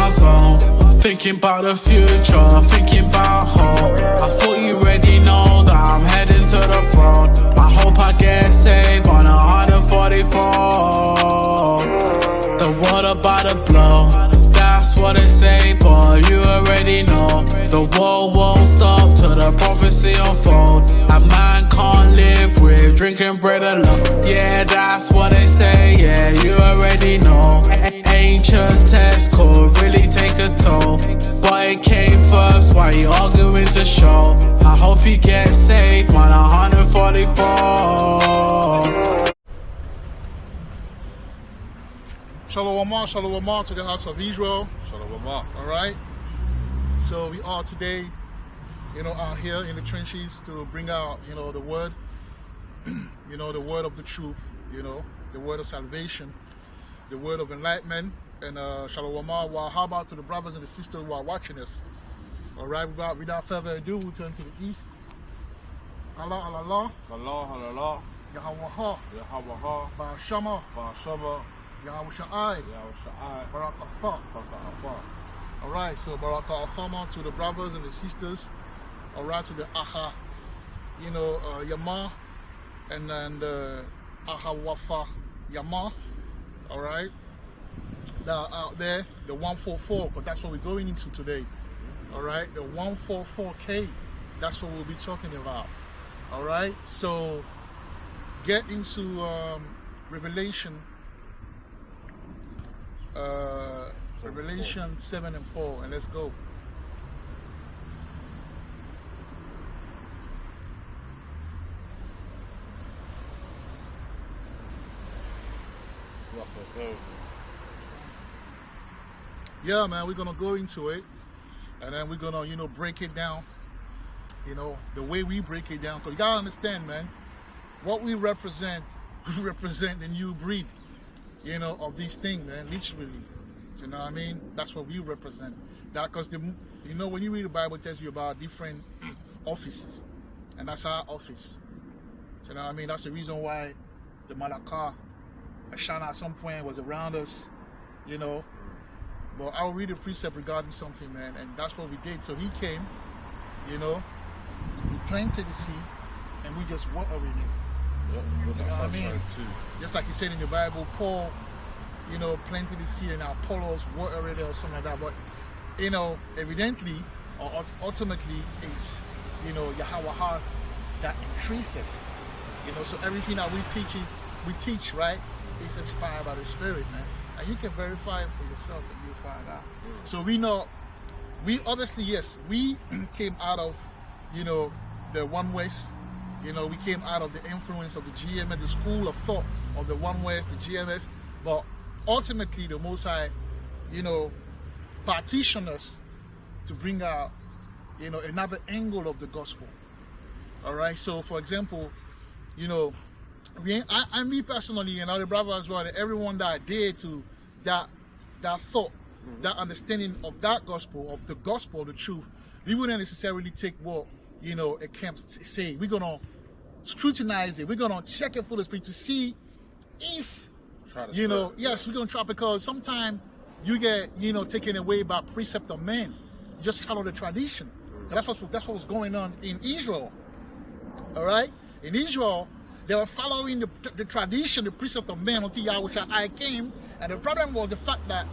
my zone. Thinking about the future, thinking about home. I thought you already know that I'm heading to the throne. I hope I get saved on 144. The world about to blow, that's what they say, but you already know. The world won't stop till the prophecy unfold. A man can't live with drinking bread alone. Yeah, that's what they say, yeah, you already know. Ancient text could really take a toll, but it came first, why you arguing to show? I hope you get saved, man, 144. Shalom, shalom to the house of Israel. Shalom. All right. So we are today, out here in the trenches to bring out, the word, the word of the truth, the word of salvation, the word of enlightenment. And shalom, well, how about to the brothers and the sisters who are watching us? All right. Without further ado, we'll turn to the east. Allah, Allah, Allah, Allah, Yahweh, Yahweh, Ba'ashama, Ba'ashama, Yahweh Sha'ai, Sha'ai, Barakatha. All right, so Barakatha to the brothers and the sisters. All right, to the Aha, Yama, and then the Aha Wafa Yama. All right, now out there, the 144, but that's what we're going into today. All right, the 144K, that's what we'll be talking about. All right, so get into Revelation. Revelation 7 and 4, and let's go. Yeah, man, we're gonna go into it, and then we're gonna, break it down. The way we break it down, because you gotta understand, man, what we represent the new breed. Of these things, man, literally. You know what I mean? That's what we represent. That because when you read the Bible, it tells you about different offices, and that's our office. You know what I mean? That's the reason why the Malakah, Ashana at some point was around us, But I'll read a precept regarding something, man, and that's what we did. So he came, he planted the seed, and we just watered it. Yep, you know what I mean? Just like he said in the Bible, Paul, planted the seed and Apollos watered it or something like that. But, evidently, or ultimately, it's, Yahweh has that increaseth. So everything that we teach, right, is inspired by the Spirit, man. And you can verify it for yourself and you'll find out. So we obviously, yes, we came out of, the One West. We came out of the influence of the GMS, the school of thought of the One West, the GMS, but ultimately the Most High, partitioned us to bring out, another angle of the gospel. All right. So, for example, me personally and other brothers as well, and everyone that adhered to that thought, that understanding of that gospel, of the truth, we wouldn't necessarily take what it can't say. We're gonna scrutinize it. We're gonna check it for the Spirit to see if yes, we're gonna try, because sometimes you get taken away by precept of men. You just follow the tradition. And that's what was going on in Israel. All right, in Israel, they were following the tradition, the precept of men until Yahushua came, and the problem was the fact that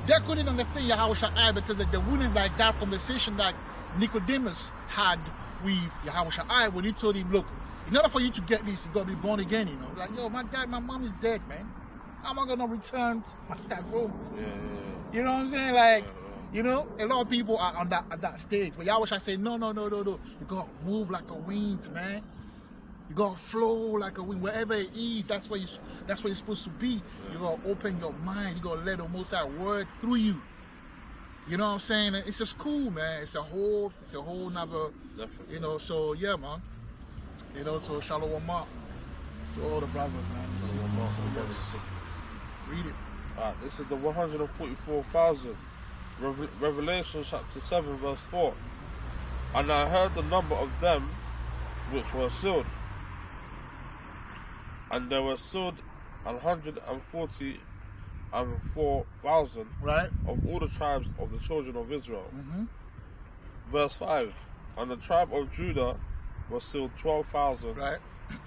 they couldn't understand Yahushua because they wouldn't like that conversation that Nicodemus had with Yahushua when he told him, look, in order for you to get this, you gotta be born again, Like, yo, my mom is dead, man. How am I gonna return to my dad's home? Yeah. You know what I'm saying? Like, a lot of people are on that stage. But Yahushua said, no. You gotta move like a wind, man. You gotta flow like a wind. Wherever it is, that's where you're supposed to be. You gotta open your mind. You gotta let the Most High word through you. You know what I'm saying? It's just cool, man. It's a whole nother, so yeah, man. So shalom to all the brothers, man. Sisters. So yes, read it. Alright, this is the 144,000. Revelation chapter 7 verse 4. And I heard the number of them which were sealed. And there were sealed 144 104,000 Right. of all the tribes of the children of Israel. Mm-hmm. Verse 5. And the tribe of Judah was still 12,000. Right.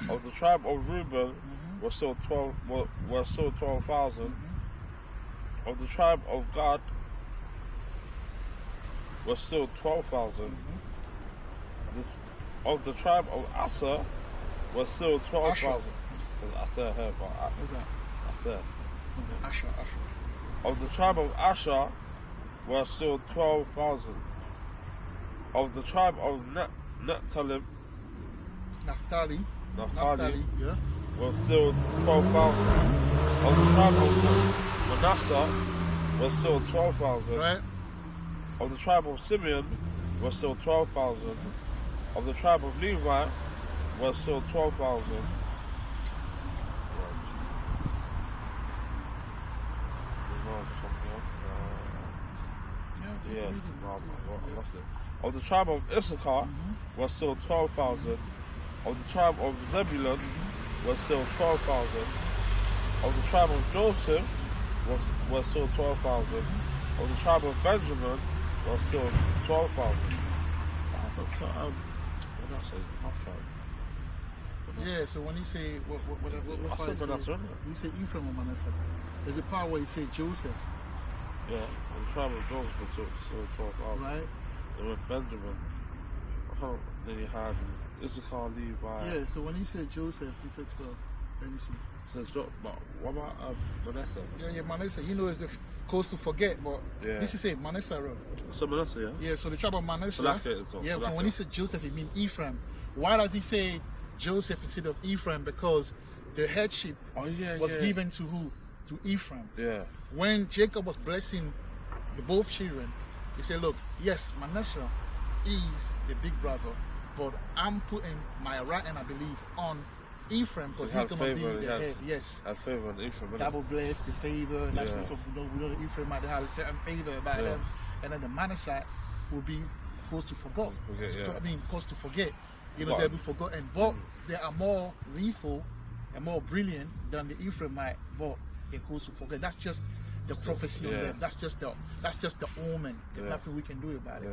Of the tribe of Reuben was still 12,000. Of the tribe of Gad was still 12,000. Of the tribe of Aser was still 12,000. There's Aser here, but What's that? Aser. Asher. Of the tribe of Asher were still 12,000. Of the tribe of Naphtali Naphtali. Yeah. was still 12,000. Of the tribe of Manasseh was still 12,000. Right. Of the tribe of Simeon was still 12,000. Of the tribe of Levi was still 12,000. Yeah, no, I lost it. Of the tribe of Issachar was still 12,000. Of the tribe of Zebulun was still 12,000. Of the tribe of Joseph was still 12,000. Of the tribe of Benjamin was still 12,000. What did I say? Yeah, so when you say what I said Manasseh, you say Ephraim or Manasseh. There's a part where you say Joseph. Yeah, the tribe of Joseph was still 12,000. Right. Then with Benjamin, then you had Issachar, Levi. Yeah, so when you say Joseph, you said 12. Let me see. So, but what about Manasseh? Yeah, Manasseh. You know, as if close to forget, but Yeah. this is it, Manasseh road. So Manasseh, yeah? Yeah, so the tribe of Manasseh. Yeah, Falaka. when he said Joseph, it means Ephraim. Why does he say Joseph instead of Ephraim? Because the headship was given to who? To Ephraim. Yeah. When Jacob was blessing the both children, he said, look, yes, Manasseh is the big brother, but I'm putting my right hand, I believe, on Ephraim because he's going to be the head. Yes. Had favor on Ephraim. Double blessed, the favor, and that's what we know the Ephraim might have a certain favor about them. And then the Manasseh will be close to forget. Close to forget. You know, they'll be forgotten. But they are more lethal and more brilliant than the Ephraimite, but they're close to forget. That's just the prophecy on them. That's just the omen. There's nothing we can do about it.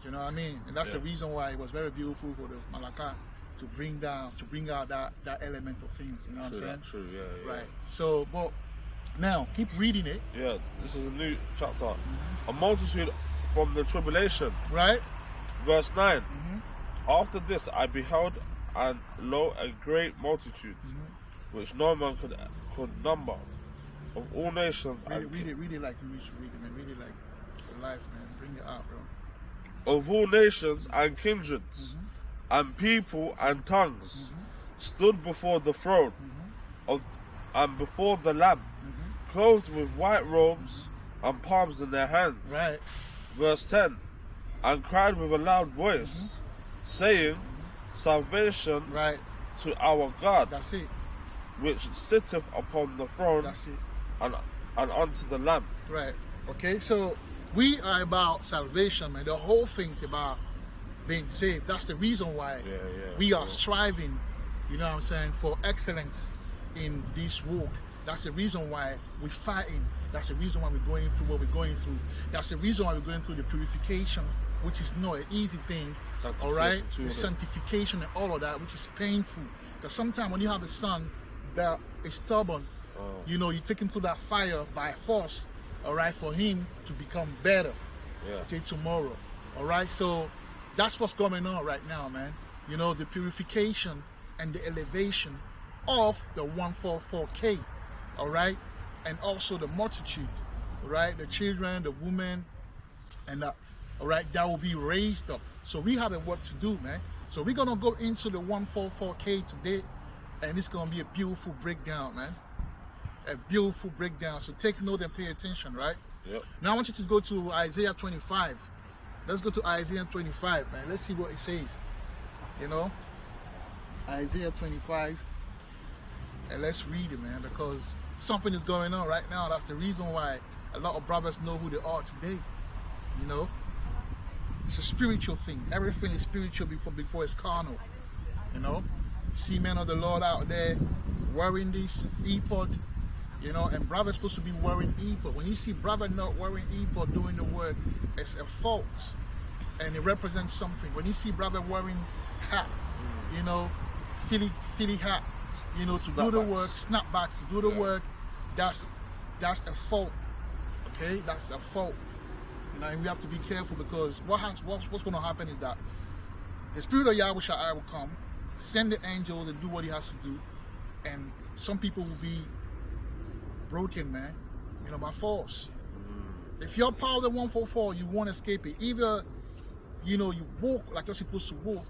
You know what I mean? And that's the reason why it was very beautiful for the Malacca to bring out that element of things. You know what I'm saying? True, yeah. Right. So, but now keep reading it. Yeah, this is a new chapter. A multitude from the tribulation. Right. Verse 9. After this I beheld, and lo, a great multitude, which no man could number, of all nations. Read it like you wish to read it, man. Read it like your life, man. Bring it out, bro. Of all nations and kindreds, and people and tongues, stood before the throne and before the Lamb, clothed with white robes and palms in their hands. Right. Verse 10. And cried with a loud voice, saying, Salvation to our God, That's it. which sitteth upon the throne, That's it. and unto the Lamb. Right. Okay, so we are about salvation, man. The whole thing's about being saved. That's the reason why we are striving, you know what I'm saying, for excellence in this walk. That's the reason why we're fighting. That's the reason why we're going through what we're going through. That's the reason why we're going through the purification, which is not an easy thing. All right? The sanctification and all of that, which is painful. Because sometimes when you have a son that is stubborn, you know, you take him through that fire by force, all right, for him to become better till tomorrow. All right? So that's what's going on right now, man. You know, the purification and the elevation of the 144K, all right? And also the multitude, all right? The children, the women, and all right, that will be raised up. So we have a work to do, man. So we're going to go into the 144K today, and it's going to be a beautiful breakdown, man. A beautiful breakdown. So take note and pay attention, right? Yep. Now I want you to go to Isaiah 25. Let's go to Isaiah 25, man. Let's see what it says. You know? Isaiah 25. And let's read it, man, because something is going on right now. That's the reason why a lot of brothers know who they are today. You know? It's a spiritual thing. Everything is spiritual before it's carnal. You know? See men of the Lord out there wearing this ephod, You know, and brother's supposed to be wearing ephod. When you see brother not wearing ephod doing the work, it's a fault. And it represents something. When you see brother wearing hat, you know, Philly hat, you know, to do the work, snapbacks to do the work, that's a fault. Okay, that's a fault. You know, and we have to be careful, because what's going to happen is that the Spirit of Yahweh Shai will come, send the angels and do what he has to do, and some people will be broken, man, you know, by force. If you're part of the 144, you won't escape it. Either, you know, you walk like you're supposed to walk,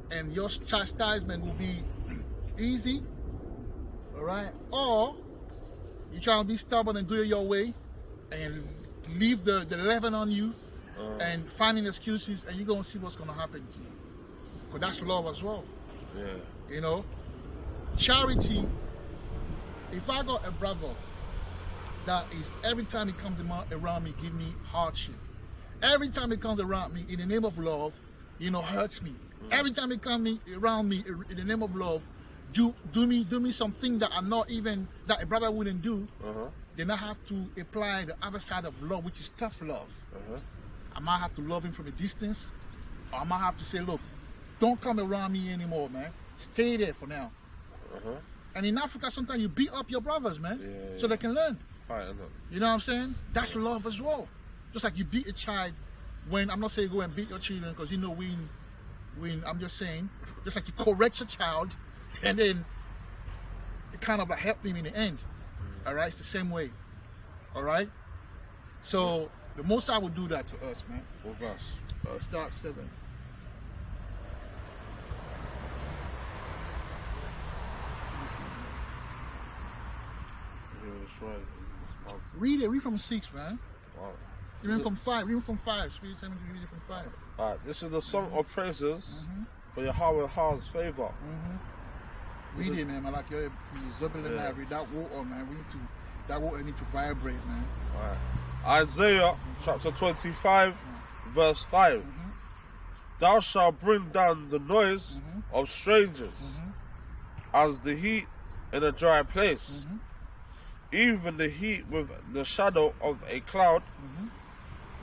and your chastisement will be easy, all right? Or you try to be stubborn and do it your way, and leave the leaven on you, and finding excuses, and you're going to see what's going to happen to you. Because that's love as well. Yeah. You know? Charity, if I got a brother that is, every time he comes around me, give me hardship. Every time he comes around me, in the name of love, you know, hurts me. Every time he comes around me, in the name of love, do me something that I'm not even, that a brother wouldn't do, then I have to apply the other side of love, which is tough love. I might have to love him from a distance, or I might have to say, look, don't come around me anymore, man. Stay there for now. And in Africa, sometimes you beat up your brothers, man, so they can learn. You know what I'm saying? That's love as well. Just like you beat a child when, I'm not saying go and beat your children, because you know when I'm just saying, just like you correct your child, and then it kind of like help him in the end. All right, it's the same way. All right. So the Most High will do that to us, man. What verse? Start 7. Read from 6, man. Wow. Even from 5. Read from 5. Spirit sent me to read it from 5. Alright, this is the song of praises for Yahweh Ha's favor. Read it, man. Like you're zubbing and I read that water, man. That water need to vibrate, man. Alright. Isaiah chapter 25, verse 5. Thou shalt bring down the noise of strangers as the heat in a dry place. Even the heat with the shadow of a cloud,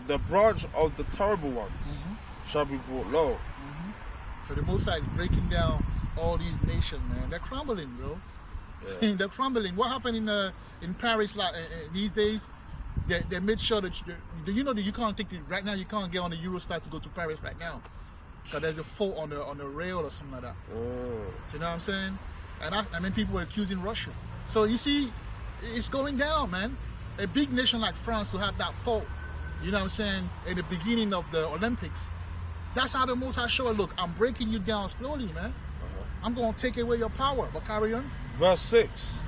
the branch of the terrible ones shall be brought low. So the Most High is breaking down all these nations, man. They're crumbling, bro. They're crumbling. What happened in Paris like these days? They made sure that you know that you can't take it right now. You can't get on the Eurostar to go to Paris right now, because there's a fault on the rail or something like that. Do you know what I'm saying? And I mean, people were accusing Russia. So you see, it's going down, man. A big nation like France will have that fault. You know what I'm saying? In the beginning of the Olympics, that's how the Most High showed. Look, I'm breaking you down slowly, man. I'm going to take away your power. But carry on. Verse 6.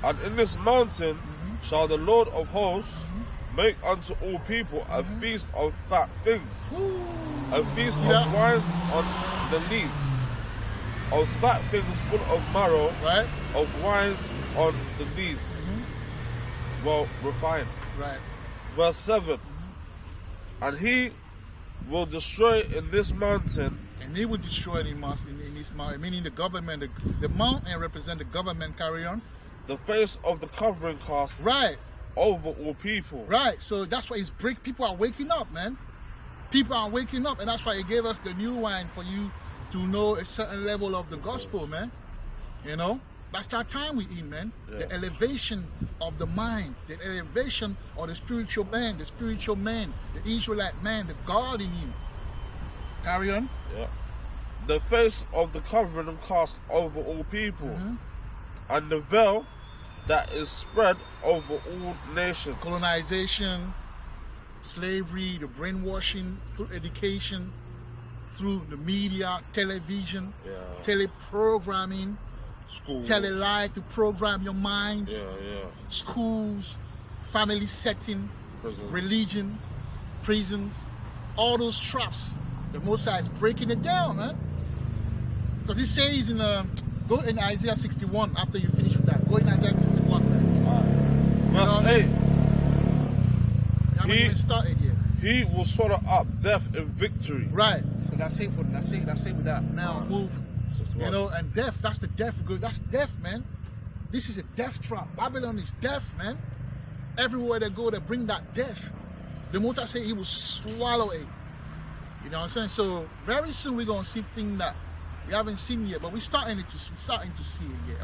And in this mountain shall the Lord of hosts make unto all people a feast of fat things, a feast of wines on the lees, of fat things full of marrow, of wines on the lees, well refined. Verse 7. And he will destroy in this mountain. And he will destroy in this mountain, meaning the government. The mountain represent the government. Carry on. The face of the covering cast over all people. So that's why people are waking up, man. People are waking up, and that's why he gave us the new wine for you to know a certain level of the gospel, man. You know? That's that time we in, man. The elevation of the mind, the elevation of the spiritual man, the Israelite man, the God in you. Carry on. The face of the covering cast over all people, and the veil that is spread over all nations. Colonization, slavery, the brainwashing through education, through the media, television, teleprogramming, schools, tele-life to program your mind, schools, family setting, religion, prisons, all those traps. The Most High is breaking it down, man. Because he says in go in Isaiah 61 after you finish with that. Go in Isaiah 61, man. Verse 8. I haven't even started yet. He will swallow up death in victory. So that's it with that. Now move. You know, and death, that's the death. That's death, man. This is a death trap. Babylon is death, man. Everywhere they go, they bring that death. The Most High say he will swallow it. You know what I'm saying? So very soon we're gonna see things that we haven't seen yet, but we're starting to see it yet.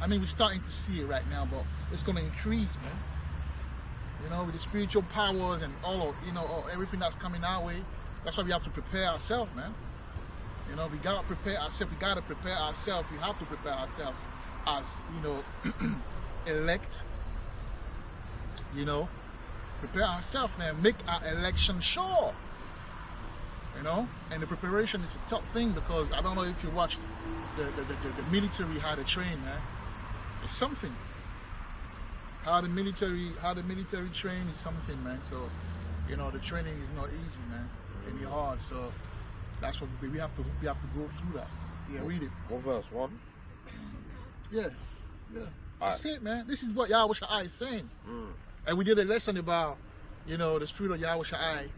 I mean, we're starting to see it right now, but it's gonna increase, man. You know, with the spiritual powers and all of, everything that's coming our way. That's why we have to prepare ourselves, man. You know, we gotta prepare ourselves. We gotta prepare ourselves. We have to prepare ourselves as, elect. You know, prepare ourselves, man. Make our election sure. You know, and the preparation is a tough thing because I don't know if you watched the military, how they train, man. It's something. How the military train is something, man. So, the training is not easy, man. It be hard. So that's what we have to go through that. Yeah, read it. What verse? 1? Yeah. That's it, man. This is what Yahweh Shai is saying. And we did a lesson about, the spirit of Yahweh Shai,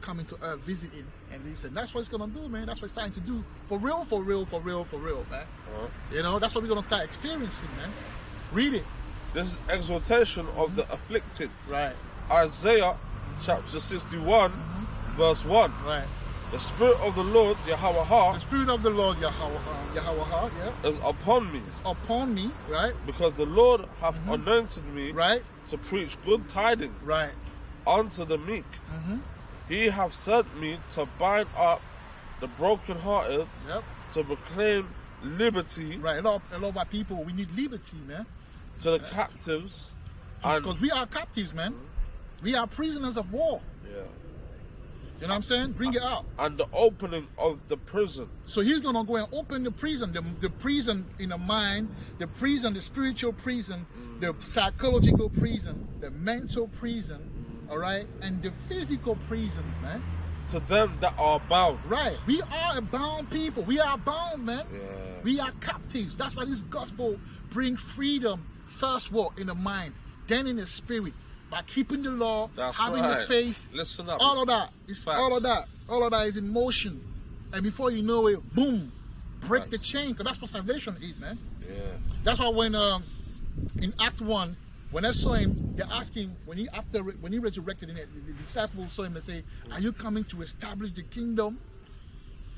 coming to earth, visiting, and he said that's what it's gonna do, man. That's what it's starting to do. For real, man. That's what we're gonna start experiencing, man. Read it. This is exhortation of the afflicted. Right. Isaiah chapter 61, verse 1. Right. The Spirit of the Lord, Yahweh, the Spirit of the Lord, Yahweh, is upon me. It's upon me, right? Because the Lord hath anointed me, right, to preach good tidings, right, unto the meek. He hath sent me to bind up the brokenhearted, to proclaim liberty. Right. A lot of our people, we need liberty, man. To the captives, because we are captives, man. We are prisoners of war. Yeah. You know what I'm saying? Bring it out. And the opening of the prison. So he's going to go and open the prison, the prison in the mind, the prison, the spiritual prison, the psychological prison, the mental prison, all right, and the physical prisons, man. To them that are bound. Right. We are a bound people. We are bound, man. Yeah. We are captives. That's why this gospel brings freedom, first what? In the mind, then in the spirit. By keeping the law, having the faith, listen up. All of that. It's all of that. All of that is in motion. And before you know it, boom, break the chain. Because that's what salvation is, man. Yeah. That's why when in Act 1, when they saw him, they asked him, when he resurrected, the disciples saw him and say, are you coming to establish the kingdom?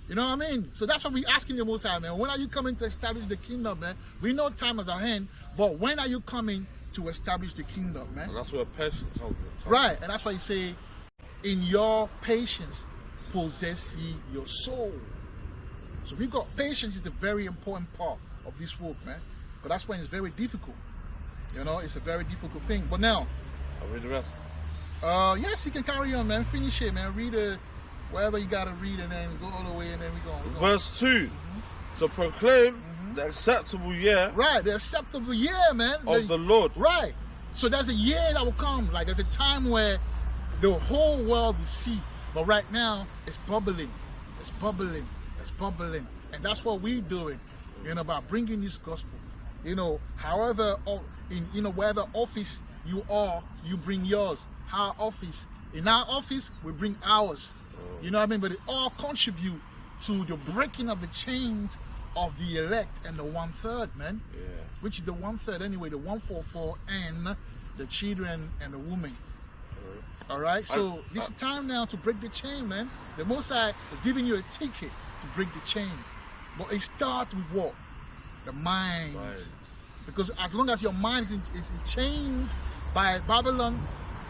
You know what I mean? So that's what we're asking the Most High, man. When are you coming to establish the kingdom, man? We know time is at hand, but when are you coming to establish the kingdom, man? And that's where patience comes in. Right, and that's why you say, in your patience, possess ye your soul. So we got patience is a very important part of this work, man. But that's when it's very difficult. It's a very difficult thing. But now, I'll read the rest. Yes, you can carry on, man. Finish it, man. Read whatever you gotta read, and then go all the way, and then we go. Verse 2, to proclaim the acceptable year. Right, the acceptable year, man. Of the Lord. Right. So there's a year that will come. Like there's a time where the whole world will see. But right now, it's bubbling. It's bubbling. It's bubbling. And that's what we're doing, by bringing this gospel. However, wherever office you are, you bring yours. Our office. In our office, we bring ours. You know what I mean? But it all contribute to the breaking of the chains of the elect and the 1/3, man. Yeah. Which is the 1/3 anyway, the 144 and the children and the women. All right? So this is time now to break the chain, man. The Most High is giving you a ticket to break the chain. But it starts with what? The minds. Because as long as your mind is chained by Babylon,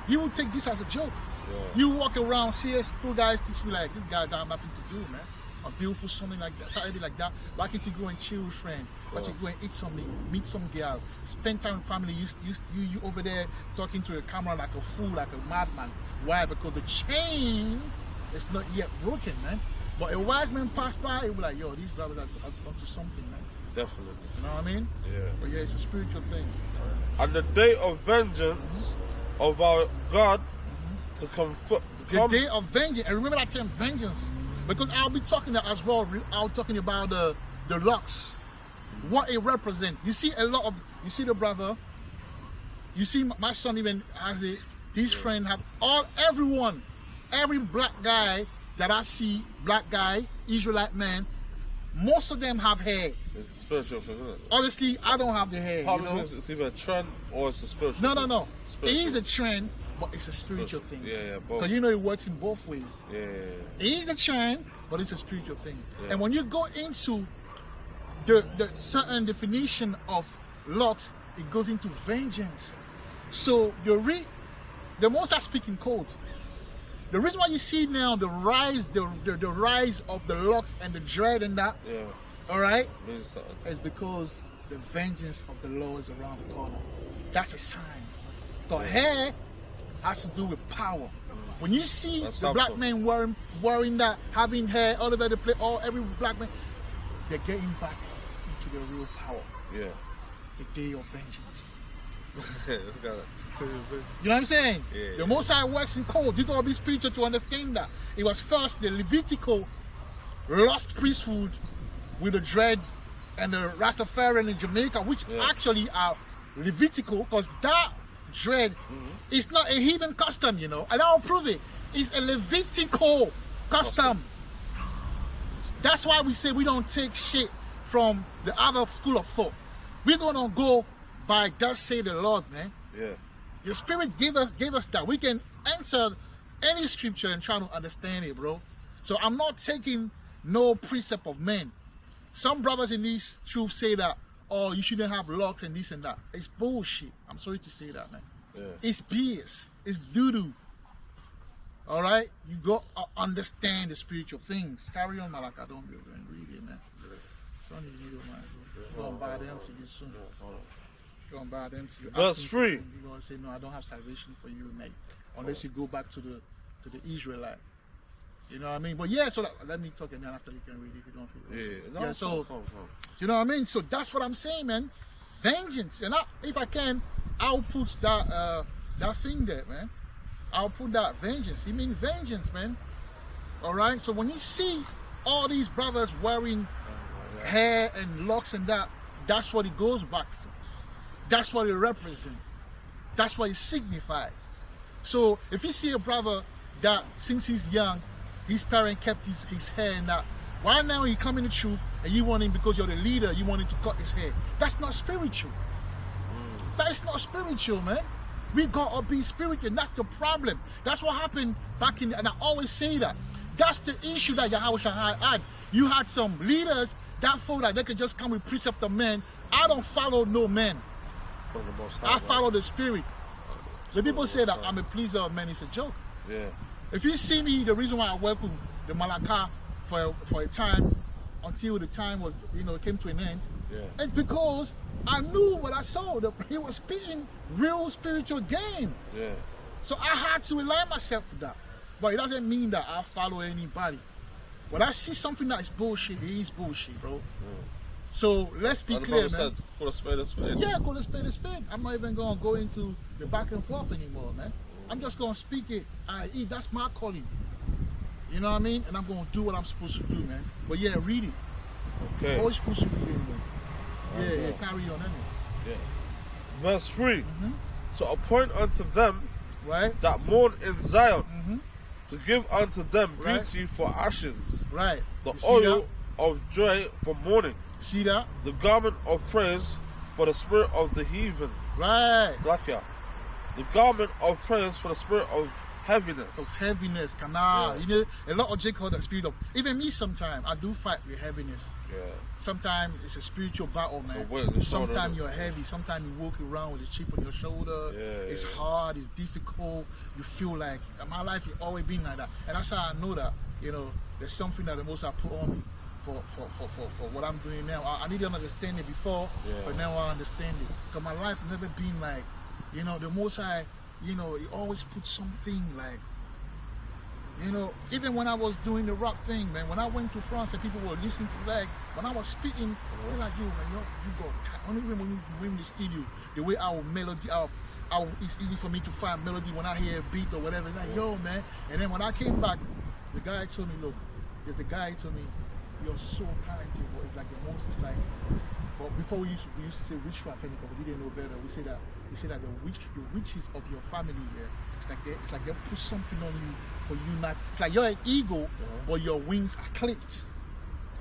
you will take this as a joke. Yeah. You walk around, see us, two guys teach you like, this guy don't have nothing to do, man. A beautiful something like that, something like that. Why can't you go and chill with friends? Why can't you go and eat something, meet some girl, spend time with family? You over there talking to a camera like a fool, like a madman. Why? Because the chain is not yet broken, man. But a wise man passed by, he'll be like, yo, these brothers are onto something, man. Definitely. You know what I mean? Yeah. But yeah, it's a spiritual thing. And the day of vengeance of our God to come. The day of vengeance. And remember that term, vengeance. Because I'll be talking that as well. I'll be talking about the locks. What it represents. You see the brother. You see my son even has it. His friend have every black guy that I see, black guy, Israelite man, most of them have hair. It's a spiritual thing, isn't it? Honestly, I don't have the hair. You Probably know? it's either a trend or it's a spiritual No, thing. it Spiritual. is a trend, but it's a spiritual thing. Yeah, both. Because you know it works in both ways. Yeah. It is a trend, but it's a spiritual thing. Yeah. And when you go into the certain definition of Lot, it goes into vengeance. So you read, the most I speak in codes. The reason why you see now the rise, the rise of the locks and the dread and that, Yeah. all right, Means something. is because the vengeance of the Lord is around the corner. That's a sign. The hair has to do with power. When you see That's the black something. men wearing that, having hair all over the place, every black man, they're getting back into their real power. Yeah. The day of vengeance. It's got it. You know what I'm saying? Yeah. The Most High works in code. You gotta be spiritual to understand that. It was first the Levitical lost priesthood with the dread and the Rastafarian in Jamaica, which Yeah. actually are Levitical, because that dread is not a heathen custom, you know, and I'll prove it. It's a Levitical custom. That's why we say we don't take shit from the other school of thought. We're gonna go by thus say the Lord, man. Yeah. The Spirit gave us that. We can enter any scripture and try to understand it, bro. So I'm not taking no precept of men. Some brothers in this truth say that, oh, you shouldn't have locks and this and that. It's bullshit. I'm sorry to say that, man. Yeah. It's BS. It's doo-doo. All right? You got to understand the spiritual things. Carry on, Malaka. Don't be and read it, man. Son, you need it, man. Go and buy them to you soon. Go and buy them to you. Verse Asking 3. You're going to say, no, I don't have salvation for you, mate. Unless you go back to the Israelite. You know what I mean? But yeah, so let me talk, and then after you can read it if you don't feel it. Yeah. No, Yeah, so come. you know what I mean? So that's what I'm saying, man. Vengeance. And if I can, I'll put that thing there, man. I'll put that vengeance. It means vengeance, man. All right? So when you see all these brothers wearing hair and locks and that, that's what it goes back to. That's what it represents. That's what it signifies. So if you see a brother that since he's young, his parent kept his hair and that, why now he come in the truth and you want him, because you're the leader, you want him to cut his hair? That's not spiritual. That is not spiritual, man. We gotta be spiritual, and that's the problem. That's what happened back in, and I always say that. That's the issue that Yahweh Shai had. You had some leaders that thought that they could just come with precept of men. I don't follow no man. I follow the Spirit. The people say that I'm a pleaser of men, it's a joke. Yeah. If you see me, the reason why I work with the Malaka for a time, until the time was, it came to an end, it's because I knew what I saw. He was spitting real spiritual game. Yeah. So I had to align myself with that. But it doesn't mean that I follow anybody. When I see something that is bullshit, it is bullshit, bro. So let's be And the clear, brother man. said, call a spade a spade. Yeah, call a spade a spade. I'm not even going to go into the back and forth anymore, man. I'm just going to speak it. That's my calling. You know what I mean? And I'm going to do what I'm supposed to do, man. But yeah, read it. Okay. What are you supposed to read anyway? Yeah, carry on, innit? Yeah. Verse 3. To appoint unto them Right? that mourn in Zion, to give unto them Right. beauty for ashes, Right. the You see oil of joy for mourning, that? See that? the garment of praise for the spirit of the heathens. Right. Zlakia. The garment of praise for the spirit of heaviness. Of heaviness, canal. Yeah. You know, a lot of J call that spirit of. Even me, sometimes I do fight with heaviness. Yeah. Sometimes it's a spiritual battle, man. weight on the shoulder, Sometimes innit? you're heavy. Sometimes you walk around with a chip on your shoulder. Yeah, It's yeah. hard. It's difficult. You feel like my life has always been like that, and that's how I know that there's something that the Most High put on me for what I'm doing now. I didn't understand it before, but now I understand it. Because my life never been like, the Most High. He always put something like. Even when I was doing the rap thing, man, when I went to France and people were listening to when I was spitting, they're like, yo, man, you got talent. Even when you were in the studio, the way our melody, it's easy for me to find melody when I hear a beat or whatever. It's like, yo, man. And then when I came back, the guy told me, look, there's a guy told me, you're so talented, but it's like but before we used to say witch rap, but we didn't know better. We say that the witches of your family, it's like they put something on you for you not. It's like you're an eagle, but your wings are clipped.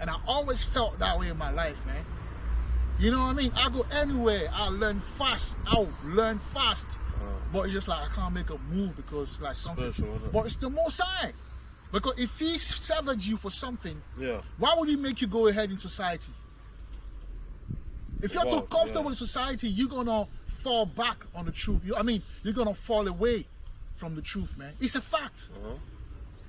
And I always felt that way in my life, man. You know what I mean? I go anywhere, I learn fast. I'll learn fast. But it's just like I can't make a move because it's like something. Spiritual, isn't it? But it's the Most High. Because if he severed you for something, Yeah. why would he make you go ahead in society? If you're too comfortable in society, you're gonna fall back on the truth. You're gonna fall away from the truth, man. It's a fact.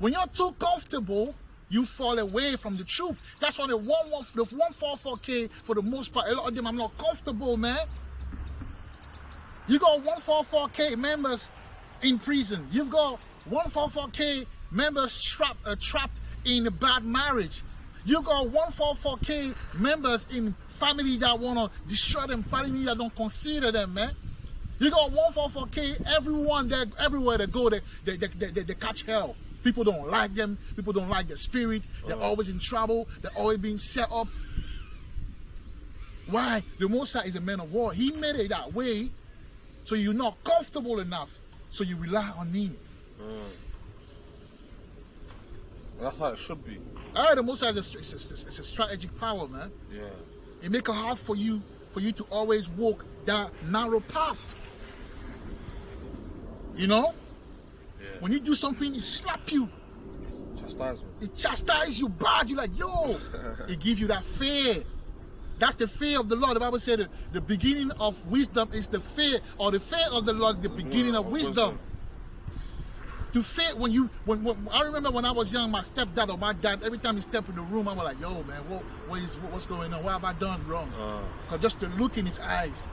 When you're too comfortable, you fall away from the truth. That's why the 144K, for the most part, a lot of them, I'm not comfortable, man. You got 144K members in prison. You've got 144K members trapped in a bad marriage. You got 144K members in family that want to destroy them, family that don't consider them, man. You got 144K, everywhere they go, they catch hell. People don't like them. People don't like their spirit. They're always in trouble. They're always being set up. Why? The Most High is a man of war. He made it that way so you're not comfortable enough. So you rely on him. That's how it should be. The Most High is a strategic power, man. Yeah. It makes it hard for you to always walk that narrow path. You know? Yeah. When you do something, it slap you. Chastisement. It chastises you bad. You're like, yo. It gives you that fear. That's the fear of the Lord. The Bible said that the beginning of wisdom is the fear, or the fear of the Lord is the beginning of wisdom. To fear, when I remember when I was young, my stepdad or my dad, every time he stepped in the room, I was like, yo, man, what's going on? What have I done wrong? Because just the look in his eyes.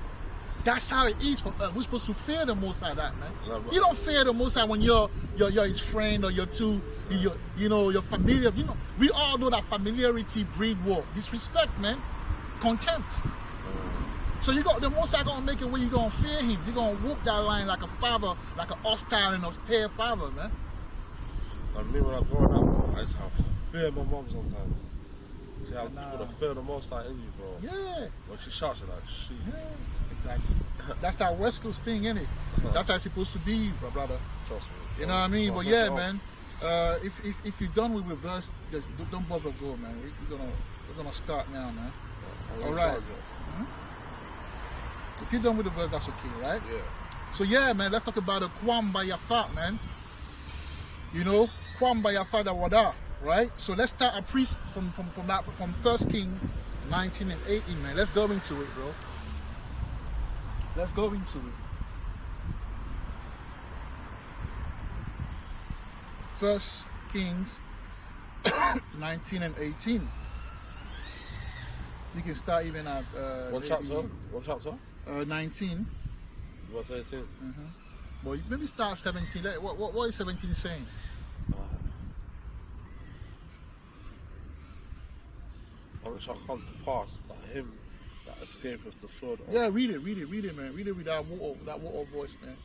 That's how it is for us. We're supposed to fear the Most High, that, man. You don't fear the Most High when you're his friend, or you're you're familiar. You know, we all know that familiarity breed war. Disrespect, man. Contempt. So you got the Most High gonna make it where you gonna fear him. You're gonna walk that line like a father, like a hostile and austere father, man. Like me, when I was growing up, I used to have fear of my mom sometimes. She had the fear of the Most High in you, bro. Yeah. When she shouts, you're like, shit. Yeah, exactly. That's that West Coast thing, innit? That's how it's supposed to be, brother. Trust me. You know what I mean? But yeah, man. If you're done with reverse, just don't bother go, man. We're gonna start now, man. All right. If you're done with the verse, that's okay, right? Yeah. So yeah, man, let's talk about the Kwam Bayafat, man. You know, Kwam Bayafat Wada, right? So let's start a priest from 1 King 19 and 18, man. Let's go into it, bro. Let's go into it. 1 Kings 19 and 18. You can start even at What chapter? What chapter? 19. What's 18? Well, maybe start 17. What is 17 saying? And it shall come to pass that him that escapeth the sword of... Yeah, read it, man. Read it with that water voice, man.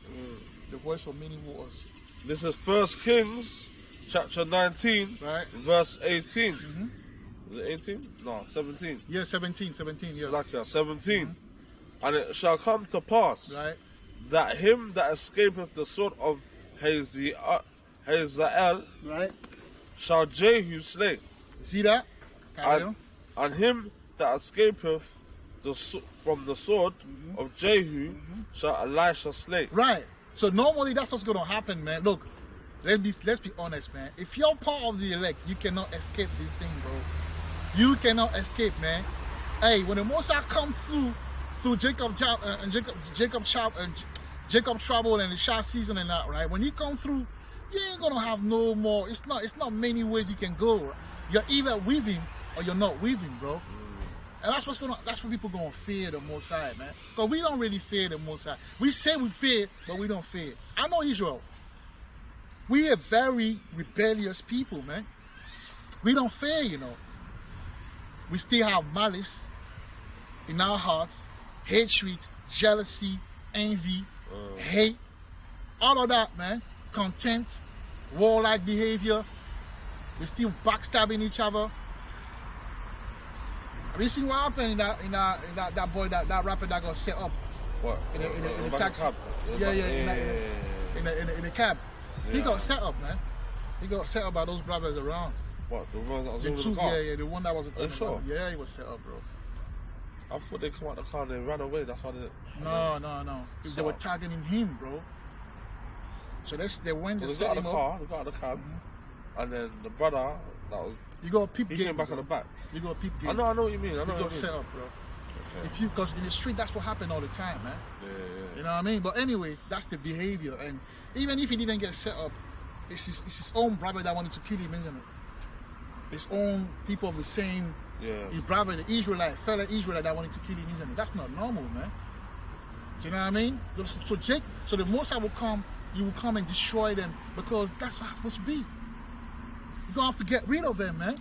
The voice of many waters. This is 1 Kings chapter 19, Right. verse 18. Is it 18? No, 17. Yeah, 17, yeah. Like 17. And it shall come to pass Right. that him that escapeth the sword of Hazael Right. shall Jehu slay. See that? Carry on. And him that escapeth from the sword of Jehu shall Elisha slay. Right. So normally that's what's gonna happen, man. Look, let's be honest, man. If you're part of the elect, you cannot escape this thing, bro. You cannot escape, man. Hey, when the Most High come through Jacob trouble and the Shah season and that, right? When you come through, you ain't gonna have no more. It's not many ways you can go. Right? You're either with him or you're not with him, bro. And that's what people gonna fear the Most High, man. Because we don't really fear the Most High. We say we fear, but we don't fear. I know Israel. We are very rebellious people, man. We don't fear, you know. We still have malice in our hearts, hatred, jealousy, envy, hate, all of that, man. Contempt, warlike behavior. We still backstabbing each other. Have you seen what happened in that boy, that rapper that got set up? What? In a taxi. Cab. In a cab. He got set up, man. He got set up by those brothers around. What, the one that was The over two, the car? yeah, the one that was. you sure? Yeah, it was set up, bro. I thought they come out the car and they ran away. That's why they. No. They were So- targeting him, bro. So they went to They set got out him the up. car, they got out the cab, and then the brother that was. You got a peep He game. came back bro. at the back. You got a peep game. I know what you mean. I You know got what you set mean. up, bro. Okay. If you, because in the street, that's what happened all the time, man. Yeah. You know what I mean? But anyway, that's the behavior. And even if he didn't get set up, it's his own brother that wanted to kill him, isn't it? His own people of the same, Yeah. his brother, the Israelite, fellow Israelite that wanted to kill him, isn't it? That's not normal, man. Do you know what I mean? So the Mosai will come, you will come and destroy them because that's what it's supposed to be. You're going to have to get rid of them, man.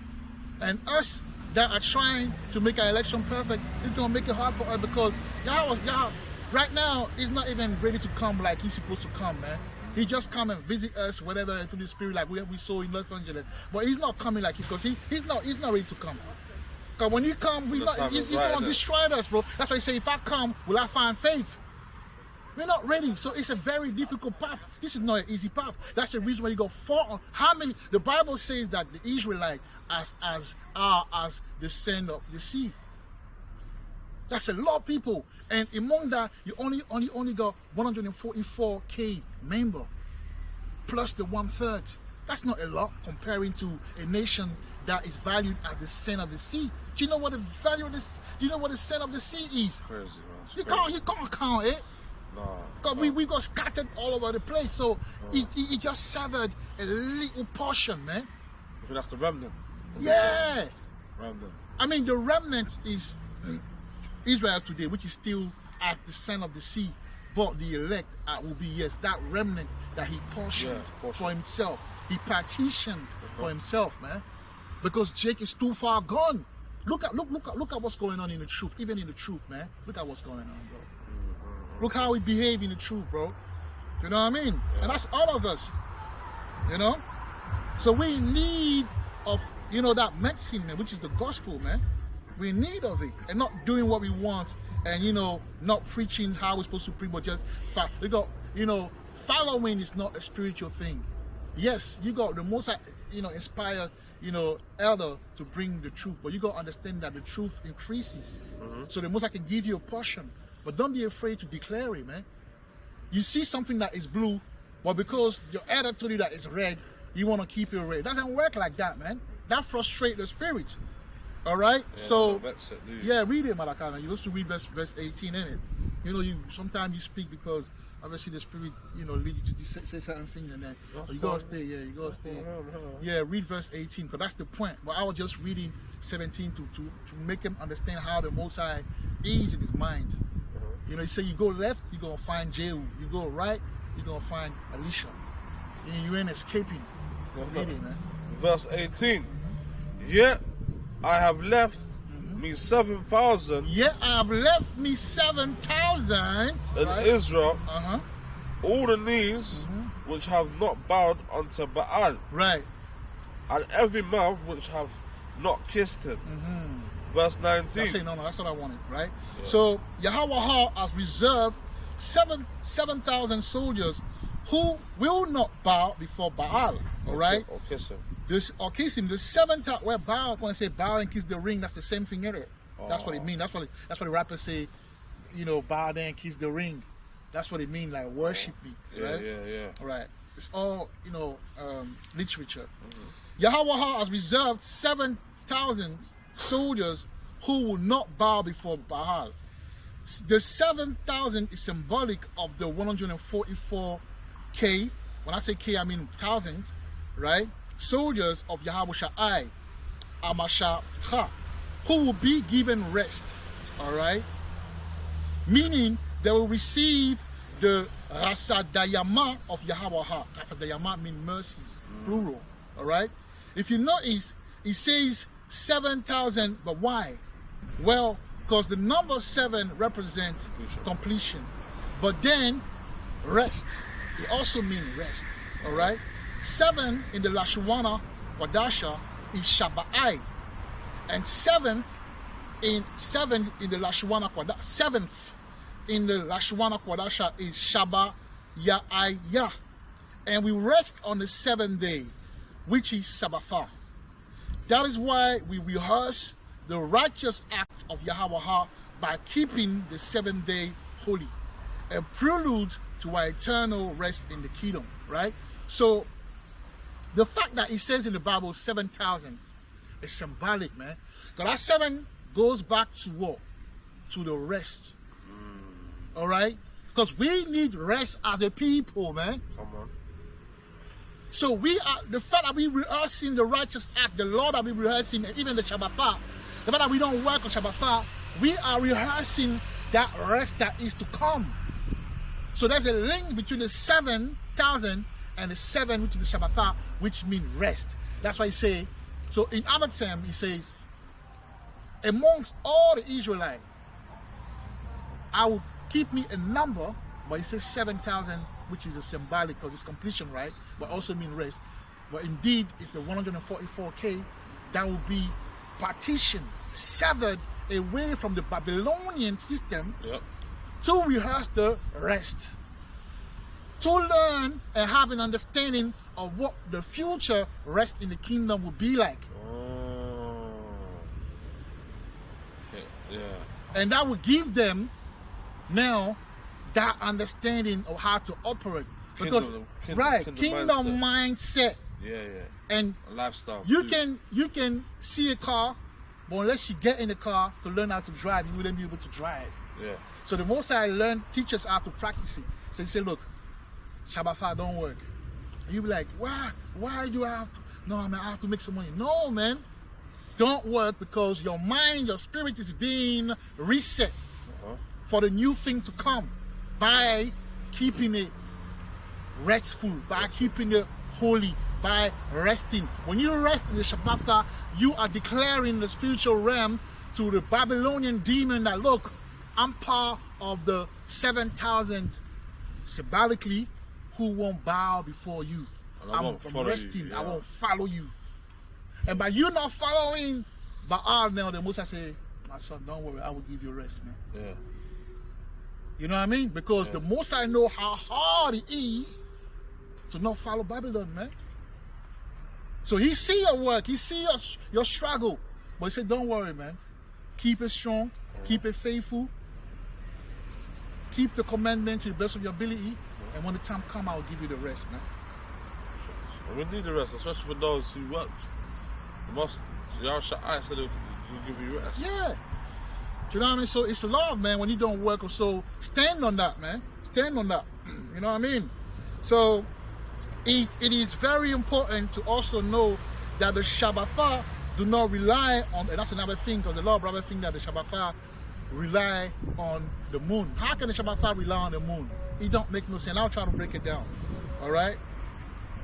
And us that are trying to make our election perfect, it's going to make it hard for us because y'all right now, he's not even ready to come like he's supposed to come, man. He just come and visit us, whatever, through the spirit, like we saw in Los Angeles. But he's not coming like because he's not ready to come. Because when he come, he's going to destroy us, bro. That's why he say, if I come, will I find faith? We're not ready, so it's a very difficult path. This is not an easy path. That's the reason why you got how many? The Bible says that the Israelites are as the sand of the sea. That's a lot of people, and among that, you only got 144K member, plus the 1/3. That's not a lot comparing to a nation that is valued as the sand of the sea. Do you know what the value of this? Do you know what the sand of the sea is? Crazy, man. You can't count it. No. Because we got scattered all over the place. So he just severed a little portion, man. I think that's the remnant. Yeah. Remnant. I mean, the remnant is Israel today, which is still as the sand of the sea. But the elect will be, yes, that remnant that he portioned for himself. He partitioned for himself, man. Because Jake is too far gone. Look at what's going on in the truth. Even in the truth, man. Look at what's going on, bro. Look how we behave in the truth, bro. You know what I mean? Yeah. And that's all of us. You know? So we in need of, that medicine, man, which is the gospel, man. We in need of it. And not doing what we want and, not preaching how we're supposed to preach, but just, following is not a spiritual thing. Yes, you got the most, inspired, elder to bring the truth, but you got to understand that the truth increases. So the most I can give you a portion. But don't be afraid to declare it, man. You see something that is blue, but because your elder told you that it's red, you want to keep it red. It doesn't work like that, man. That frustrates the spirit. All right? Yeah, so, that's it, dude. yeah, read it, Malakana. You also read verse 18 in it. Sometimes you speak because obviously the spirit, leads you to say certain things, and then you gotta stay. Yeah, you gotta stay. Yeah, read verse 18 because that's the point. But I was just reading 17 to make him understand how the Most High is in his mind. He say you go left, you're gonna find Jehu. You go right, you're gonna find Elisha. And you ain't escaping. Read it, man. Verse 18. Yet I have left me 7,000 Yet I have left me 7,000 in Israel, Uh-huh. all the knees which have not bowed unto Baal, Right. and every mouth which have not kissed him. Verse 19. That's it. No, that's what I wanted, right? So Yahweh has reserved 7,000 soldiers who will not bow before Baal. All right. Or kiss him. Or kiss him. The 7,000 where bow, when I say bow and kiss the ring, that's the same thing, isn't it? That's what it means. That's what the rappers say. Bow there and kiss the ring. That's what it means, like worship me. Right? Yeah. All right. It's all literature. Yahweh has reserved 7,000 soldiers who will not bow before Baal. The 7,000 is symbolic of the 144K. When I say K, I mean thousands, right? Soldiers of Yahweh Shai, Amashah, who will be given rest, all right? Meaning they will receive the Rasadayama of Yahweh. Rasadayama means mercies, plural, all right? If you notice, it says 7,000, but why? Well, because the number 7 represents completion. But then, rest. It also means rest. All right? 7 in the Lashwana Wadasha is Shabbatai. And 7th in the Lashwana Wadasha, 7th in the Lashwana Wadasha is Shabbat Ya'ayah. And we rest on the 7th day, which is Sabbath. That is why we rehearse the righteous act of Yahweh by keeping the 7th day holy, a prelude to our eternal rest in the kingdom, right? So the fact that it says in the Bible 7,000 is symbolic, man. Because that 7 goes back to what? To the rest. All right? Because we need rest as a people, man. Come on. So we are, the fact that we rehearsing the righteous act, the Lord that we rehearsing, and even the Shabbat, the fact that we don't work on Shabbat, we are rehearsing that rest that is to come. So there's a link between the 7,000 and the 7, which is the Shabbat, which means rest. That's why he say, so in other terms, he says, amongst all the Israelites, I will keep me a number, but he says 7,000, which is a symbolic because it's completion, right? But also mean rest. But indeed, it's the 144K that will be partitioned, severed away from the Babylonian system to rehearse the rest, to learn and have an understanding of what the future rest in the kingdom will be like. And that will give them now that understanding of how to operate. Because kingdom mindset. And lifestyle. You can see a car, but unless you get in the car to learn how to drive, you wouldn't be able to drive. So the most I teach us how to practice it. So you say, look, Shabbat don't work. You be like, why do I have to? No, man, I have to make some money. No, man, don't work, because your mind, your spirit is being reset for the new thing to come by keeping it restful, by keeping it holy, by resting. When you rest in the Shabbat, you are declaring the spiritual realm to the Babylonian demon that, look, I'm part of the 7,000 symbolically who won't bow before you. I'm resting. I won't follow you. And by you not following Baal now, the Most High say, my son, don't worry, I will give you rest, man. You know what I mean? Because the Most High know how hard it is to not follow Babylon, man. So he see your work, he see your struggle, but he said, don't worry, man. Keep it strong, keep it faithful, keep the commandment to the best of your ability, and when the time comes, I will give you the rest, man. We need the rest, especially for those who work. Y'all Sha'ai said he'll give you rest. Yeah. You know what I mean? So it's love, man, when you don't work or so. Stand on that, man. Stand on that. You know what I mean? So it is very important to also know that the Shabbat do not rely on, and that's another thing, because the Lord brother think that the Shabbat rely on the moon. How can the Shabbat rely on the moon? It don't make no sense. I'll try to break it down. All right?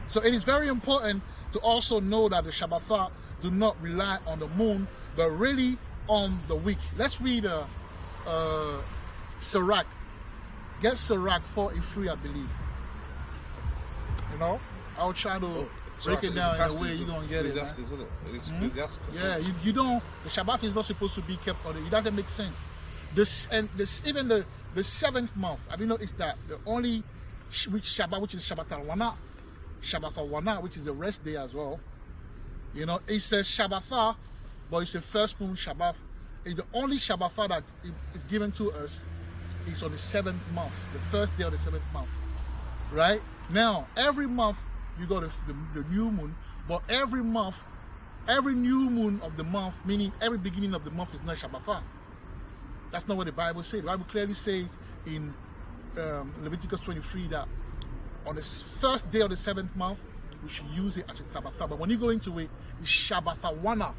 So it is very important to also know that the Shabbat do not rely on the moon, but really on the week. Let's read Sirach. Get Sirach 43, I believe. You know, I'll try to break it down in a way you're going to get it. Isn't it? It's yeah, you don't, the Shabbat is not supposed to be kept on it. It doesn't make sense. Even the 7th month, have you noticed that the only Shabbat, which is Shabbat al-Wana, which is the rest day as well, you know, it says Shabbat, but it's the first moon Shabbat. It's the only Shabbat that is given to us is on the 7th month, the first day of the 7th month, right? Now, every month you got the new moon, but every month, every new moon of the month, meaning every beginning of the month, is not Shabbat. That's not what the Bible says. The Bible clearly says in Leviticus 23 that on the first day of the 7th month, we should use it as a Shabbat. But when you go into it, it's Shabbat Wana,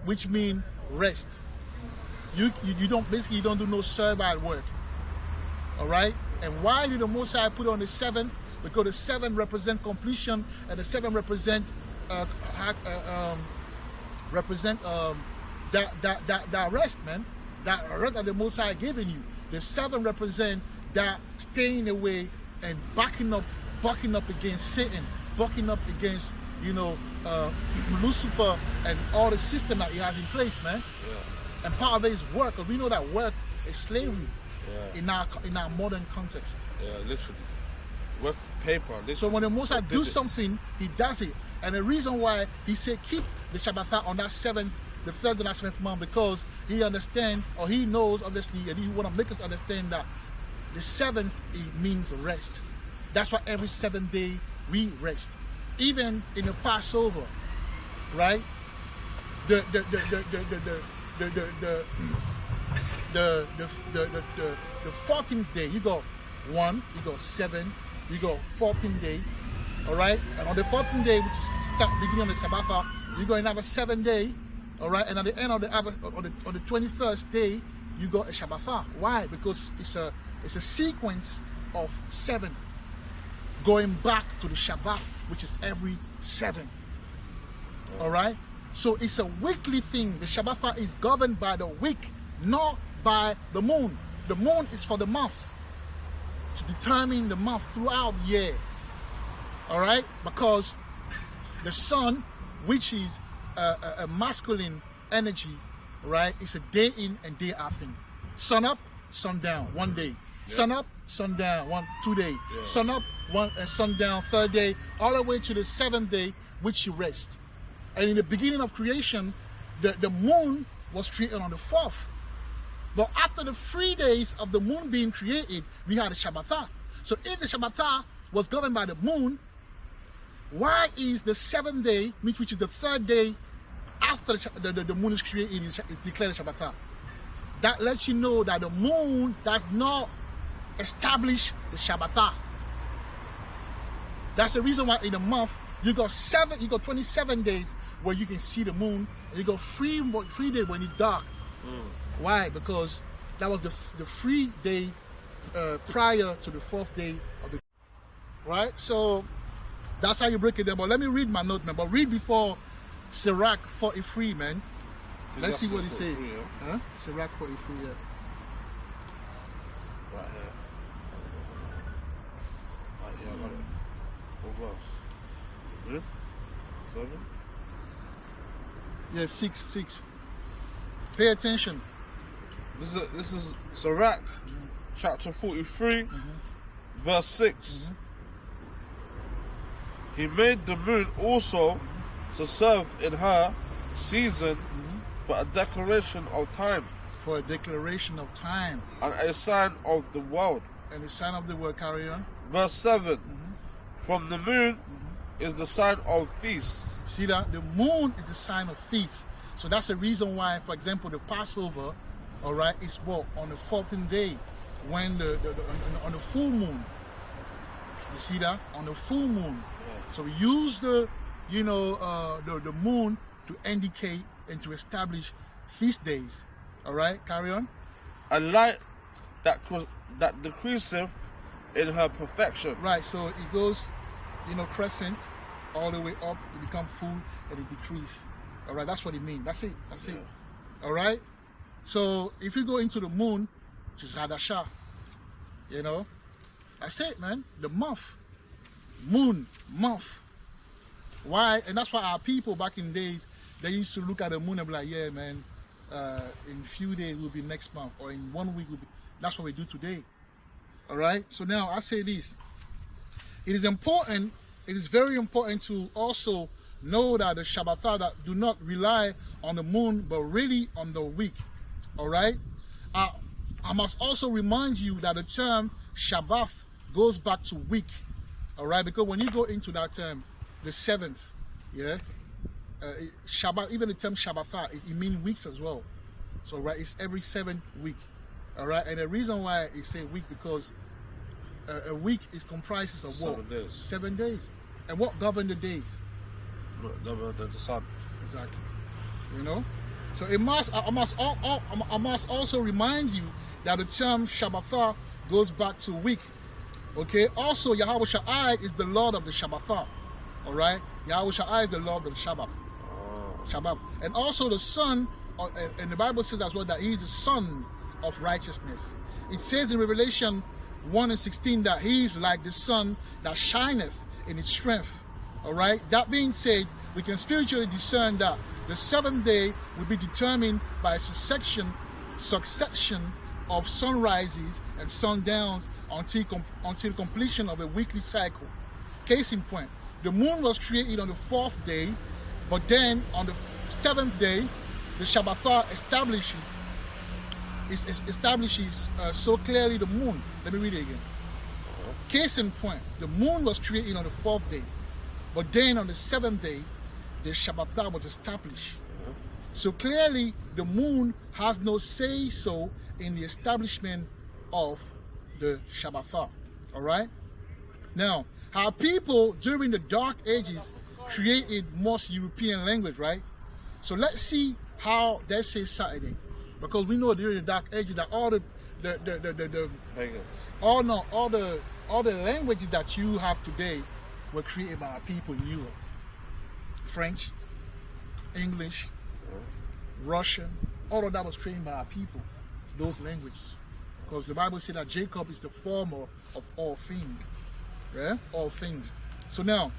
which means rest. You don't do no servile work. All right? And why did the Most High put on the 7th? Because the 7 represent completion, and the 7 represent that rest, man. That rest that the Most High given you. The 7 represent that staying away and bucking up against Satan, bucking up against, you know, Lucifer and all the system that he has in place, man. And part of it is work, because we know that work is slavery in our modern context. Yeah, literally. Work for paper. Literally. So when the Most High do something, he does it. And the reason why he said keep the Shabbat on that the third and that seventh month, because he understands, or he knows obviously, and he want to make us understand that the seventh, it means rest. That's why every 7th day we rest. Even in the Passover, right? The 14th day, you got 1, you got 7, you got 14th day, all right? And on the 14th day, which start beginning on the Sabbath, you're going to have a 7th day, all right? And at the end of the on the 21st day, you got a Shabbat. Why? Because it's a sequence of 7 going back to the Shabbat, which is every 7. All right? So it's a weekly thing. The Shabbat is governed by the week, not by the moon. The moon is for the month, to determine the month throughout the year. All right? Because the sun, which is a masculine energy, right? It's a day in and day out thing. Sun up, sun down, 1 day. Yeah. Sun up, sun down, 2 days. Yeah. Sun up, sun down, 3rd day, all the way to the 7th day, which you rest. And in the beginning of creation, the moon was created on the 4th. But after the 3 days of the moon being created, we had a Shabbat. So if the Shabbat was governed by the moon, why is the 7th day, which is the 3rd day after the moon is created, is declared a Shabbat? That lets you know that the moon does not establish the Shabbat. That's the reason why in a month you got 27 days where you can see the moon, and you got 3 days when it's dark. Why? Because that was the 3 day prior to the 4th day of the, right? So that's how you break it down. But let me read my note, man. But read before Sirach 43, man. Let's see what he says. Yeah? Huh? Sirach 43, yeah. Right here. Right here, I got it. What else? 7? Yeah, 6. Pay attention. This is Sirach, chapter 43, verse 6. He made the moon also to serve in her season for a declaration of time. For a declaration of time. And a sign of the world. And the sign of the world, carry on. Verse 7. From the moon is the sign of feast. See that? The moon is the sign of feast. So that's the reason why, for example, the Passover, all right, is what? On the 14th day, when on the full moon. You see that? On the full moon. So we use the moon to indicate and to establish feast days. All right, carry on. A light that decreaseth in her perfection. Right, so it goes, crescent all the way up. It becomes full and it decreases. All right, that's what it means. That's it. All right. So if you go into the moon, which is Hadashah, that's it, man. The month, moon, month. Why? And that's why our people back in days, they used to look at the moon and be like, yeah, man, in a few days will be next month, or in 1 week will be. That's what we do today. All right. So now I say this. It is important. It is very important to also know that the Shabbat that do not rely on the moon, but really on the week. All right. I must also remind you that the term Shabbat goes back to week. All right, because when you go into that term, the 7th, yeah, Shabbat, even the term Shabbat, it means weeks as well. So right, it's every 7th week. All right, and the reason why it say week because a week is comprises of what? 7 days. 7 days. And what govern the days? The sun. Exactly. So I must also remind you that the term Shabbat goes back to week. Okay. Also, Yahweh Shai is the Lord of the Shabbat. All right. Yahweh Shai is the Lord of the Shabbat. Shabbat. And also the Son, and the Bible says as well that He is the Son of righteousness. It says in Revelation 1:16 that He is like the sun that shineth in its strength. All right. That being said, we can spiritually discern that the 7th day will be determined by a succession of sunrises and sundowns until completion of a weekly cycle. Case in point, the moon was created on the 4th day, but then on the 7th day, the Shabbatah establishes so clearly the moon. Let me read it again. Case in point, the moon was created on the 4th day, but then on the 7th day, the Shabbatah was established. So clearly, the moon has no say-so in the establishment of the Shabbatah. All right? Now, our people during the Dark Ages created most European language, right? So let's see how they say Saturday, because we know during the Dark Ages that all the languages that you have today were created by our people in Europe. French, English, Russian, all of that was created by our people, those languages. Because the Bible said that Jacob is the former of all things. Yeah? All things. So now,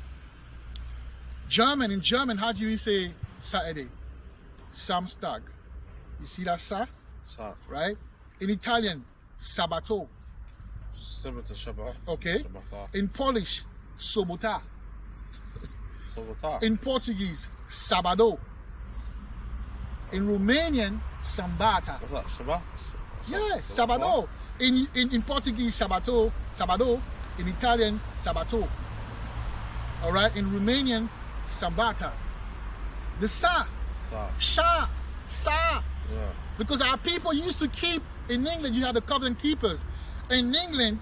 in German, how do you say Saturday? Samstag. You see that sa? Sa. Right? In Italian, sabato. Similar to Shabbat. Okay. Shabbat. In Polish, sobota. Sobota. In Portuguese, sabado. In Romanian, sambata. What's that? Shabbat? Yeah, sabado. In Portuguese, sabado. In Italian, sabato. All right. In Romanian, sambata. The sa, sha, sa. Yeah. Because our people used to keep, in England, you had the covenant keepers. In England,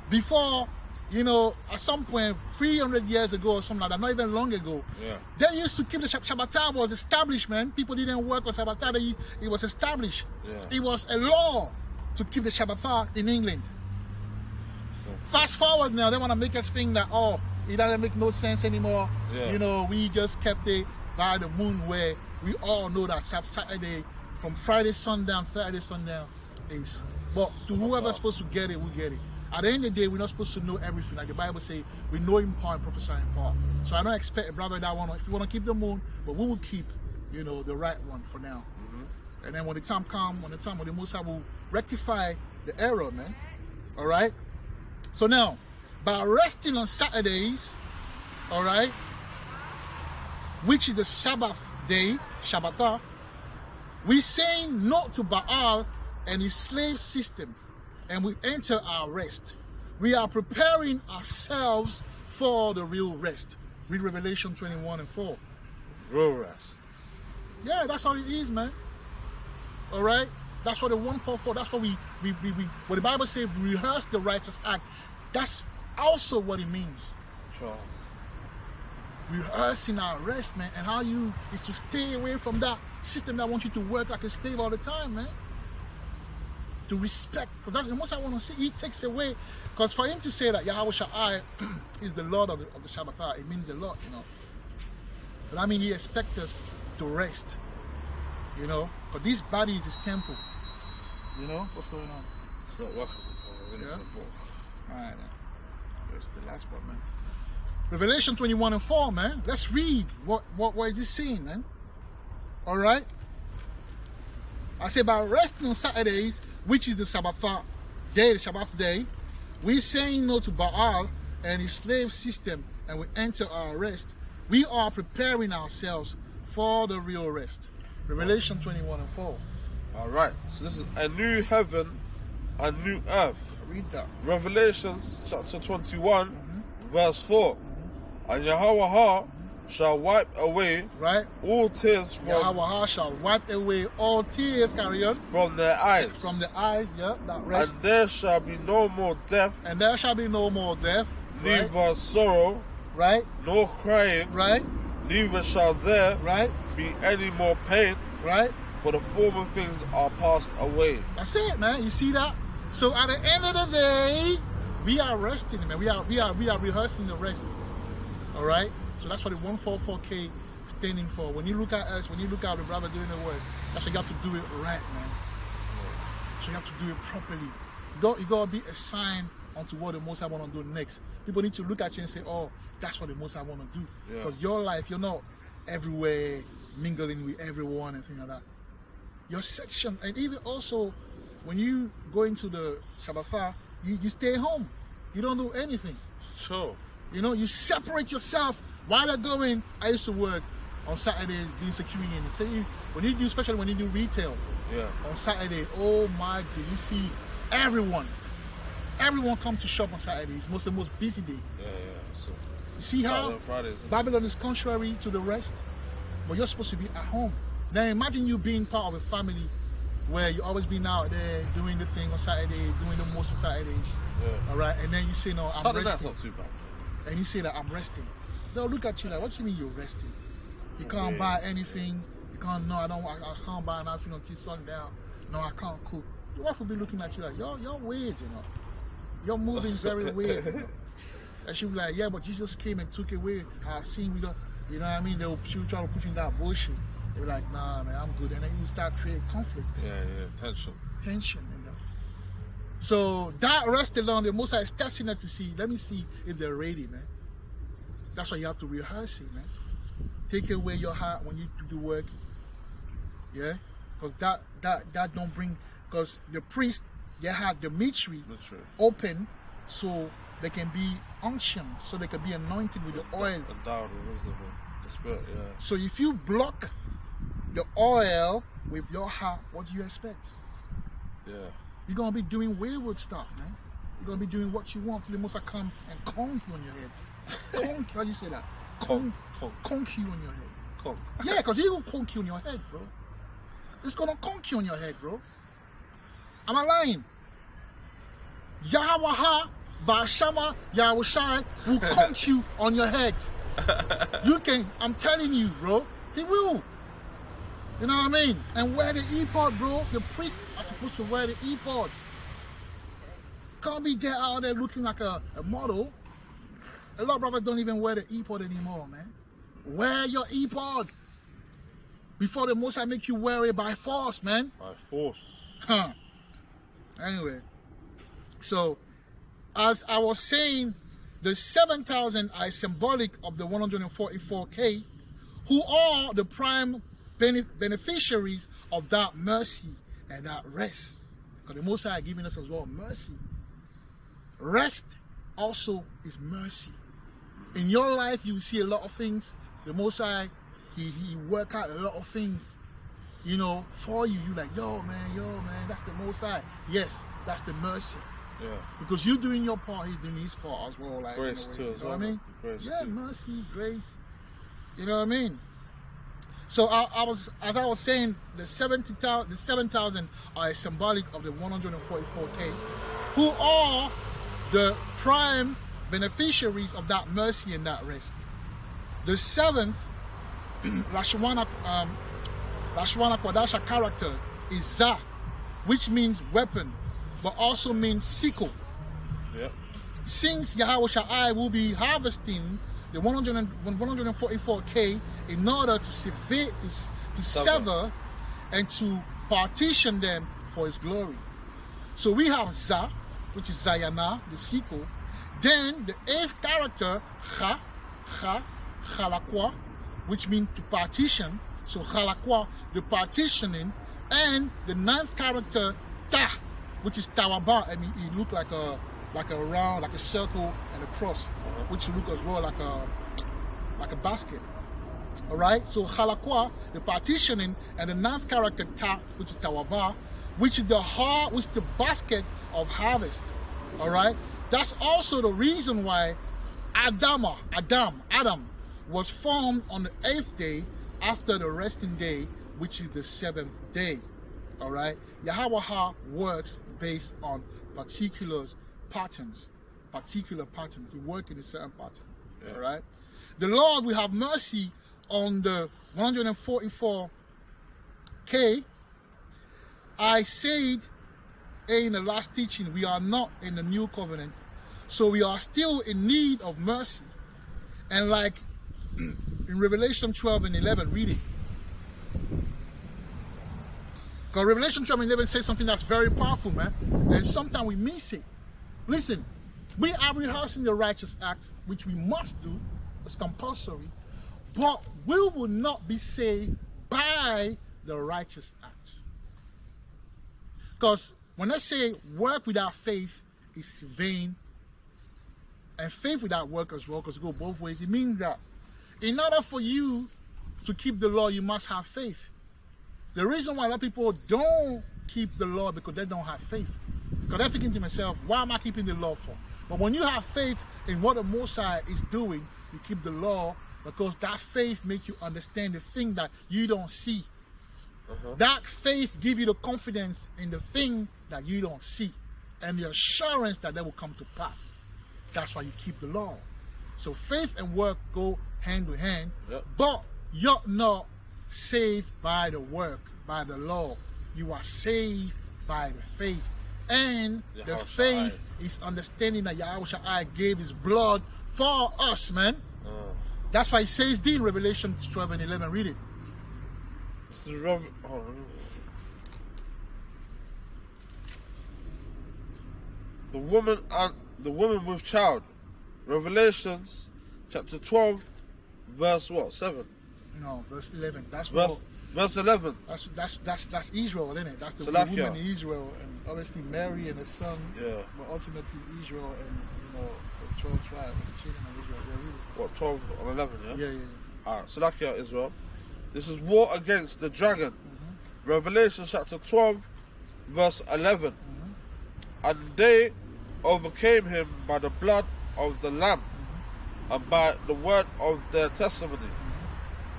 before, at some point, 300 years ago or something like that, not even long ago, they used to keep the Shabbatah was established, man. People didn't work on Shabbatah, it was established. Yeah. It was a law to keep the Shabbatah in England. Fast forward now, they want to make us think that, it doesn't make no sense anymore. Yeah. We just kept it by the moon, where we all know that Saturday, from Friday sundown to Saturday sundown is. But to whoever's supposed to get it, we get it. At the end of the day, we're not supposed to know everything. Like the Bible says, we know in part and prophesy in part. So I don't expect a brother that one, if you want to keep the moon, but we will keep, the right one for now. And then when the time comes, when the Most High will rectify the error, man. All right? So now, by resting on Saturdays, all right, which is the Sabbath day, Shabbatah, we say no to Baal and his slave system, and we enter our rest. We are preparing ourselves for the real rest. Read Revelation 21:4. Real rest. Yeah, that's all it is, man. All right? That's what the 144, that's what what the Bible says, rehearse the righteous act. That's also what it means. Charles. Rehearsing our rest, man, and how is to stay away from that system that wants you to work like a slave all the time, man. To respect, because that's the most I want to see. He takes away, because for him to say that Yahweh Shai is the Lord of the Shabbat, it means a lot, But I mean, he expects us to rest, because this body is his temple. What's going on? It's not working. Yeah? All right, then. That's the last part, man. Revelation 21:4, man. Let's read. What is he saying, man? All right. I say by resting on Saturdays, which is the Sabbath day, the Shabbat day, we saying no to Baal and his slave system, and we enter our rest. We are preparing ourselves for the real rest. Revelation 21:4. All right. So this is a new heaven, a new earth. Read that. Revelations chapter 21, verse 4. And Yahweh shall wipe away all tears from Yahweh shall wipe away all tears, carry on, from their eyes. From the eyes, that rest. And there shall be no more death. And there shall be no more death. Neither sorrow. Nor crying. Neither shall there be any more pain. For the former things are passed away. That's it, man. You see that? So at the end of the day, we are resting, man. We are rehearsing the rest. All right. So that's what the 144K standing for. When you look at us, when you look at the brother doing the work, that's why you have to do it right, man. So you have to do it properly. You got to be a sign onto what the Most High want to do next. People need to look at you and say, oh, that's what the Most High want to do. Because your life, you're not everywhere mingling with everyone and things like that. Your section, and even also when you go into the Shabbat, you stay home. You don't do anything. Sure. You separate yourself While they're going, I used to work on Saturdays doing security, and say when you do, especially when you do retail, on Saturday, oh my God, you see everyone come to shop on Saturdays. The most busy day. So, you see how Fridays, Babylon is contrary to the rest, but you're supposed to be at home. Now imagine you being part of a family where you always been out there doing the thing on Saturday, doing the most on Saturdays. Yeah. All right, and then you say, no, I'm resting. That's not too bad. And you say that I'm resting. They'll look at you like, what do you mean you're resting? You can't buy anything. You can't. No, I can't buy nothing until sundown. No, I can't cook. Your wife will be looking at you like, you're weird, you know. You're moving very weird. You know? And she'll be like, yeah, but Jesus came and took away our sin. You know what I mean? She'll try to put you in that bullshit. They'll be like, nah, man, I'm good. And then you start creating conflict. Tension. So that rest alone, the Most High is testing it to see. Let me see if they're ready, man. That's why you have to rehearse it, man. Take away your heart when you do the work. Yeah? Because that don't bring, because the priest, they had the mystery open so they can be unctioned, so they can be anointed with the oil. Endowed with wisdom and the spirit, So if you block the oil with your heart, what do you expect? You're going to be doing wayward stuff, man. You're going to be doing what you want till the Most High come and conk you on your head. How do you say that? Conk you on your head. Conk. Yeah, because he will conk you on your head, bro. It's going to conk you on your head, bro. Am I lying? Yahweh Bashama Yahushai will conk you on your head. I'm telling you, bro. He will. You know what I mean? And wear the ephod, bro. The priests are supposed to wear the ephod. Can't be there out there looking like a model. A lot of brothers don't even wear the ephod anymore, man. Wear your ephod before the Most High make you wear it by force, man. By force. Anyway, so as I was saying, the 7,000 are symbolic of the 144K, who are the prime beneficiaries of that mercy and that rest. Because the Most High giving us as well mercy. Rest also is mercy. In your life, you will see a lot of things. The Most High, he work out a lot of things, you know, for you. You like, yo, man, that's the Most High. Yes, that's the mercy. Yeah. Because you're doing your part, he's doing his part as well. Like, grace too, you know what I mean? Grace yeah, too. Mercy, grace. You know what I mean? So as I was saying, the 7,000 are symbolic of the 144K, who are the prime beneficiaries of that mercy and that rest. The seventh, Lashwana Kwadasha character is Zah, which means weapon, but also means sickle. Yep. Since Yahweh Shai will be harvesting the 144K in order to sever and to partition them for his glory. So we have Zah, which is Zayana, the sickle. Then the eighth character, Chalakwa, which means to partition. So Chalakwa, the partitioning. And the ninth character, Ta, which is Tawaba. I mean, it looked like a round, like a circle and a cross, which look as well like a basket. All right. So Chalakwa, the partitioning, and the ninth character, Ta, which is Tawaba, which is the heart, which is the basket of harvest. All right. That's also the reason why Adam was formed on the 8th day after the resting day, which is the 7th day. All right. Yahweh works based on particular patterns. He works in a certain pattern. Yeah. All right. The Lord will have mercy on the 144K. I said in the last teaching, we are not in the new covenant, so we are still in need of mercy. And like in Revelation 12 and 11, read it. Because Revelation 12 and 11 says something that's very powerful, man. And sometimes we miss it. Listen, we are rehearsing the righteous acts, which we must do. It's compulsory. But we will not be saved by the righteous acts. Because when I say work without faith is vain, and faith without work as well, because it goes both ways, it means that in order for you to keep the law, you must have faith. The reason why a lot of people don't keep the law because they don't have faith. Because they're thinking to themselves, why am I keeping the law for? But when you have faith in what the Most High is doing, you keep the law because that faith makes you understand the thing that you don't see. That faith gives you the confidence in the thing that you don't see and the assurance that they will come to pass. That's why you keep the law. So faith and work go hand in hand, but you're not saved by the work, by the law. You are saved by the faith. And the faith is understanding that Yahweh gave his blood for us, man. That's why it says in Revelation 12 and 11. Read it. This is the woman with child. Revelations chapter 12, verse what? 7? No, verse 11. That's verse 11. That's Israel, isn't it? That's the Salakia. woman in Israel, and obviously Mary and the son. Yeah. But ultimately Israel and the 12 tribes, the children of Israel. Yeah, really. What, 12 and 11? Yeah. Yeah. Alright, Salakia, Israel. This is war against the dragon. Revelation chapter 12, verse 11. And they overcame him by the blood of the Lamb and by the word of their testimony.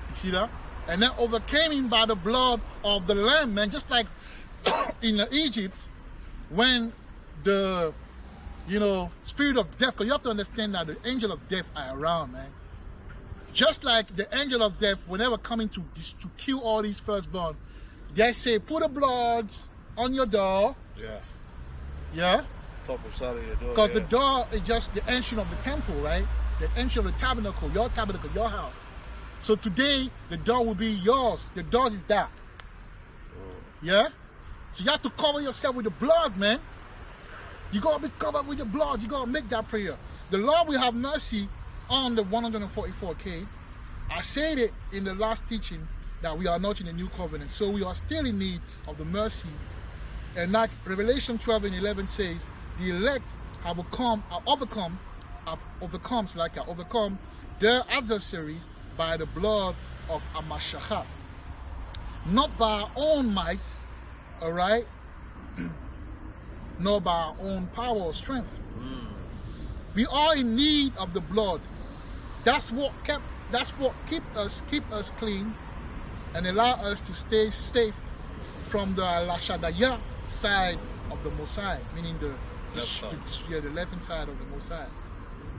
You see that? And they overcame him by the blood of the Lamb, man. Just like in Egypt, when the spirit of death, because you have to understand that the angel of death are around, man. Just like the angel of death, when they were coming to kill all these firstborn, they say, put the blood on your door. Yeah. Yeah? Top of side of your door. Because the door is just the entrance of the temple, right? The entrance of the tabernacle, your house. So today, the door will be yours. The door is that. Yeah? So you have to cover yourself with the blood, man. You got to be covered with the blood. You got to make that prayer. The Lord will have mercy on the 144K. I said it in the last teaching that we are not in the new covenant. So we are still in need of the mercy. And like Revelation 12 and 11 says, the elect have overcome their adversaries by the blood of Amashachah. Not by our own might, all right? Nor by our own power or strength. We are in need of the blood. That's what keep us clean and allow us to stay safe from the Lashadaya side of the Mosai, meaning the left-hand side of the Mosai.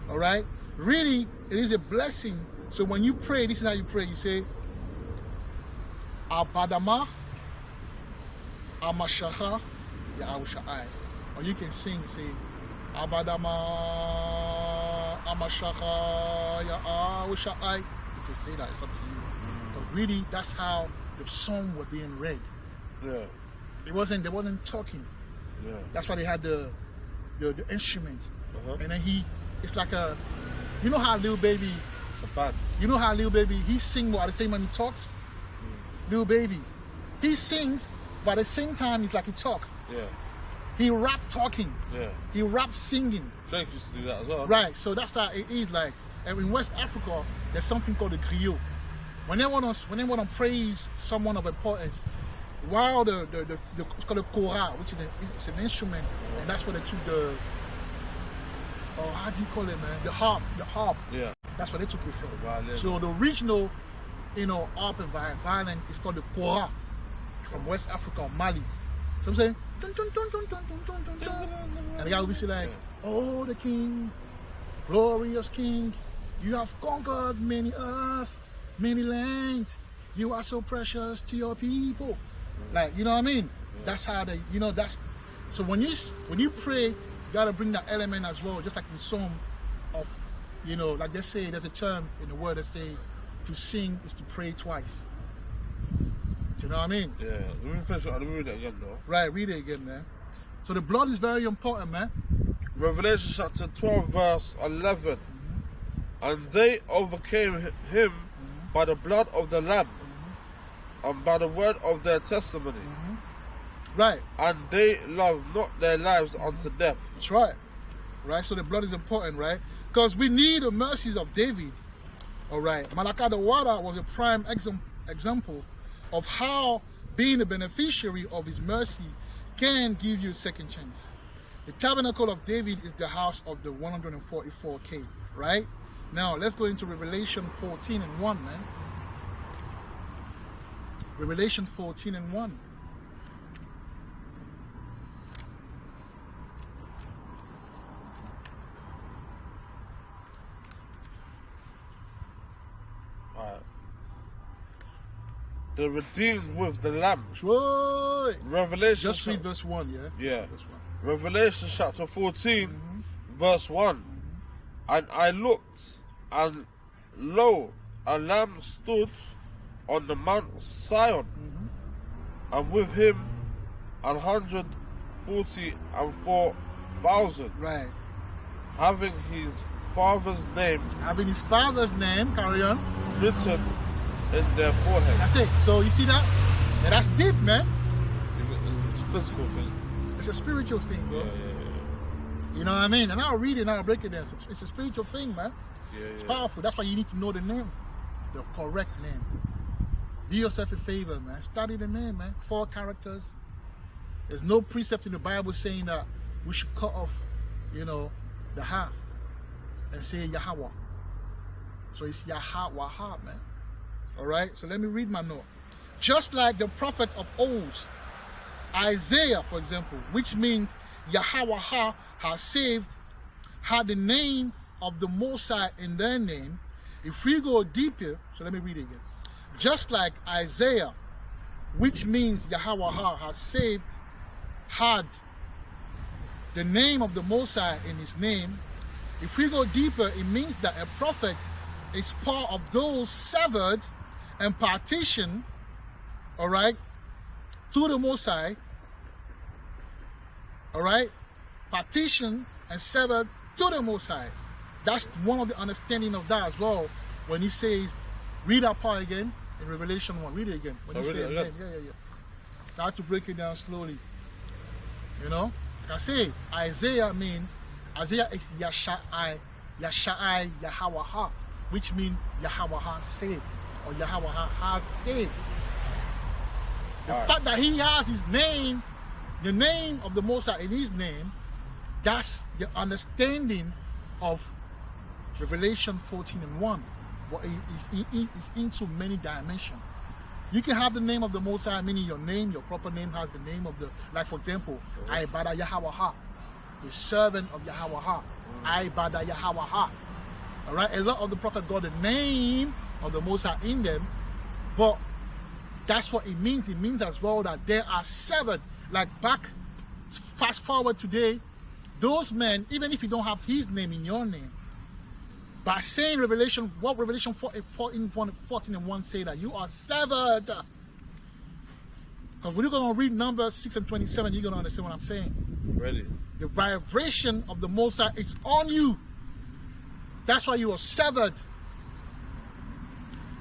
All right? Really, it is a blessing. So when you pray, this is how you pray. You say, Abadama, Amashaha, Yahushai. Or you can say, Abadama, Amashaha, Yahushai. You can say that. It's up to you. But really, that's how the psalm was being read. Yeah. They wasn't talking. Yeah. That's why they had the instrument. And then it's like you know how Lil Baby, he sings at the same time he talks? Lil Baby. He sings, but at the same time it's like he talk. Yeah. He rap talking. Yeah. He rap singing. Drake used to do that as well. Right, so that's how it is like. And in West Africa, there's something called the griot. When they want to praise someone of importance, while it's called the kora, which is an instrument, and that's what they took how do you call it, man? The harp. Yeah. That's where they took it from. Violin. So the original, harp and violin is called the kora from West Africa, Mali. So I'm saying, dun, dun, dun, dun, dun, dun, dun, dun, dun. And the guy will be like, oh, the king, glorious king, you have conquered many earth, many lands. You are so precious to your people. Like, you know what I mean? Yeah. That's how they, so when you pray, you gotta bring that element as well, just like in the song of, like they say, there's a term in the word that say, to sing is to pray twice. Do you know what I mean? Yeah. Let me read it again, though. Right, read it again, man. So the blood is very important, man. Revelation chapter 12, verse 11. And they overcame him by the blood of the Lamb and by the word of their testimony. Right. And they loved not their lives unto death. That's right. Right, so the blood is important, right? Because we need the mercies of David All right. Malachi the water was a prime example of how being a beneficiary of his mercy can give you a second chance. The tabernacle of David is the house of the 144K, right? Now, let's go into Revelation 14 and 1, man. Revelation 14 and 1. Alright. The redeemed with the Lamb. Right. Revelation. Just read verse 1, yeah? Yeah. Verse 1. Revelation chapter 14, verse 1. And I looked, and lo, a lamb stood on the Mount Zion, and with him 144,000, Right. having his father's name Having his father's name, carry on. written in their forehead. That's it. So you see that? Yeah, that's deep, man. It's a physical thing. It's a spiritual thing, bro. Yeah. You know what I mean? And I'll read it and I'll break it down. It's a spiritual thing, man. It's Yeah. powerful. That's why you need to know the name, the correct name. Do yourself a favor, man. Study the name, man. 4 characters. There's no precept in the Bible saying that we should cut off, the ha and say Yahweh. So it's Yahweh, man. All right. So let me read my note. Just like the prophet of old, Isaiah, for example, which means Yahweh has saved, had the name of the Most High in their name. If we go deeper, so let me read it again. Just like Isaiah, which means Yahweh has saved, had the name of the Most High in his name. If we go deeper, it means that a prophet is part of those severed and partitioned, all right, to the Most High, all right, partitioned and severed to the Most High. That's one of the understanding of that as well. When he says, read that part again in Revelation 1. Read it again. When he says, yeah. I have to break it down slowly. Like I say, Isaiah is Yashai, Yahweh, which means Yahweh saved, or Yahweh has saved. The fact that he has his name, the name of the Most High in his name, that's the understanding of Revelation 14 and 1. But it's into many dimensions. You can have the name of the Most High, meaning your name, your proper name has the name of the, like for example, I Bada Yahweh, the servant of Yahweh. I Bada Yahweh. All right, a lot of the prophets got the name of the Most High in them, but that's what it means. It means as well that they are severed. Like fast forward today, those men, even if you don't have his name in your name, by saying Revelation 14 and 1 say that you are severed. Because when you're going to read Numbers 6 and 27, you're going to understand what I'm saying. Ready. The vibration of the Most High is on you. That's why you are severed.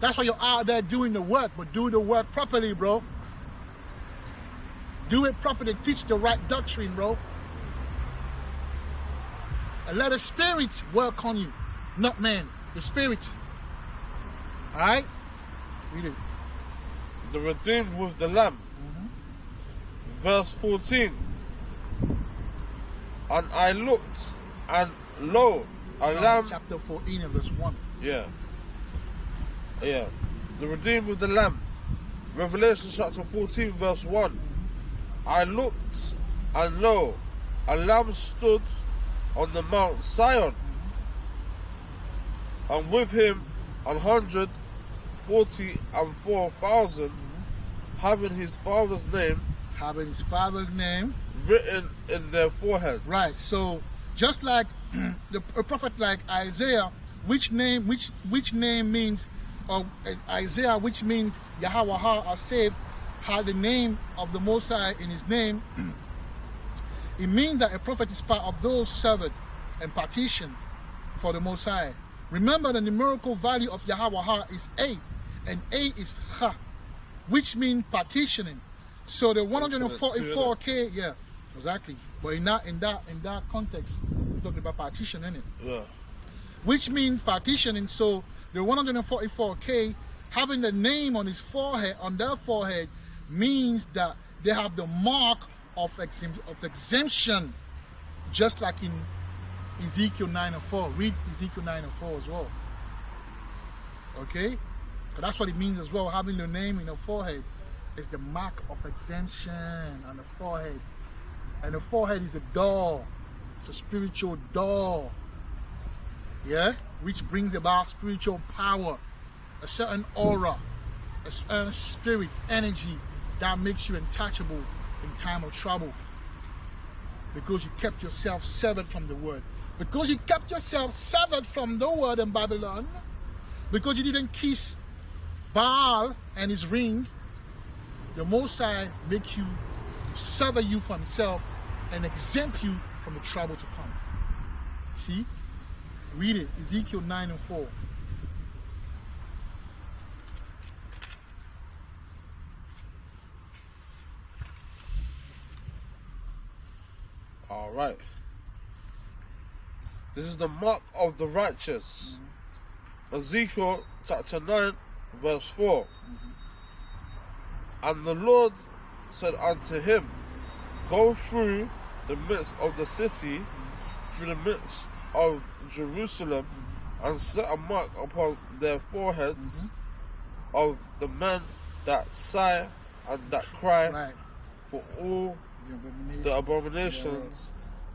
That's why you're out there doing the work, but do the work properly, bro. Do it properly. Teach the right doctrine, bro. And let the Spirit work on you. Not man, the Spirit. Alright? Read it. The redeemed with the Lamb. Verse 14. And I looked, and lo, a lamb. Chapter 14 and verse 1. Yeah. The redeemed with the Lamb. Revelation chapter 14, verse 1. I looked, and lo, a lamb stood on the Mount Zion, and with him 144,000, having his father's name written in their forehead. Right. So just like a prophet like Isaiah, which name means, or Isaiah, which means Yahweh has saved, had the name of the Most High in his name. It means that a prophet is part of those severed and partitioned for the Most High. Remember, the numerical value of Yahweh is 8, and 8 is Ha, which means partitioning. So the 144K, yeah, exactly. But in that context, we're talking about partition, innit? Yeah. Which means partitioning. So the 144K having the name on his forehead, on their forehead, means that they have the mark of exemption, just like in Ezekiel 9:4. Read Ezekiel 9:4 as well. Okay? But that's what it means as well. Having the name in the forehead is the mark of exemption on the forehead. And the forehead is a door. It's a spiritual door. Yeah? Which brings about spiritual power, a certain aura, a certain spirit, energy that makes you untouchable in time of trouble. Because you kept yourself severed from the word. Because you kept yourself severed from the word in Babylon. Because you didn't kiss Baal and his ring. The Most High make you, sever you from himself and exempt you from the trouble to come. See? Read it, Ezekiel 9:4. All right. This is the mark of the righteous. Ezekiel chapter 9, verse 4. And the Lord said unto him, Go through the midst of the city, through the midst of Jerusalem, and set a mark upon their foreheads of the men that sigh and that cry Right. for all the abominations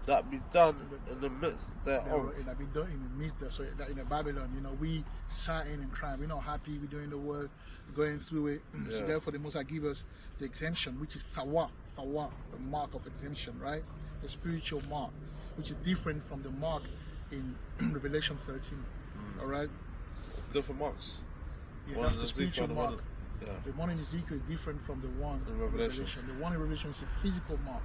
that be done in the midst thereof. That be done in the midst of, so that in the Babylon, we sighing and crying. We're not happy. We're doing the work, going through it. So therefore, the Most High give us the exemption, which is Thawa, the mark of exemption, right? The spiritual mark, which is different from the mark in Revelation 13. All right? Different marks. Yeah, One that's in the Ezekiel, spiritual the one mark. in- The one in Ezekiel is different from the one In Revelation. The one in Revelation is a physical mark.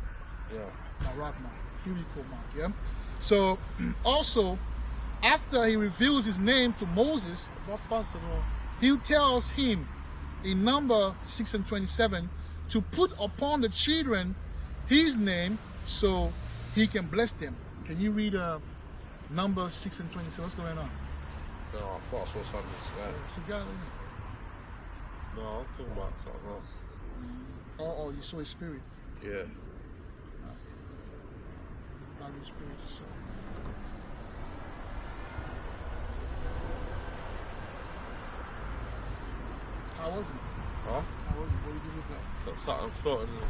Yeah. Maragma, physical mark, yeah? So, also, after he reveals his name to Moses, he tells him in number 6:27 to put upon the children his name so he can bless them. Can you read number 6:27? What's going on? No, I thought I saw something in the sky. It's a guy, isn't it? No, I'm talking about something else. Oh, you saw his spirit. Yeah. Godly spirit, so. How was it? Huh? How was it? What did you look like? So something floating in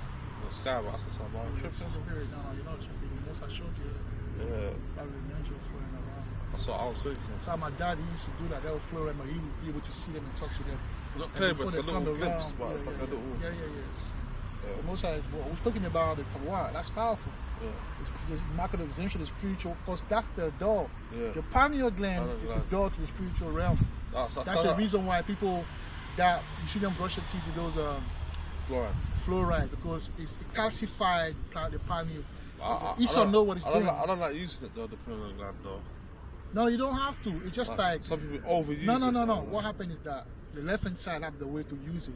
the sky, but I said something about It's a tripping. spirit. No, you're not tripping. The most I showed you. Yeah. Probably an angel flying around. That's what I was thinking. So my dad, he used to do that. They would flow around, but he would be able to see them and talk to them. Not And clear, before but they a little come glimpse, around, but it's like a little. Yeah. Yeah. The Most High is what we're speaking about it for a while. That's powerful. Yeah. It's market exemption is spiritual because that's their door. Yeah. The pineal gland Pineal is the gland. door to the spiritual realm. That's the reason why people that you shouldn't brush your teeth with those fluoride because it calcified the pineal. You should know what it's doing. I don't like using it though, the pineal gland though. No, you don't have to. It's just like some people overuse no. it. What happened is that the left hand side have the way to use it,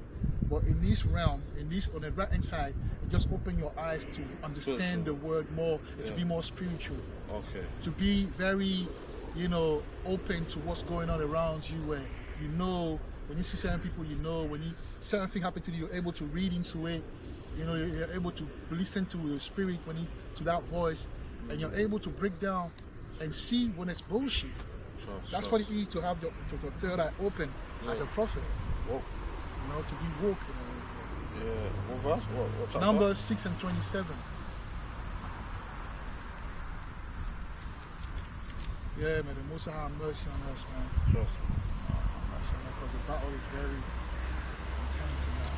but in this realm, on the right hand side, it just open your eyes to understand the word more, and to be more spiritual. Okay. To be very, open to what's going on around you, where when you see certain people, when certain thing happen to you, you're able to read into it. You're able to listen to the spirit to that voice, and you're able to break down and see when it's bullshit. That's what it is to have the third eye open as a prophet. Woke. To be woke. Yeah. What verse? What chapter? Numbers 6:27. Yeah, man, the Most High have mercy on us, man. Trust me. Mercy on us, because the battle is very intense in that.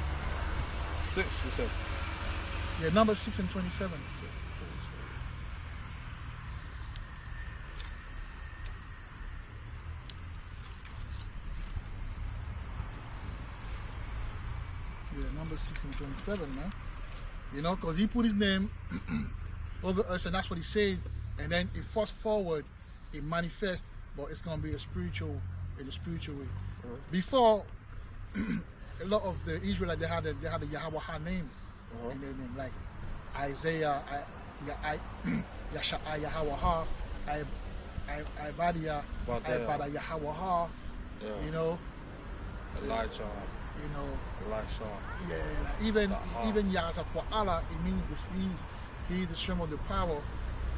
6, you said. Yeah, Numbers 6:27. Yeah, Numbers 6:27, man. Because he put his name over us, and that's what he said. And then it fast forward, it manifests, but it's gonna be in a spiritual way. Before, a lot of the Israelites they had a Yahweh name in their name, like Isaiah, Yahweh, Ibadiah, Ibada Yahweh, Yeah. You know, Elijah. you know, Elisha. yeah, even Yazakwa it means this he's the stream of the power.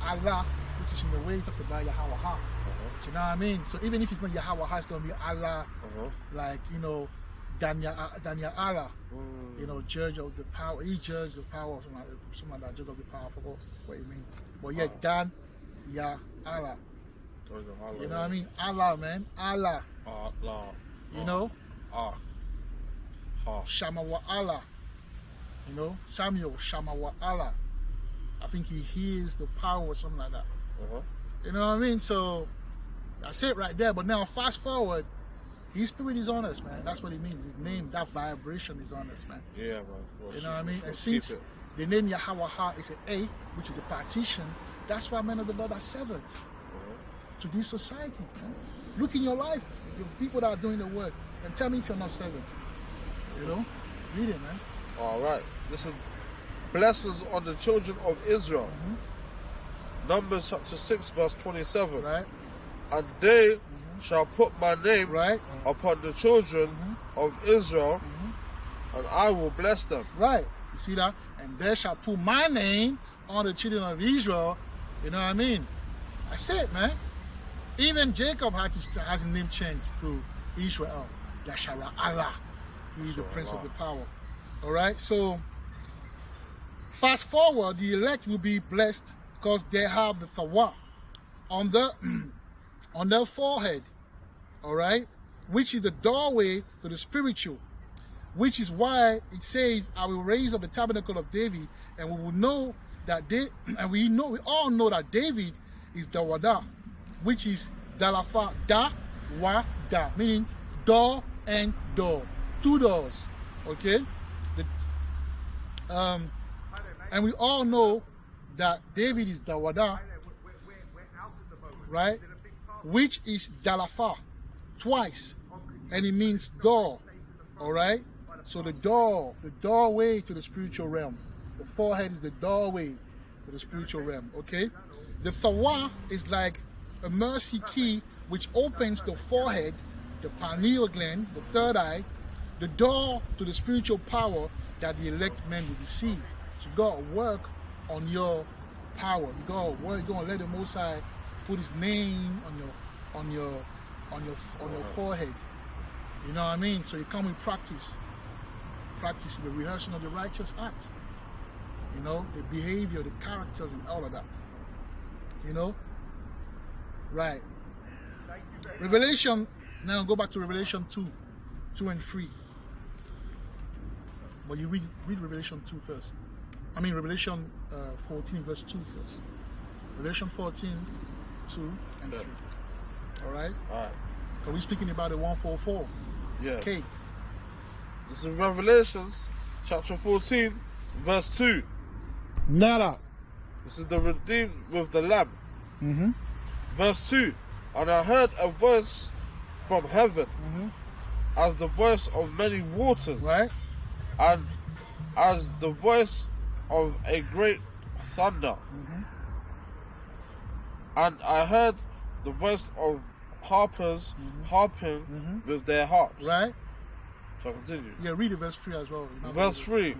Allah, which is in the way he talks about Yahweh. Do you know what I mean? So even if it's not Yahweh, it's gonna be Allah, like, you know, Danya Allah, you know, judge of the power. He judged the power, something like that, judge of the power. I forgot what it means. But yeah, Dan Ya Allah. You know what I mean? Allah, man, Allah. Allah. You know, Ha. Shama wa Allah. You know, Samuel Shama wa Allah. I think he hears the power or something like that. You know what I mean? So that's it right there. But now fast forward, his spirit is on us, man. That's what it means. His name, that vibration is on us, man. Yeah, man. Well, You know what I mean? And keep since it. the name Yahweh is an A, which is a partition, that's why men of the Lord are severed to this society, man. Look in your life, the people that are doing the work, and tell me if you're not severed. You know? Read it, man. All right. Listen. Blessings on the children of Israel. Numbers chapter 6, verse 27. Right? And they shall put my name Right? upon the children of Israel, and I will bless them. Right. You see that? And they shall put my name on the children of Israel. You know what I mean? That's it, man. Even Jacob has his name changed to Israel. Yashara Allah. He is the prince of the power. All right? So, fast forward, the elect will be blessed because they have the Thawa on their forehead. All right? Which is the doorway to the spiritual. Which is why it says, I will raise up the tabernacle of David, and we will know that we all know that David is Dawada, which is Dalafa Da Wa Da, meaning door and door. 2 doors. Okay? And we all know that David is Dawada, right? Which is Dalafa, twice, and it means door. All right? So the doorway to the spiritual realm. The forehead is the doorway to the spiritual realm, okay? The Thawa is like a mercy key which opens the forehead, the pineal gland, the third eye, the door to the spiritual power that the elect men will receive. So you gotta work on your power. You gotta work, you're gonna let the Most High put his name on your forehead. You know what I mean? So you come with practice. Practice the rehearsing of the righteous acts. You know, the behavior, the characters, and all of that. You know? Right. Revelation, now go back to Revelation 2 and 3. But you read Revelation 2 first. I mean Revelation 14 verse 2 first. Revelation 14, 2 and 3. Alright? Alright. Are we speaking about the 144? Yeah. Okay. This is Revelations chapter 14, verse 2. Nada. This is the redeemed with the Lamb. Verse 2. And I heard a voice from heaven as the voice of many waters, Right? and as the voice of a great thunder. And I heard the voice of harpers harping with their harps. Right? Shall I continue? Yeah, read the verse 3 as well. Verse 3.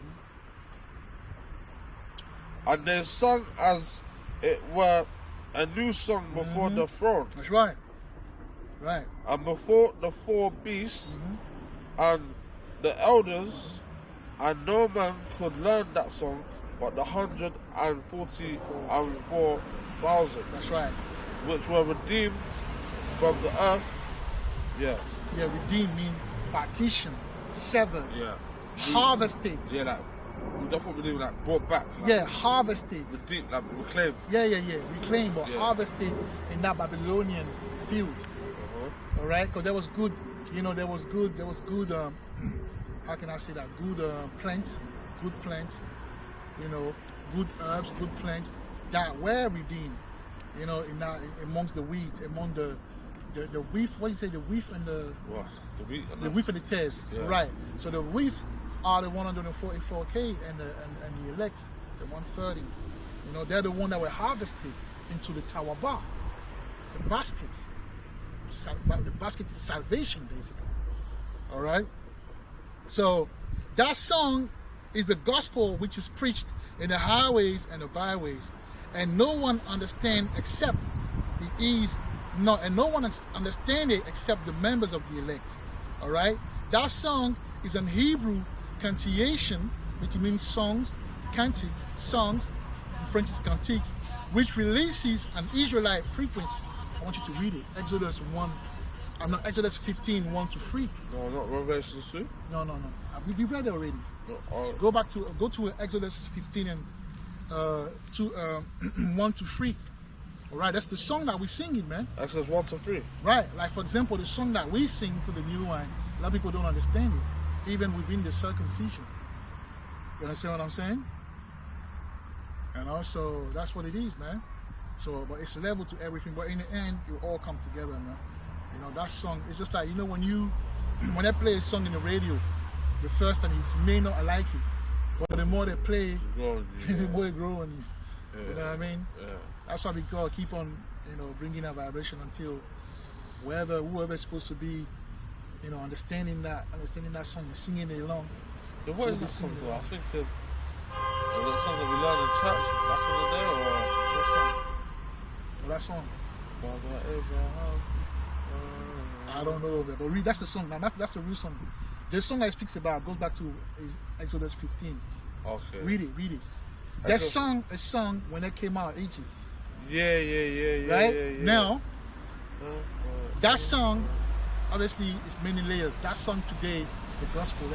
And they sung as it were a new song before the throne, That's right. Right. and before the 4 beasts, and the elders, and no man could learn that song but the 144,000 That's right. which were redeemed from the earth. Yeah. Yeah, redeemed mean partition, severed, Yeah. harvested. Yeah, like, that's what we do, like, brought back. Like, Yeah, harvested. redeemed, like, reclaimed. Yeah. Reclaimed or Yeah. harvested in that Babylonian field. All right, because there was good, there was good. How can I say that? Good plants, good herbs, good plants that were redeemed. In that amongst the weeds, among the wheat. What do you say? The wheat and the Wow. The wheat and the wheat and the tares. Yeah. Right. So the wheat are the 144K and the elect, the 130. They're the one that were harvested into the Tawaba, the baskets. the basket is salvation, basically. All right. So that song is the gospel which is preached in the highways and the byways, and no one understand except it is not, and no one understand it except the members of the elect. All right. That song is an Hebrew cantation, which means songs, cantic, songs. In French is cantique, which releases an Israelite frequency. I want you to read it. Exodus 15, 1 to 3. No, not Revelation 2. No. We read it already. No, Go to Exodus 15 and 1 to 3. All right, that's the song that we're singing, man. Exodus 1 to 3. Right, like for example, the song that we sing for the new wine, a lot of people don't understand it, even within the circumcision. You understand what I'm saying? And also, that's what it is, man. So, but it's level to everything. But in the end, it will all come together, man. You know, that song, it's just like, you know, when I play a song in the radio, the first time you may not like it, but the more they play, the more it grows on you. Yeah. You know what I mean? Yeah. That's why we gotta keep on, you know, bringing that vibration until whoever's supposed to be, you know, understanding that song and singing it along. Yeah, what is that song though? I think is that song that we learned in church back in the day, or what song? That song. I don't know, but read, that's the song. Now that's the real song. The song that it speaks about goes back to Exodus 15. Okay. Read it. That song is sung when it came out of Egypt. Yeah. Right? Yeah. Now, that song, obviously, is many layers. That song today is the gospel.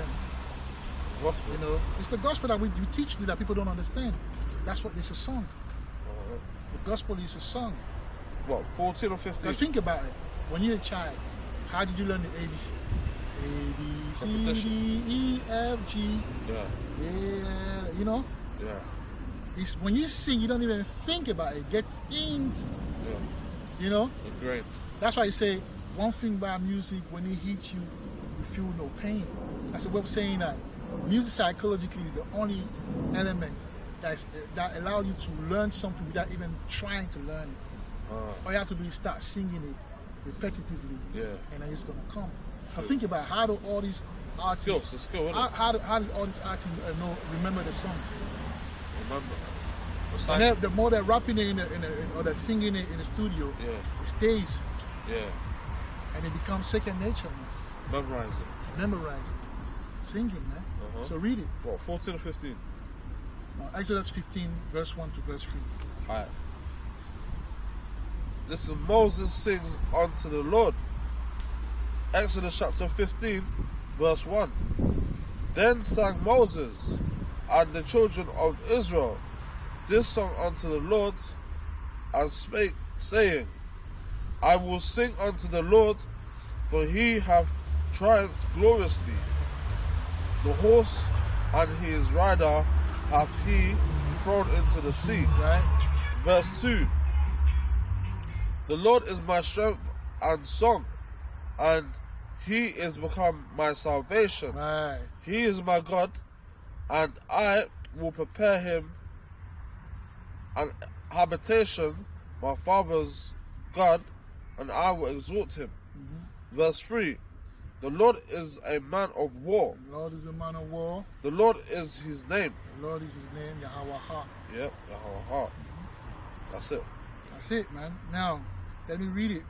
Gospel? You know, it's the gospel that we teach that people don't understand. That's what it's a song. The gospel is a song. What, 14 or 15? Now think about it. When you're a child, how did you learn the ABC? A, B, C, D, E, F, G. Yeah. Yeah, you know? Yeah. It's when you sing, you don't even think about it. It gets into, you know? Great. That's why you say, one thing about music, when it hits you, you feel no pain. That's a way of saying that music psychologically is the only element that allows you to learn something without even trying to learn it. All you have to do is start singing it repetitively, and then it's gonna come. Now think about how do all these artists, it's a skill, isn't it? how do all these artists remember the songs? Remember. And the more they're rapping it or they're singing it in the studio, it stays. Yeah. And it becomes second nature, man. Memorize it. Singing, man. So read it. What, 14 or 15? Exodus 15, verse 1 to verse 3. Alright. This is Moses sings unto the Lord. Exodus chapter 15, verse 1. Then sang Moses and the children of Israel this song unto the Lord, and spake, saying, I will sing unto the Lord, for he hath triumphed gloriously. The horse and his rider hath he thrown into the sea. Right. Verse 2. The Lord is my strength and song, and he is become my salvation. Right. He is my God, and I will prepare him an habitation, my father's God, and I will exalt him. Verse 3. The Lord is a man of war. The Lord is a man of war. The Lord is his name. The Lord is his name, Yahweh. Yep, Yahweh. That's it. That's it, man. Now, let me read it.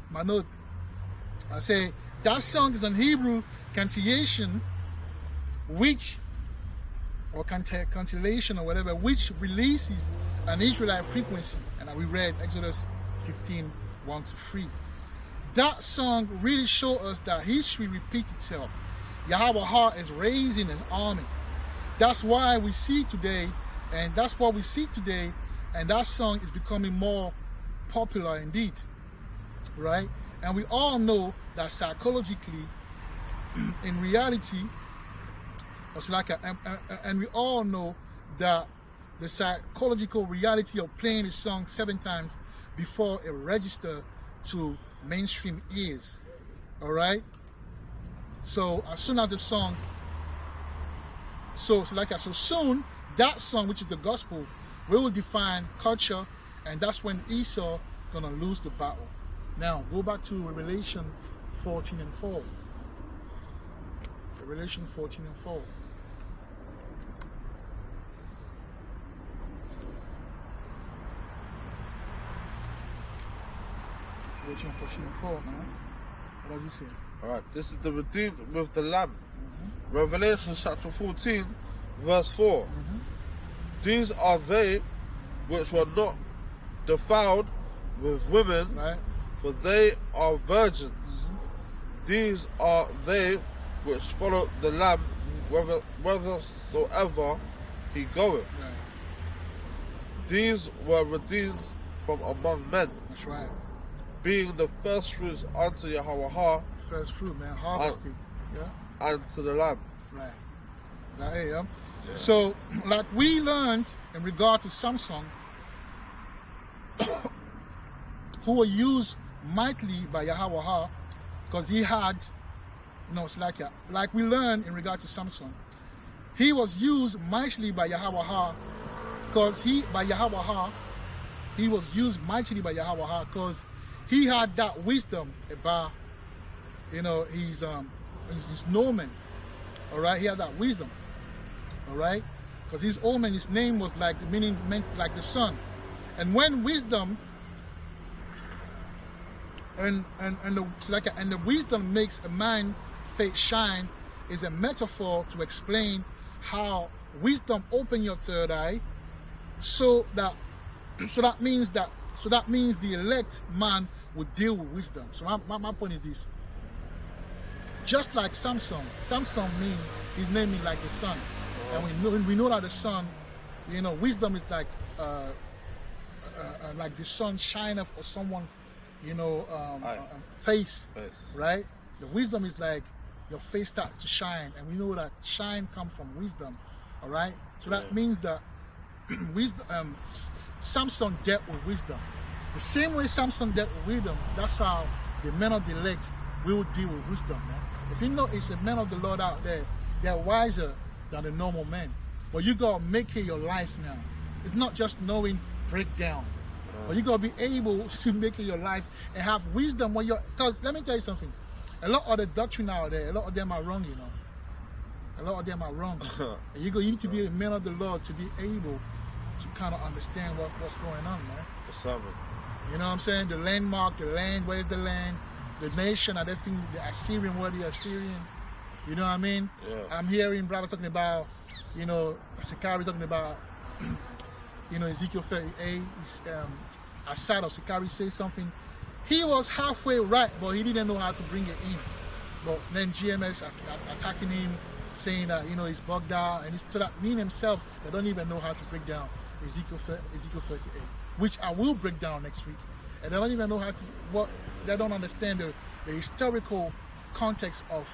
My note. I say, that song is an Hebrew cantation, or cantillation or whatever, which releases an Israelite frequency. And we read Exodus 15, 1 to 3. That song really shows us that history repeats itself. Yahweh is raising an army. That's why we see today, and that's what we see today, and that song is becoming more popular indeed, right? And we all know that psychologically, in reality, and we all know that the psychological reality of playing the song 7 times before it registers to mainstream ears. All right. So as soon as the song, so soon that song, which is the gospel, will define culture, and that's when Esau gonna lose the battle. Now, go back to Revelation 14 and 4. Revelation 14 and 4. Revelation 14 and 4, man. What does it say? Alright, this is the redeemed with the Lamb. Revelation chapter 14, verse 4. These are they which were not defiled with women, Right? for they are virgins. These are they which follow the Lamb, whithersoever he goeth. Right. These were redeemed from among men, That's right. being the first fruits unto Yahweh First fruit, man. Harvested. Yeah? and to the Lamb. Right. Right, yeah. So, like we learned in regard to Samson, who were used mightily by Yahweh, because he had, it's like we learned in regard to Samson, he was used mightily by Yahweh, because he was used mightily by Yahweh, because he had that wisdom about, he's Norman. All right, he had that wisdom. All right, because his omen, his name was like the meaning meant like the sun, and when wisdom and the wisdom makes a man face shine is a metaphor to explain how wisdom open your third eye, so that means the elect man would deal with wisdom. So my point is this. Just like Samson means his name is like the sun, and we know that the sun, wisdom is like the sun shine off someone's, face, right? The wisdom is like your face starts to shine, and we know that shine comes from wisdom, all right? So that means that wisdom, Samson dealt with wisdom. The same way Samson dealt with wisdom, that's how the men of the elect will deal with wisdom, man. If you know it's a man of the Lord out there, they're wiser than the normal men. But you gotta make it your life now. It's not just knowing breakdown. But you gotta be able to make it your life and have wisdom when you're, because let me tell you something. A lot of the doctrine out there, a lot of them are wrong, A lot of them are wrong. And you need to be a man of the Lord to be able to kind of understand what's going on, man. The sermon. You know what I'm saying? The landmark, the land, where's the land? The nation, are they thinking the Assyrian, where the Assyrian? You know what I mean? Yeah. I'm hearing brother talking about, Sikari talking about, Ezekiel 38, Asad of Sikari say something. He was halfway right, but he didn't know how to bring it in. But then GMS attacking him, saying that, he's bugged out, and it's to that mean himself that don't even know how to break down Ezekiel 38, which I will break down next week. And they don't even know they don't understand the historical context of,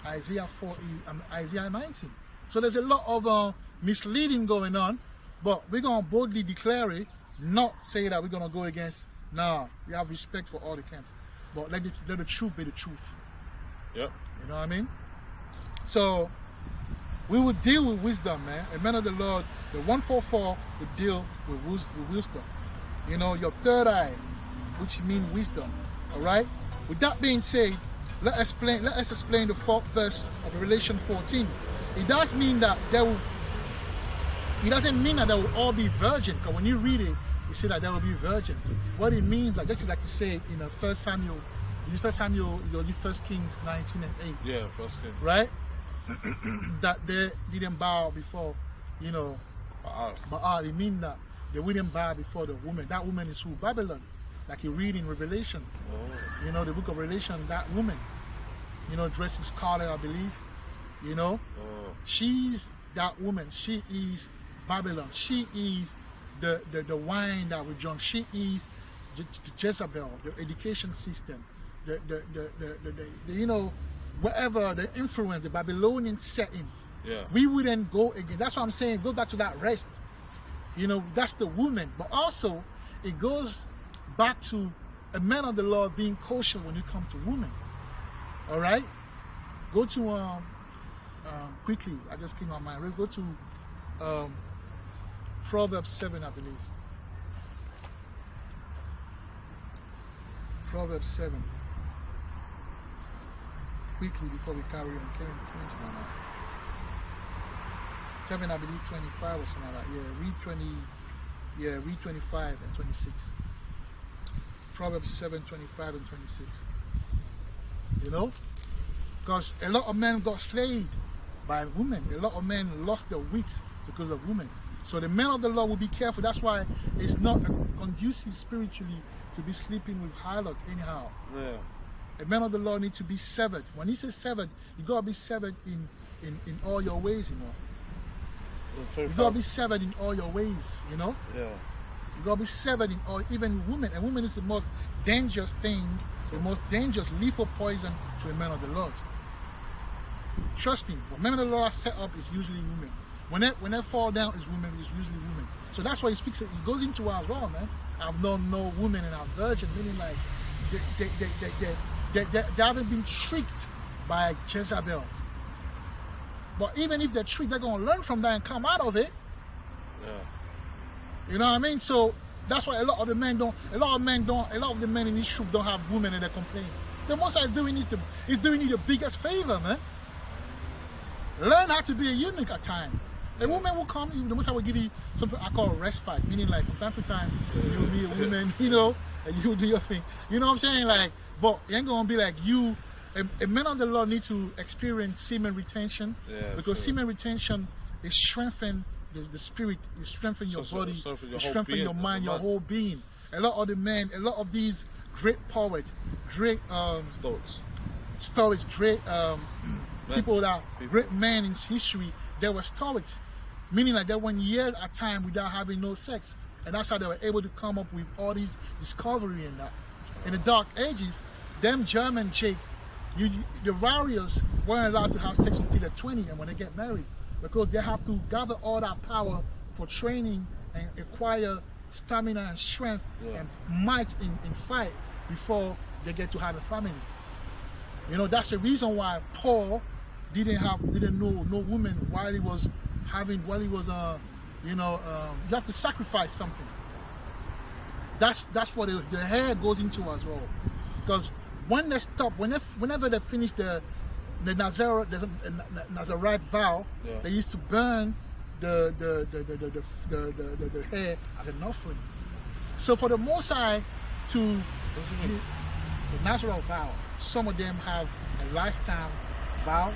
Isaiah 40 and Isaiah 19. So there's a lot of misleading going on, but we're going to boldly declare it, not say that we're going to go against. Nah, we have respect for all the camps, but let the truth be the truth. Yep. You know what I mean? So we will deal with wisdom, man. A man of the Lord, the 144 will deal with wisdom. Your third eye, which means wisdom. All right. With that being said, let us explain the 4th verse of Revelation 14. It does mean that it doesn't mean that they will all be virgin. Because when you read it, you see that they will be virgin. What it means, like just like you say in 1 Samuel, is it 1 Samuel? Is it 1 Kings 19 and 8? Yeah, 1 Kings. Right. That they didn't bow before, Baal. It means that they wouldn't bow before the woman. That woman is who? Babylon. Like you read in Revelation. Oh. The book of Revelation, that woman, dressed in scarlet, I believe. Oh. She's that woman. She is Babylon. She is the wine that we drunk. She is Jezebel, the education system, wherever the influence, the Babylonian setting. Yeah. We wouldn't go again. That's what I'm saying. Go back to that rest. That's the woman. But also, it goes back to a man of the Lord being kosher when you come to women. All right? Go to, quickly, I just came on my mind. Go to Proverbs 7, I believe. Proverbs 7. Quickly before we carry on, Kevin, to my mind. 7, I believe 25 or something like that. Yeah, read 20. Yeah, read 25 and 26. Proverbs 7, 25 and 26. You know, because a lot of men got slayed by women. A lot of men lost their wits because of women. So the men of the Lord will be careful. That's why it's not conducive spiritually to be sleeping with harlots anyhow. Yeah. The men of the Lord need to be severed. When he says severed, you gotta be severed in all your ways, you know. You gotta be severed in all your ways, you know. Yeah. You gotta be severed in all, even women. And women is the most dangerous thing, the most dangerous lethal poison to a man of the Lord. Trust me, what men of the Lord are set up is usually women. When they fall down, it's women. It's usually women. So that's why he speaks. He goes into as well, man. I've known no women and I'm virgin, meaning like they haven't been tricked by Jezebel. But even if they're tricked, they're gonna learn from that and come out of it. Yeah. You know what I mean? So that's why a lot of the men in this troop don't have women and they complain. The most I'm doing is doing you the biggest favor, man. Learn how to be a eunuch at time. A woman will come, the most I will give you something I call respite, meaning like from time to time you will be a woman, you know, and you will do your thing. You know what I'm saying? Like, but it ain't gonna be like you. A man of the Lord need to experience semen retention, because semen retention is strengthen the spirit, it strengthen your body, it strengthen your mind, your whole being. A lot of the men, a lot of these great poets, great stoics, great great men in history, they were stoics, meaning like they went years at a time without having no sex, and that's how they were able to come up with all these discovery and that. In the Dark Ages, them German chicks, the warriors weren't allowed to have sex until they're 20 and when they get married, because they have to gather all that power for training and acquire stamina and strength and might in fight before they get to have a family. You know, that's the reason why Paul didn't know no woman while he was you have to sacrifice something. That's what the hair goes into as well, because when they stop, whenever they finish the Nazarite vow, they used to burn the hair as an offering. So for the Most High to the Nazarite vow, some of them have a lifetime vow,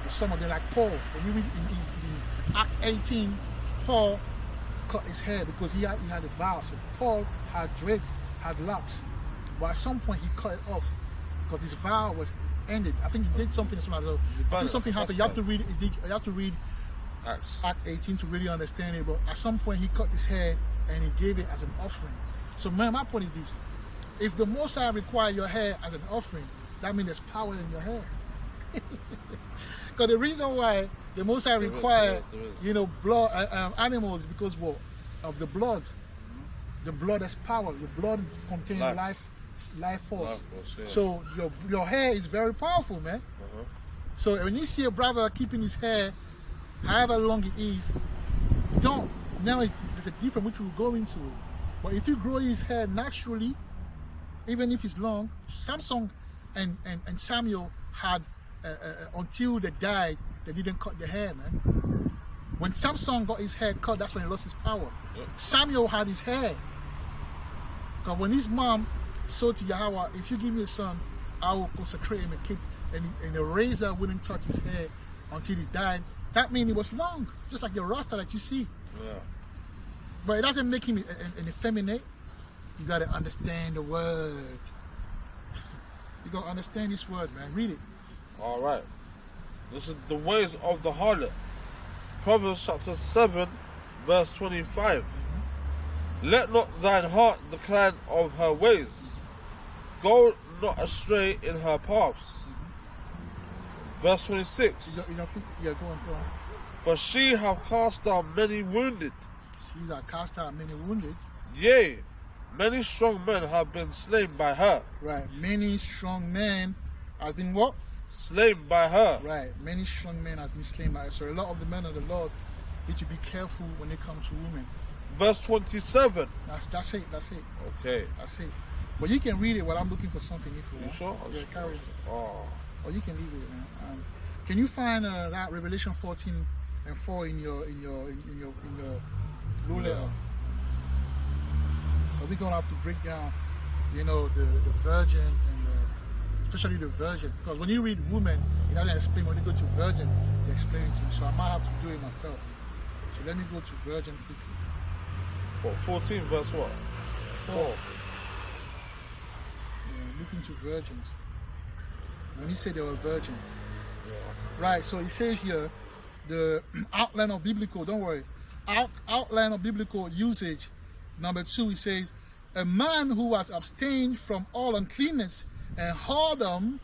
some of them, like Paul. When you read in Act 18, Paul cut his hair because he had a vow. So Paul had locks, but at some point he cut it off because his vow was ended. I think he did something. Something happened. You have to read Ezekiel. You have to read Act 18 to really understand it. But at some point he cut his hair and he gave it as an offering. So man, my point is this: if the Most High require your hair as an offering, that means there's power in your hair. Because the reason why the Most High require, blood animals, because what? Of the blood. The blood has power. The blood contains life force. So your hair is very powerful, man. So when you see a brother keeping his hair however long it is, don't. Now it's a different, which we'll go into. But if you grow his hair naturally, even if it's long, Samson and Samuel had until they died, they didn't cut the hair, man. When Samson got his hair cut, that's when he lost his power. Samuel had his hair. Because when his mom said to Yahweh, if you give me a son, I will consecrate him and keep, and the razor wouldn't touch his hair until he died. That means it was long, just like the rasta that you see. But it doesn't make him an effeminate. You gotta understand the word. You gotta understand this word, man. Read it. All right. This is the ways of the harlot. Proverbs chapter 7, verse 25. Let not thine heart decline of her ways. Go not astray in her paths. Verse 26. Go on. For she hath cast down many wounded. She hath cast down many wounded. Yea, many strong men have been slain by her. Right. Many strong men have been what? Slain by her. Right. Many strong men have been slain by her. So a lot of the men of the Lord need to be careful when it comes to women. Verse 27. That's it. Okay. That's it. But you can read it while I'm looking for something if you You want. sure? Yeah, carry it. Oh, Or you can leave it, man. Can you find that Revelation 14:4 in your blue letter? But we're gonna have to break down, you know, the virgin and especially the virgin, because when you read woman, it doesn't explain. When you go to virgin, they explain it to you. So I might have to do it myself. So let me go to virgin quickly. what? 14 verse what? 4. Yeah, look into virgins. When he said they were virgin. Yeah. Right, so he says here, the outline of biblical, don't worry, outline of biblical usage. Number 2, he says, a man who has abstained from all uncleanness and whoredom,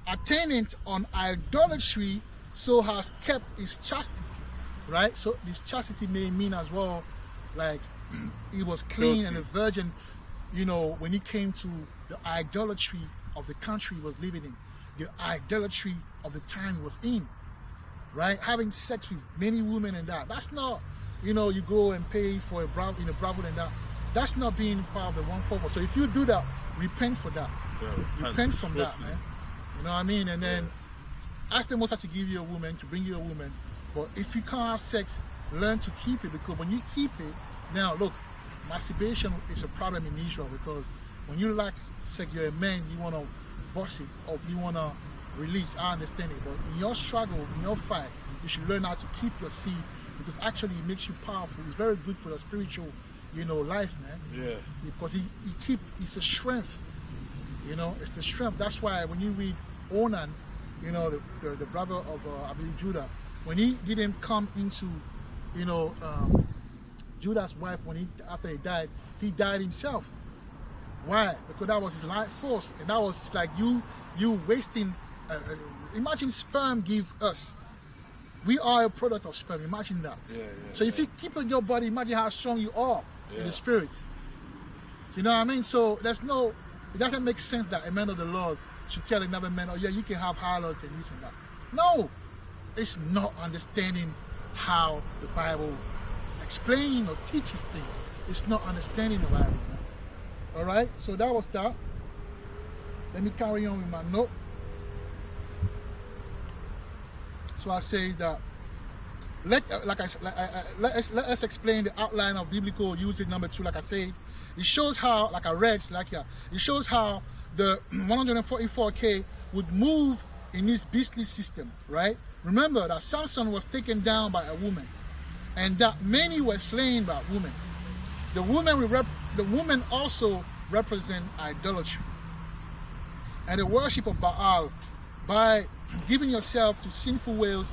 attendant on idolatry, so has kept his chastity. Right, so this chastity may mean as well, like he was clean and a virgin, you know, when he came to the idolatry of the country he was living in, the idolatry of the time he was in, right? Having sex with many women and that's not, you know, you go and pay for a bravo and that. That's not being part of the 144. So if you do that, repent for that. Yeah, repent from that, man. You know what I mean? And then ask the Most High to give you a woman, to bring you a woman. But if you can't have sex, learn to keep it, because when you keep it, now look, masturbation is a problem in Israel, because when you lack sex, you're a man, you want to bust it or you want to release. I understand it, but in your struggle, in your fight, you should learn how to keep your seed, because actually it makes you powerful. It's very good for your spiritual, you know, life, man. Yeah. Because it's a strength, you know, it's the strength. That's why when you read Onan, you know, the brother of Abi Judah, when he didn't come into, you know, Judah's wife, after he died himself. Why? Because that was his life force, and that was like you wasting. Imagine sperm give us. We are a product of sperm. Imagine that. So if you keep in your body, imagine how strong you are in the spirit. You know what I mean? So it doesn't make sense that a man of the Lord should tell another man, oh yeah, you can have harlots and this and that. No, it's not understanding how the Bible explains or teaches things. It's not understanding the Bible, man. All right, so that was that. Let me carry on with my note. So I say that let us explain the outline of biblical usage. Number 2, like I said, it shows how, like I read, it shows how the 144K would move in this beastly system, right? Remember that Samson was taken down by a woman, and that many were slain by women. The woman also represent idolatry and the worship of Baal by giving yourself to sinful ways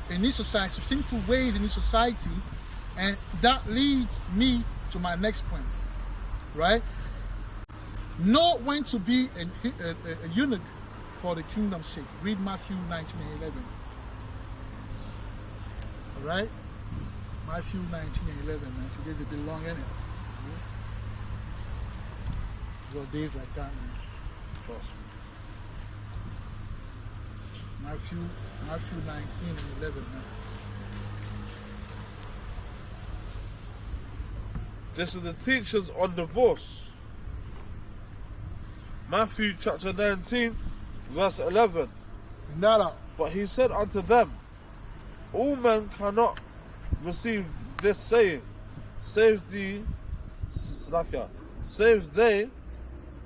in this society, and that leads me to my next point, right? Know when to be a eunuch for the kingdom's sake. Read Matthew 19:11. All right, Matthew 19:11. Man, today's a bit long, isn't it? Got days like that, man. Trust me. Matthew 19:11, man. This is the teachings on divorce. Matthew chapter 19, verse 11. But he said unto them, all men cannot receive this saying, save they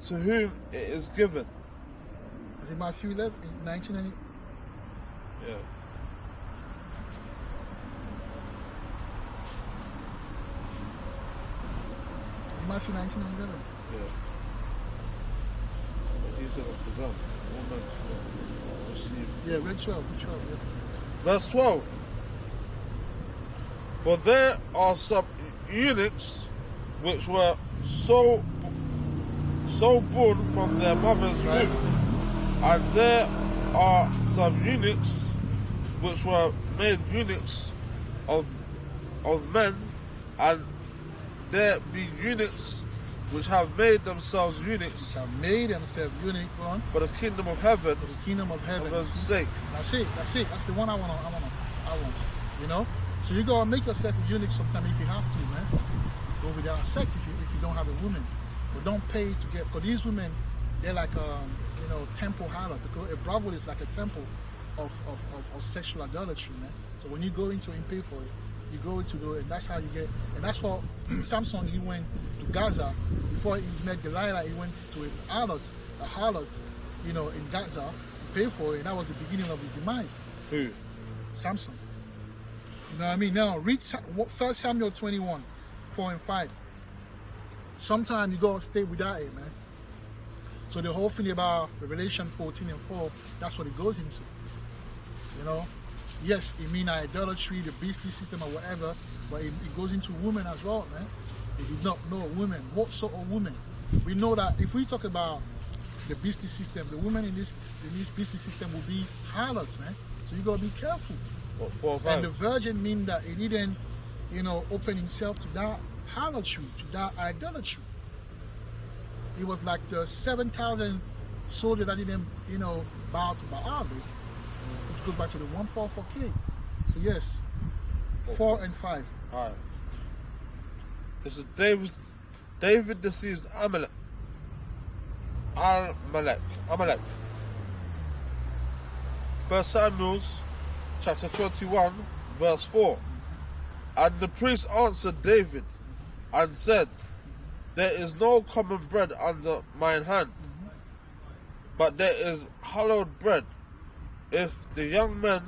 to whom it is given. Is it Matthew 19? Yeah. Matthew 19:11. Yeah. He said unto them, all men cannot receive. Yeah, read 12, yeah. Verse 12. For there are some eunuchs which were so born from their mother's womb, and there are some eunuchs which were made eunuchs of men, and there be eunuchs which have made themselves eunuchs for the kingdom of heaven, sake. That's it. That's the one I want. You know. So you gotta make yourself a eunuch sometime if you have to, man. Go without sex if you don't have a woman. but don't pay to get. Because these women, they're like temple harlot. Because a brothel is like a temple of sexual idolatry, man. So when you go into it and pay for it, you go into the, and that's how you get. And that's what Samson, he went to Gaza before he met Delilah. He went to a harlot, in Gaza to pay for it, and that was the beginning of his demise. Who? Samson. You know what I mean? Now read 1 Samuel 21, 4 and 5. Sometimes you gotta stay without it, man. So the whole thing about Revelation 14 and 4, that's what it goes into. Yes, it means idolatry, the beastly system or whatever, but it goes into women as well, man. They did not know women. What sort of women? We know that if we talk about the beastly system, the women in this beastly system will be harlots, man. So you gotta be careful. What, 4 or 5? And the virgin mean that he didn't, open himself to that harlotry, to that idolatry. It was like the 7,000 soldiers that didn't, bow to Baal, basically. Which goes back to the 144K. So yes, 4 and 5. All right. This is David deceives Amalek. 1 Samuel chapter 21, verse 4. And the priest answered David and said, there is no common bread under mine hand, but there is hallowed bread, if the young men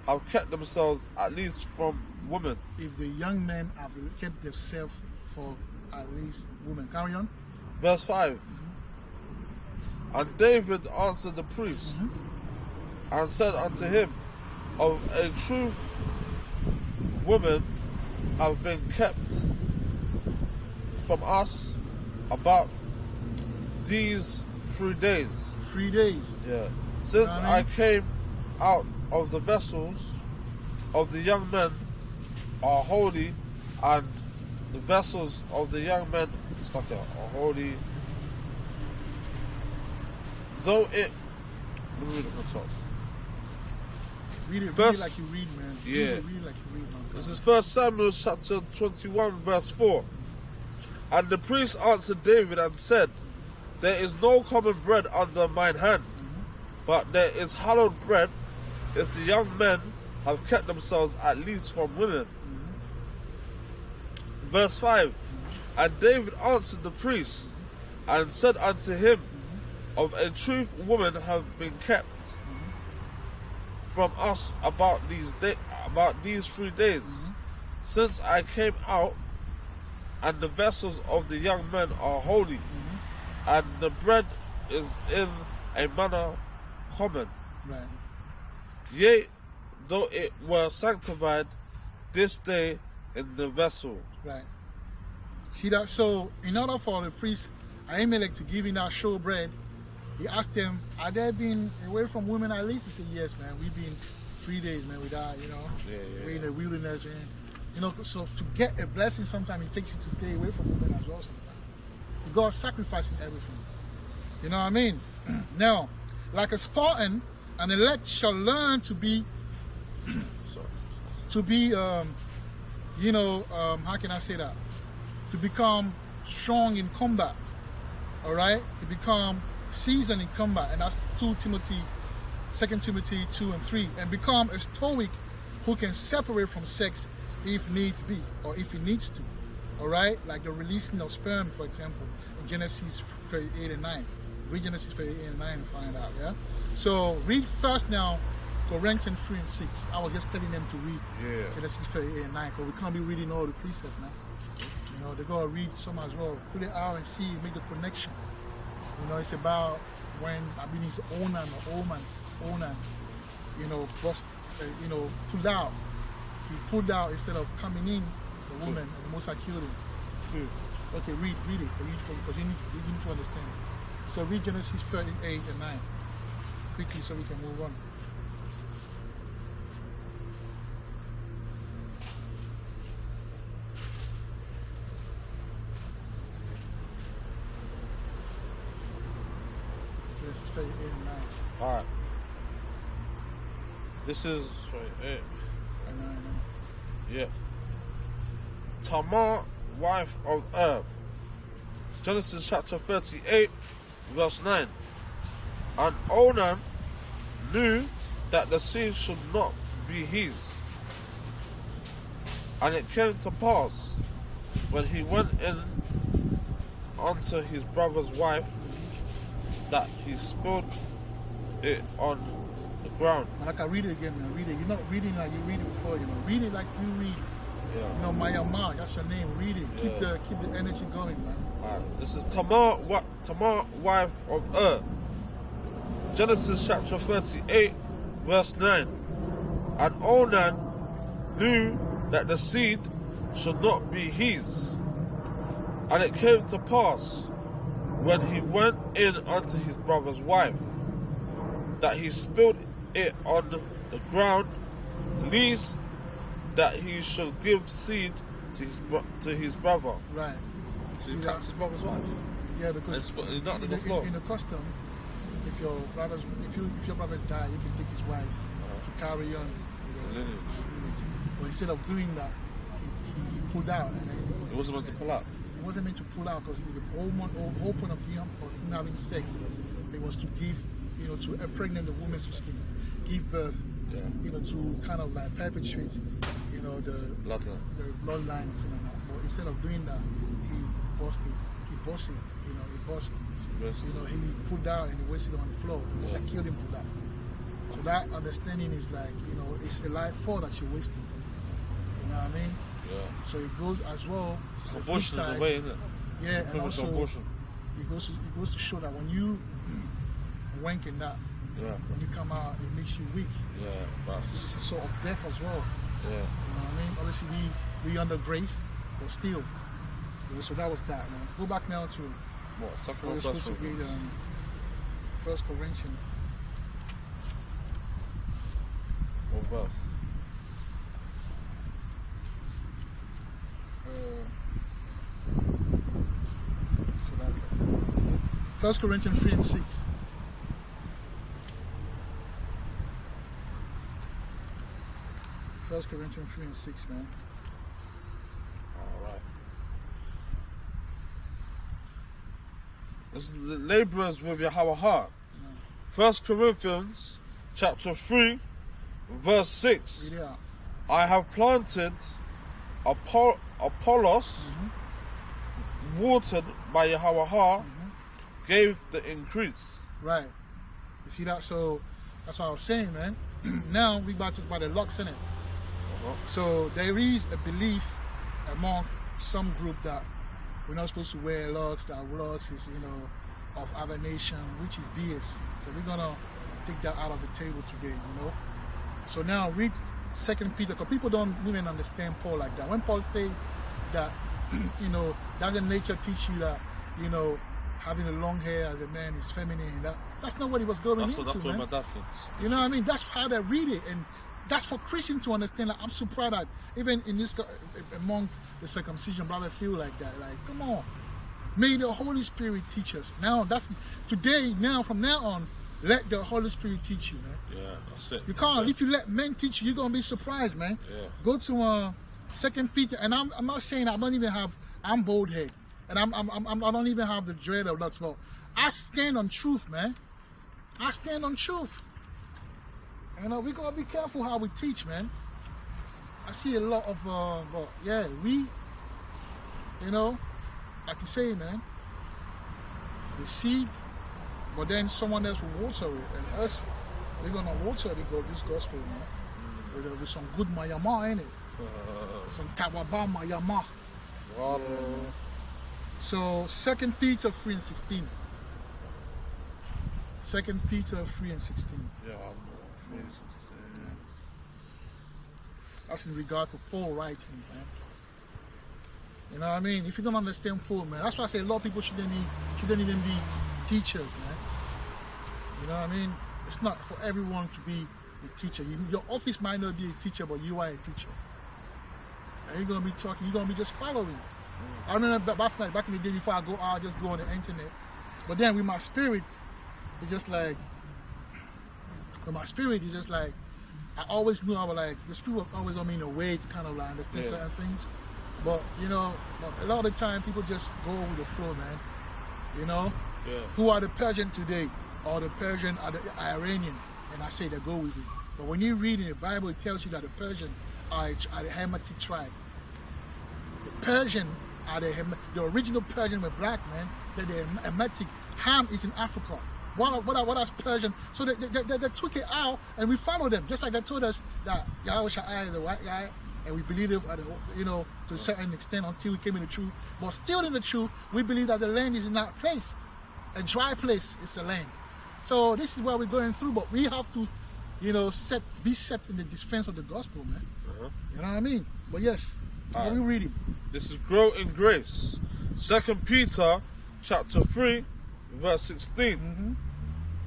have kept themselves at least from women. If the young men have kept themselves for at least women. Carry on. Verse 5. And David answered the priest and said unto him, of a truth women have been kept from us about these 3 days. 3 days. Yeah. Since I came out of the vessels of the young men are holy, and the vessels of the young men are holy. Though it, let me read it from the top. Read it Verse, like you read, man. Yeah. Read it like you read, man. This is 1 Samuel chapter 21, verse 4. And the priest answered David and said, there is no common bread under mine hand, but there is hallowed bread, if the young men have kept themselves at least from women. Verse 5. And David answered the priest and said unto him, of a truth women have been kept from us about these 3 days, since I came out, and the vessels of the young men are holy, and the bread is in a manner common. Right. Yea, though it were sanctified this day in the vessel. Right. See that? So, in order for the priest Ahimelech to give him that show bread, he asked them, are they been away from women at least? He said, yes, man. We've been 3 days, man, without, we're in the wilderness, man. So to get a blessing, sometimes it takes you to stay away from women as well sometimes. God sacrificing everything. You know what I mean? Now, like a Spartan, an elect shall learn to be, how can I say that? To become strong in combat, all right? To become seasoned in combat, and that's 2 Timothy 2 and 3, and become a stoic who can separate from sex if needs be, or if he needs to, all right? Like the releasing of sperm, for example, in Genesis 38 and 9. Read Genesis 38 and 9 and find out, yeah? So read first now Corinthians 3 and 6. I was just telling them to read Genesis 38 and 9, because we can't be reading all the precepts, man. They gotta read some as well. Put it out and see, make the connection. It's about when his Onan or Onan, bust, pulled out. He pulled out instead of coming in, the woman, and the Most High killed him. Okay, read it because you need to understand it. So read Genesis 38 and 9 quickly so we can move on. Genesis 38 and 9. Alright. This is 38. And 9. Yeah. Tamar, wife of Genesis chapter 38, verse 9. And Onan knew that the seed should not be his. And it came to pass, when he went in unto his brother's wife, that he spilled it on the ground. And I can read it again, man. Read it. You're not reading like you read it before, you know. Read it like you read. Yeah. You know, Mayama, that's your name. Read it. Yeah. Keep the energy going, man. Alright, this is Tamar, wife of Ur. Genesis chapter 38, verse 9. And Onan knew that the seed should not be his. And it came to pass, when he went in unto his brother's wife, that he spilled it on the ground, lest that he should give seed to his brother. Right. So he See tapped that? his brother's wife. Yeah, because It's not in the floor. in the custom, if your brothers die, you can take his wife to carry on the Lineage. But instead of doing that, he pulled out, and then It wasn't meant to pull out. it wasn't meant to pull out because the whole point of him having sex, it was to give, you know, to impregnate the woman's skin, give birth, Yeah. you know, to kind of like perpetuate, you know, the Bloodline. bloodline and things like that. But instead of doing that, he busted, you know, he bust, you know, he pulled out and he wasted on the floor. Because I killed him for that. So that understanding is like, you know, it's a life for that you're wasting. You know what I mean? Yeah. So it goes as well. the flip Abortion is side, the way, isn't it? yeah, and Pretty much also abortion. it goes to show that when you wank in that, Yeah. when you come out, it makes you weak. Yeah. That's, It's a sort of death as well. yeah. You know what I mean? Obviously, we under grace, but still. Yeah, so that was that, man. Go back now to What? Second we're or supposed first to read one? 1 Corinthians. What verse? So that 1 Corinthians 3 and 6. First Corinthians 3 and 6, man. All right. This is the laborers with Yahweh heart. 1 Corinthians chapter 3, verse 6. Read it out. I have planted, Apollos, watered by Yahweh, gave the increase. Right. You see that? So that's what I was saying, man. Now we about to talk about the locks in it. So there is a belief among some group that we're not supposed to wear locks, that locks is, you know, of other nation, which is BS. So we're gonna take that out of the table today, you know. So now read 2 Peter, because people don't even understand Paul like that. When Paul say that, you know, doesn't nature teach you that, you know, having a long hair as a man is feminine, that's not what he was going That's into, what man. my dad thinks. You know what I mean? That's how they read it, and that's for Christians to understand. Like, I'm so proud that even in this, among the circumcision, brother, feel like that. Like, come on, may the Holy Spirit teach us. Now, that's today. Now, from now on, let the Holy Spirit teach you, man. Yeah, that's it. You can't. If you let men teach you, you're gonna be surprised, man. Yeah. Go to 2 Peter, and I'm not saying I don't even have. I'm bald head, and I don't even have the dread of locks. But I stand on truth, man. I stand on truth. You know, we gotta be careful how we teach, man. I see a lot of, but yeah, we, you know, like you say, man, the seed, but then someone else will water it, and us, we're gonna water this gospel, man, with some good mayama in it, some tawaba mayama. Water. So 2 Peter 3 and 16. 2 Peter 3 and 16. Yeah, I'm not. That's in regard to Paul writing, man. You know what I mean? If you don't understand Paul, man, that's why I say a lot of people shouldn't even be teachers, man. You know what I mean? It's not for everyone to be a teacher. Your office might not be a teacher, but you are a teacher. And you're gonna be talking. You're gonna be just following. I remember back in the day before I go out, I just go on the internet. But then with my spirit, it's just like. With my spirit, it's just like. I always knew I was like, this people always on me in a way to kind of like understand certain things. But, you know, a lot of the time people just go with the flow, man. You know, Yeah. who are the Persian today, or the Persian are the Iranian, and I say they go with it. But when you read in the Bible, it tells you that the Persian are the Hamitic tribe. The Persian are the original Persian were black, man. They're the Hamitic. Ham is in Africa. What else Persian? So they took it out, and we followed them, just like they told us that Yahushua is a white guy, and we believe it, you know, to a certain extent until we came in the truth. But still in the truth, we believe that the land is in that place, a dry place. It's a land. So this is what we're going through, but we have to, you know, be set in the defense of the gospel, man. You know what I mean? But yes, what we reading? This is grow in grace. 2 Peter chapter 3, verse 16.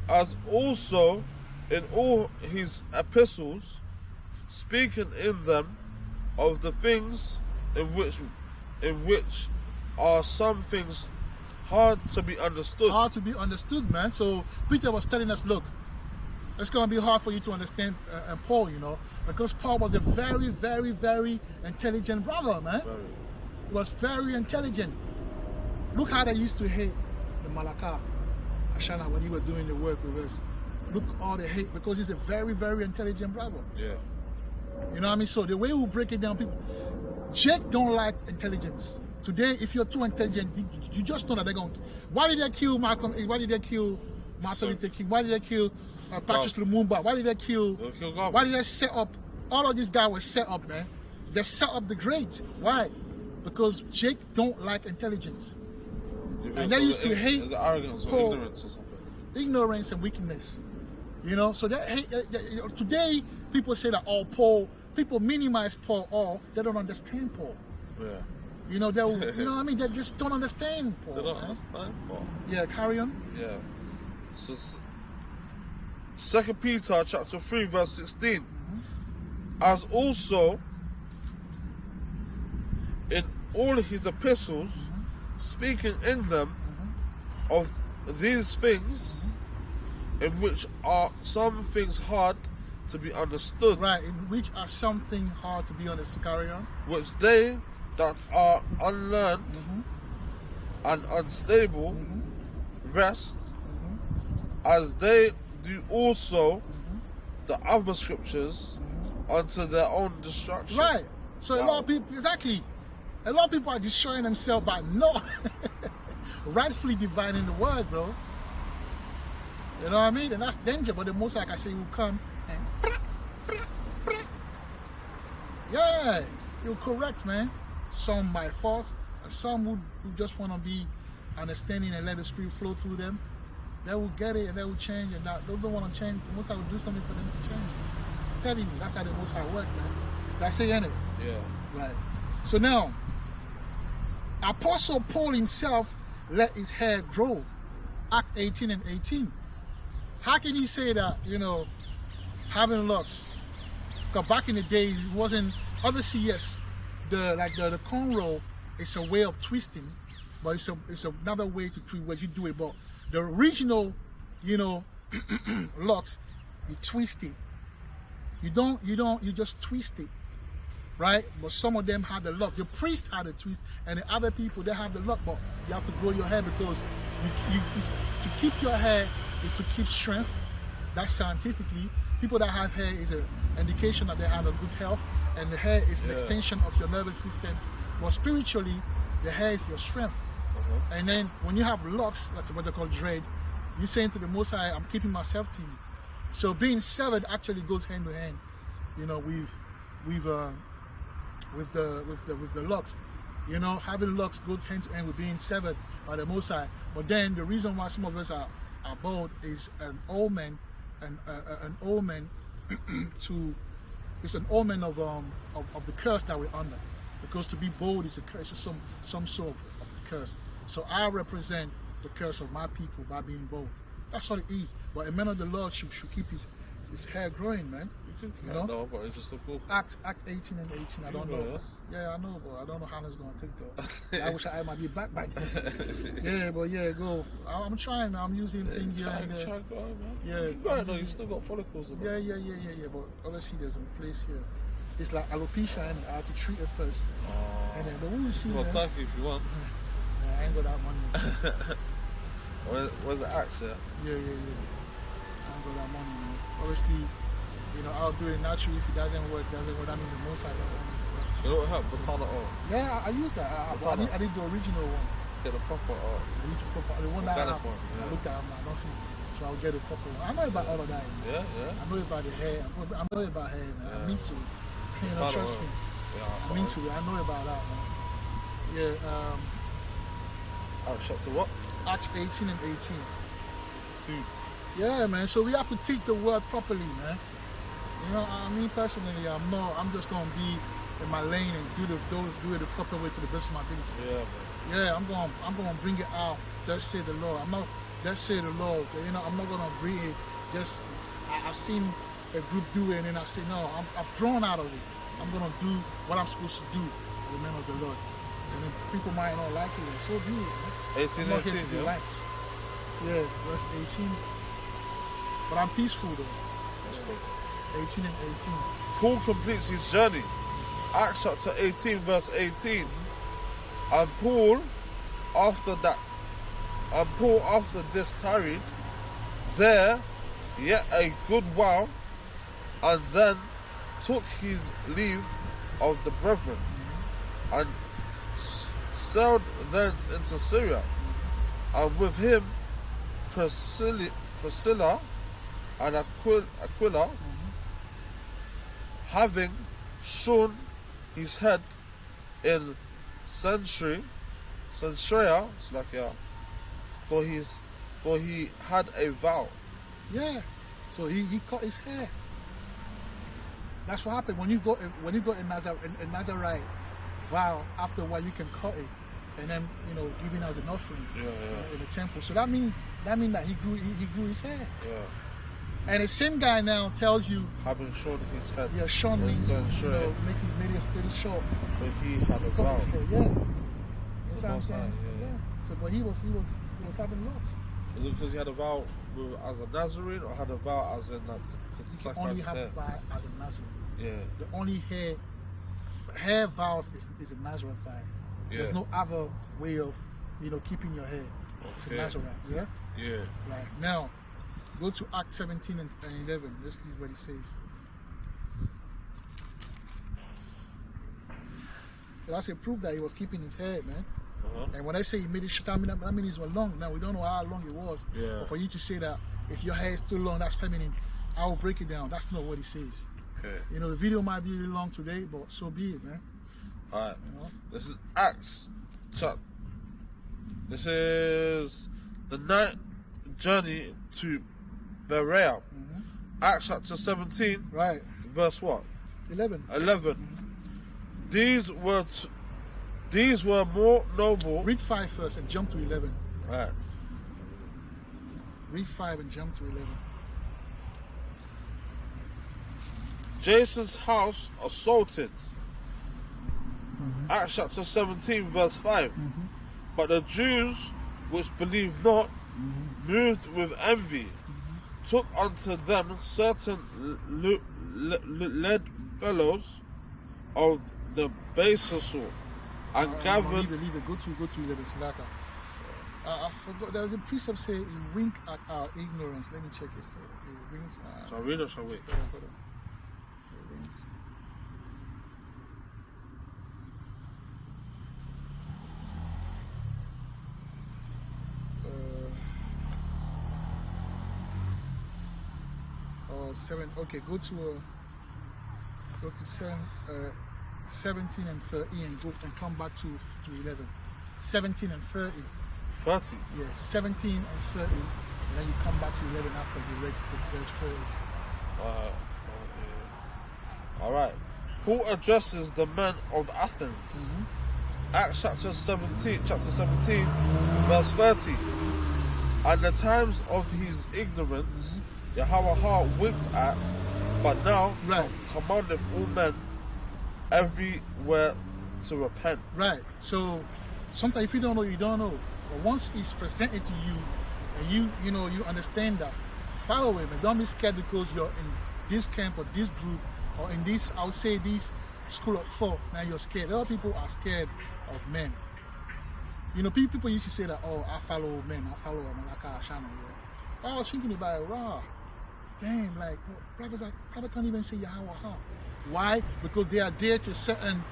As also in all his epistles, speaking in them of the things in which are some things hard to be understood. Hard to be understood, man. So Peter was telling us, look, it's going to be hard for you to understand Paul, you know, because Paul was a very, very, very intelligent brother, man. He was very intelligent. Look how they used to hate the Malaka, Ashana, when he was doing the work with us. Look all the hate, because he's a very, very intelligent brother. Yeah. You know what I mean? So the way we break it down, people, Jake don't like intelligence. Today, if you're too intelligent, you just know that they're going to... Why did they kill Malcolm? Why did they kill Martin Luther King? Why did they kill Patrice Lumumba? Why did they kill... Why did they set up... All of these guys were set up, man. They set up the greats. Why? Because Jake don't like intelligence. And they used to hate... Is it arrogance or ignorance or something? Ignorance and weakness. You know, so that today people say that Paul, people minimize Paul, or they don't understand Paul. Yeah. You know, you know what I mean? They just don't understand Paul. They don't understand Paul. Yeah, carry on. Yeah. So 2 Peter chapter 3 verse 16. As also in all his epistles, speaking in them of these things, in which are some things hard to be understood. Right, in which are something hard to be understood. Carry on. Which they that are unlearned and unstable rest, as they do also the other scriptures unto their own destruction. Right. So a lot of people, exactly. A lot of people are destroying themselves by not rightfully dividing the word, bro. You know what I mean? And that's danger. But the Most High, like I say, will come and yeah, you're correct, man. Some by force, and some who just want to be understanding and let the Spirit flow through them. They will get it and they will change, and those don't want to change. The Most High will do something for them to change. I'm telling you, that's how the Most High work, man. That's it, ain't it? Yeah. Right. So now, Apostle Paul himself let his hair grow. Act 18 and 18. How can he say that, you know, having locks? Because back in the days, it wasn't, obviously, yes, the cornrow is a way of twisting, but it's another way to twist where you do it. But the original, you know, locks, you twist it. You just twist it, right? But some of them had the lock. The priest had a twist, and the other people, they have the lock, but you have to grow your hair because to keep your hair is to keep strength. That's scientifically. People that have hair is an indication that they have a good health, and the hair is an extension of your nervous system. But spiritually, the hair is your strength. And then when you have locks, like what they call dread, you're saying to the Most High, I'm keeping myself to you. So being severed actually goes hand to hand, you know, with the locks. You know, having locks goes hand to hand with being severed by the Most High. But then the reason why some of us are bald is an omen, an omen it's an omen of the curse that we're under. Because to be bold is a curse, it's some sort of the curse. So I represent the curse of my people by being bold. That's what it is. But a man of the Lord should keep his hair growing, man. You know? No, but it's just a cool. Act 18 and 18. I don't know. Yeah, I know, but I don't know how it's gonna take though. I wish I might be back. Yeah, but yeah, go. I'm trying. I'm using things here and there. Try go, man. Yeah. You gotta know you still got follicles. Yeah. But obviously there's a place here. It's like alopecia, and I have to treat it first. And then, but we'll see. Well, take it if you want. Yeah, I ain't got that money. Where's the axe, yeah? Yeah. I ain't got that money, man. Obviously, you know, I'll do it naturally. If it doesn't work. That means the most I don't want it to work. You don't have Batana oil. Yeah, I use that. I need the original one. Get the proper oil. I need the one that Organic one, yeah. I looked at. I don't think so. I'll get a proper one. I know about all of that. You know? Yeah. I know about the hair. I know about hair, man. I mean to. You know, trust me. Yeah, I mean to. I know about that, man. Yeah. Acts chapter what? Acts 18 and 18. 2. Yeah, man. So we have to teach the word properly, man. You know, I mean, personally, I'm just gonna be in my lane and do it the proper way to the best of my ability. Yeah, man. Yeah, I'm gonna bring it out. Thus say the Lord. Thus say the Lord. You know, I'm not gonna bring it. Just I've seen a group do it, and then I say no. I've drawn out of it. I'm gonna do what I'm supposed to do. In the name of the Lord. And then people might not like it. So be it. Man. 18 I'm not here 18, to be yeah? liked. Yeah, verse 18. But I'm peaceful though. That's good. 18 and 18. Paul completes his journey. Acts chapter 18, verse 18. And Paul, after this tarried there yet a good while, and then took his leave of the brethren, and sailed thence into Syria, and with him Priscilla and Aquila, having shorn his head in Cenchrea, for he had a vow. Yeah. So he cut his hair. That's what happened when you go in Nazarite vow. After a while, you can cut it, and then giving as an offering in the temple. So that mean that he grew his hair. Yeah. And the same guy now tells you, having shorn his head. Yeah, shorn means made it pretty short. For he had a Cut vow. his hair. Yeah. That's what I'm Most saying. High, yeah. So, but he was having lots. Is it because he had a vow as a Nazarene, or had a vow as in that to You can sacrifice only his have a hair? vow as a Nazarene. Yeah. The only hair vows is a Nazarene vow. There's Yeah. no other way of keeping your hair. It's a Okay. Nazarene. Yeah. Yeah. Right now, go to Acts 17 and 11. Let's see what it says. That's a proof that he was keeping his hair, man. And when I say he made it short, that means it was long. Now we don't know how long it was. Yeah. But for you to say that if your hair is too long, that's feminine, I will break it down. That's not what it says. Okay. The video might be really long today, but so be it, man. Alright. This is Acts chapter. This is the night journey to Berea. Acts chapter 17, Right. verse what? 11. 11. These were more noble. Read 5 first and jump to 11. Right. Read 5 and jump to 11. Jason's house assaulted. Acts chapter 17, verse 5. But the Jews which believed not, moved with envy, took unto them certain led fellows of the baser sort, and gathered. Leave it. Go to 11. Slaka. I forgot. There was a precept say he wink at our ignorance. Let me check it. He winks. Shall I read or shall we? Hold on. He winks. Oh, 7. Okay, go to 17 and 30 and go and come back to 11. 17 and 30. 30. Yeah, 17 and 30, and then you come back to 11 after you read the verse 40. All right. Paul addresses the men of Athens. Acts chapter 17, verse 30. And the times of his ignorance, Yahweh winked at, but now commandeth all men everywhere to repent. Right. So sometimes if you don't know, you don't know. But once it's presented to you, and you understand that, follow him and don't be scared because you're in this camp or this group or in this, I would say, this school of thought. Now you're scared. A lot of people are scared of men. You know, people used to say that, oh, I follow men, I follow Malaka Ashana. Yeah. But I was thinking about it, wow. Damn, like, brothers probably can't even say Yahweh. Why? Because they are there to certain,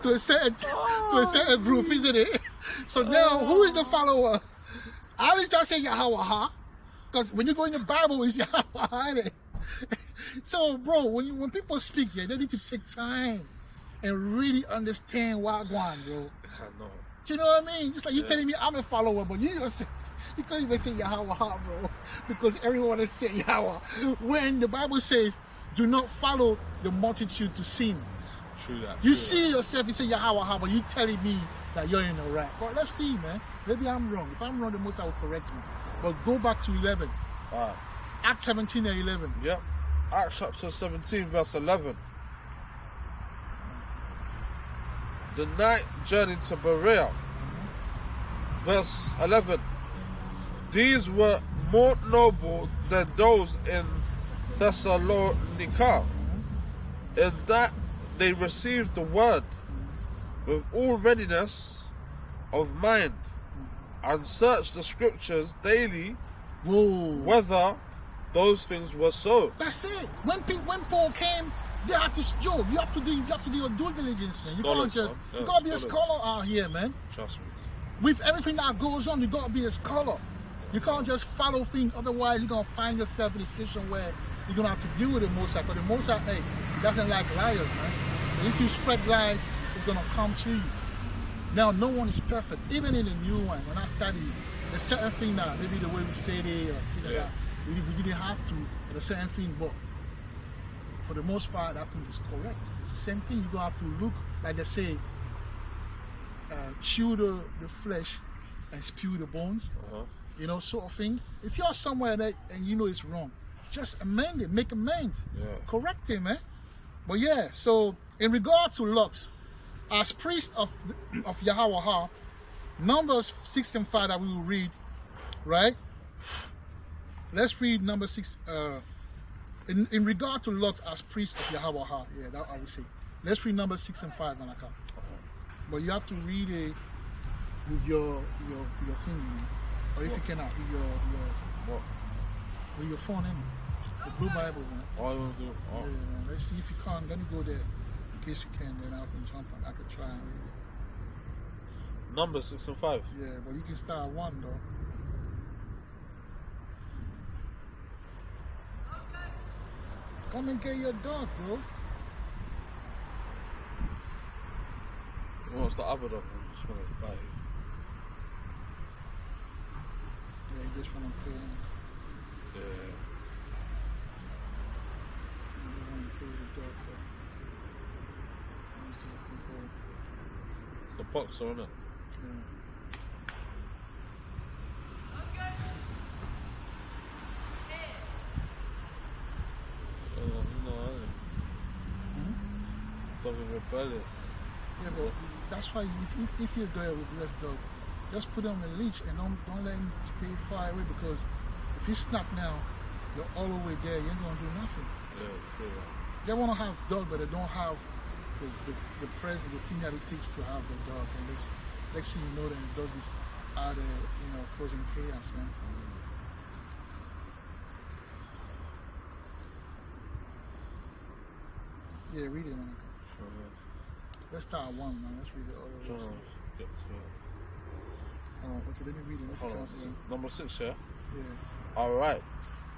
to a certain group, isn't it? So now, who is the follower? At least I say Yahweh, because when you go in the Bible, it's Yahweh. So, bro, when people speak, yeah, they need to take time and really understand what going on, bro. I know. Do you know what I mean? Just like you telling me I'm a follower, but you can't even say Yahweh, bro, because everyone is saying Yahweh. When the Bible says, do not follow the multitude to sin. True that. You see yourself, you say Yahweh, but you telling me that you're in the right. But let's see, man. Maybe I'm wrong. If I'm wrong, the Most High will correct me. But go back to 11. Acts 17 and 11. Yep. Acts chapter 17, verse 11. The night journey to Berea. Verse 11. These were more noble than those in Thessalonica, in that they received the word with all readiness of mind, and searched the scriptures daily whether those things were so. That's it. When Paul came, they had to you have to do your due diligence, man. You can't just you gotta be a scholar out here, man. Trust me. With everything that goes on, you gotta be a scholar. You can't just follow things, otherwise you're gonna find yourself in a situation where you're gonna have to deal with the Most High. But the Most High, hey, he doesn't like liars, man. So if you spread lies, it's gonna come to you. Now, no one is perfect. Even in the new one, when I studied, there's certain thing that maybe the way we say it or things like that, we didn't have to, but a certain thing, but for the most part, I think it's correct. It's the same thing. You're gonna have to look, like they say, chew the flesh and spew the bones. You know, sort of thing. If you're somewhere that and you know it's wrong, just amend it, make amends, correct it, man. But yeah, so in regard to Lux, as priest of Yahweh, Numbers 6 and 5 that we will read, right? Let's read number 6. In regard to Lux as priest of Yahweh, yeah, that I would say. Let's read Numbers 6 and 5, Malaka. But you have to read it with your thing, or if you cannot, with your phone, the Blue Bible, man. All you want to do? Yeah, man. Let's see if you can't. Let me go there. In case you can, then I can jump on. I can try and read it. Numbers 6 and 5. Yeah, but you can start at 1 though. Come and get your dog, bro. What's the other dog? I just want to buy it. Yeah, you just want to play him. Yeah. You want to play with the dog, though. Let me see if we go. It's a boxer, isn't it? Yeah. Something rebellious. Yeah, but that's why if you're a with blessed dog, just put him on a leash and don't let him stay far away, because if he snap now, you're all the way there, you ain't gonna do nothing. Yeah, true. They wanna have dog, but they don't have the presence, the thing that it takes to have the dog. And next thing you know, then the dog is out there, causing chaos, man. Yeah, read it, man. Let's start at 1, man. Let's read it all the way. Get to it. Okay, let me read it. Hold on. Number 6, yeah? Yeah. Alright.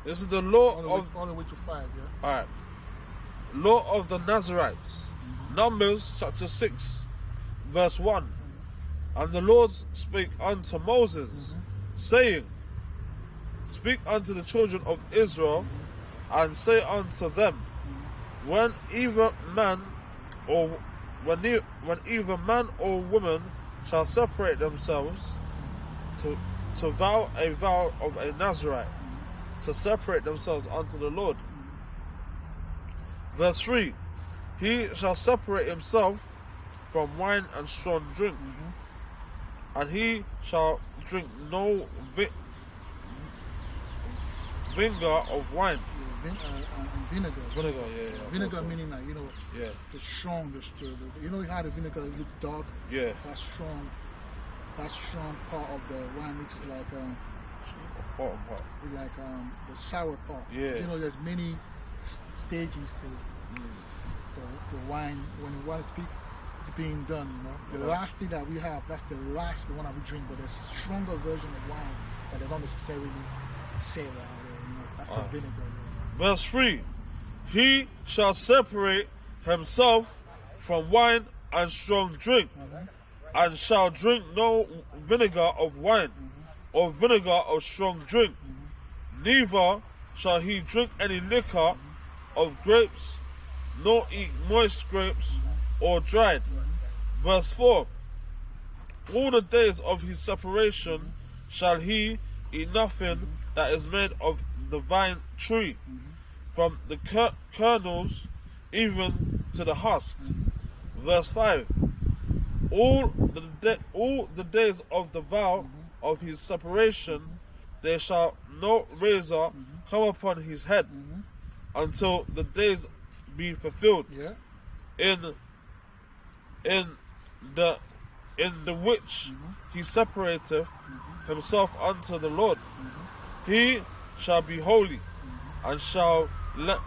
This is the law all the way to 5, yeah? Alright. Law of the Nazarites. Numbers chapter 6, verse 1. And the Lord spake unto Moses, saying, Speak unto the children of Israel, and say unto them, when either man or woman shall separate themselves to vow a vow of a Nazarite, to separate themselves unto the Lord. Verse 3, he shall separate himself from wine and strong drink, and he shall drink no vinegar of wine, vinegar. Vinegar, yeah. Vinegar meaning like, Yeah, it's strong. You know how the vinegar look dark? yeah. That's strong. That strong part of the wine, which is like Bottom part. the sour part. Yeah. There's many stages to the wine when the wine is being done. The last thing that we have, that's the last one that we drink. But there's a stronger version of wine that they don't necessarily say around there. That's the vinegar. Verse 3. He shall separate himself from wine and strong drink, and shall drink no vinegar of wine, or vinegar of strong drink. Neither shall he drink any liquor of grapes, nor eat moist grapes or dried. Verse 4. All the days of his separation shall he eat nothing that is made of the vine tree, from the kernels even to the husk. Verse 5. All the days of the vow of his separation, there shall no razor come upon his head, until the days be fulfilled. Yeah. In the which he separateth himself unto the Lord, he shall be holy, and shall let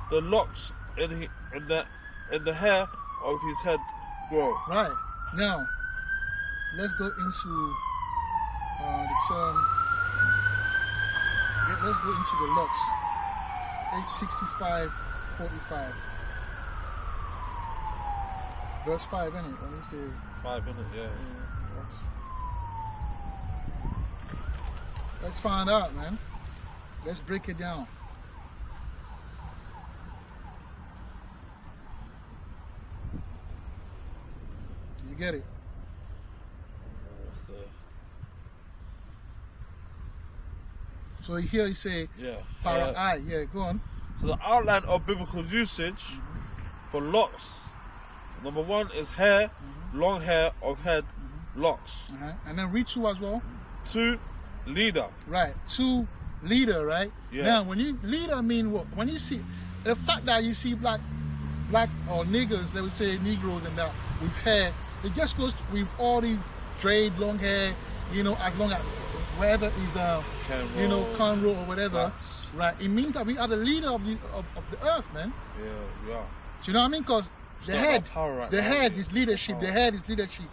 the locks in the hair of his head grow. Right. Now, let's go into the term. Let's go into the locks. Age 65, 45. Verse 5, isn't it? When he say 5 minutes, yeah. locks. Let's find out, man. Let's break it down. You get it? So here he say, Yeah. para yeah, go on. So the outline of biblical usage for locks. Number 1 is hair, long hair of head, locks. And then read 2 as well. 2, leader. Right. 2, leader, right? Yeah. Now, when you leader mean what? When you see the fact that you see black or niggers, they would say Negroes and that with hair, it just goes with all these dread, long hair, as long as wherever is cornrow or whatever. Flats. Right. It means that we are the leader of the earth, man. Yeah, we are. Do you know what I mean? Because the not head, about power right the now, head yeah. is leadership. The head is leadership.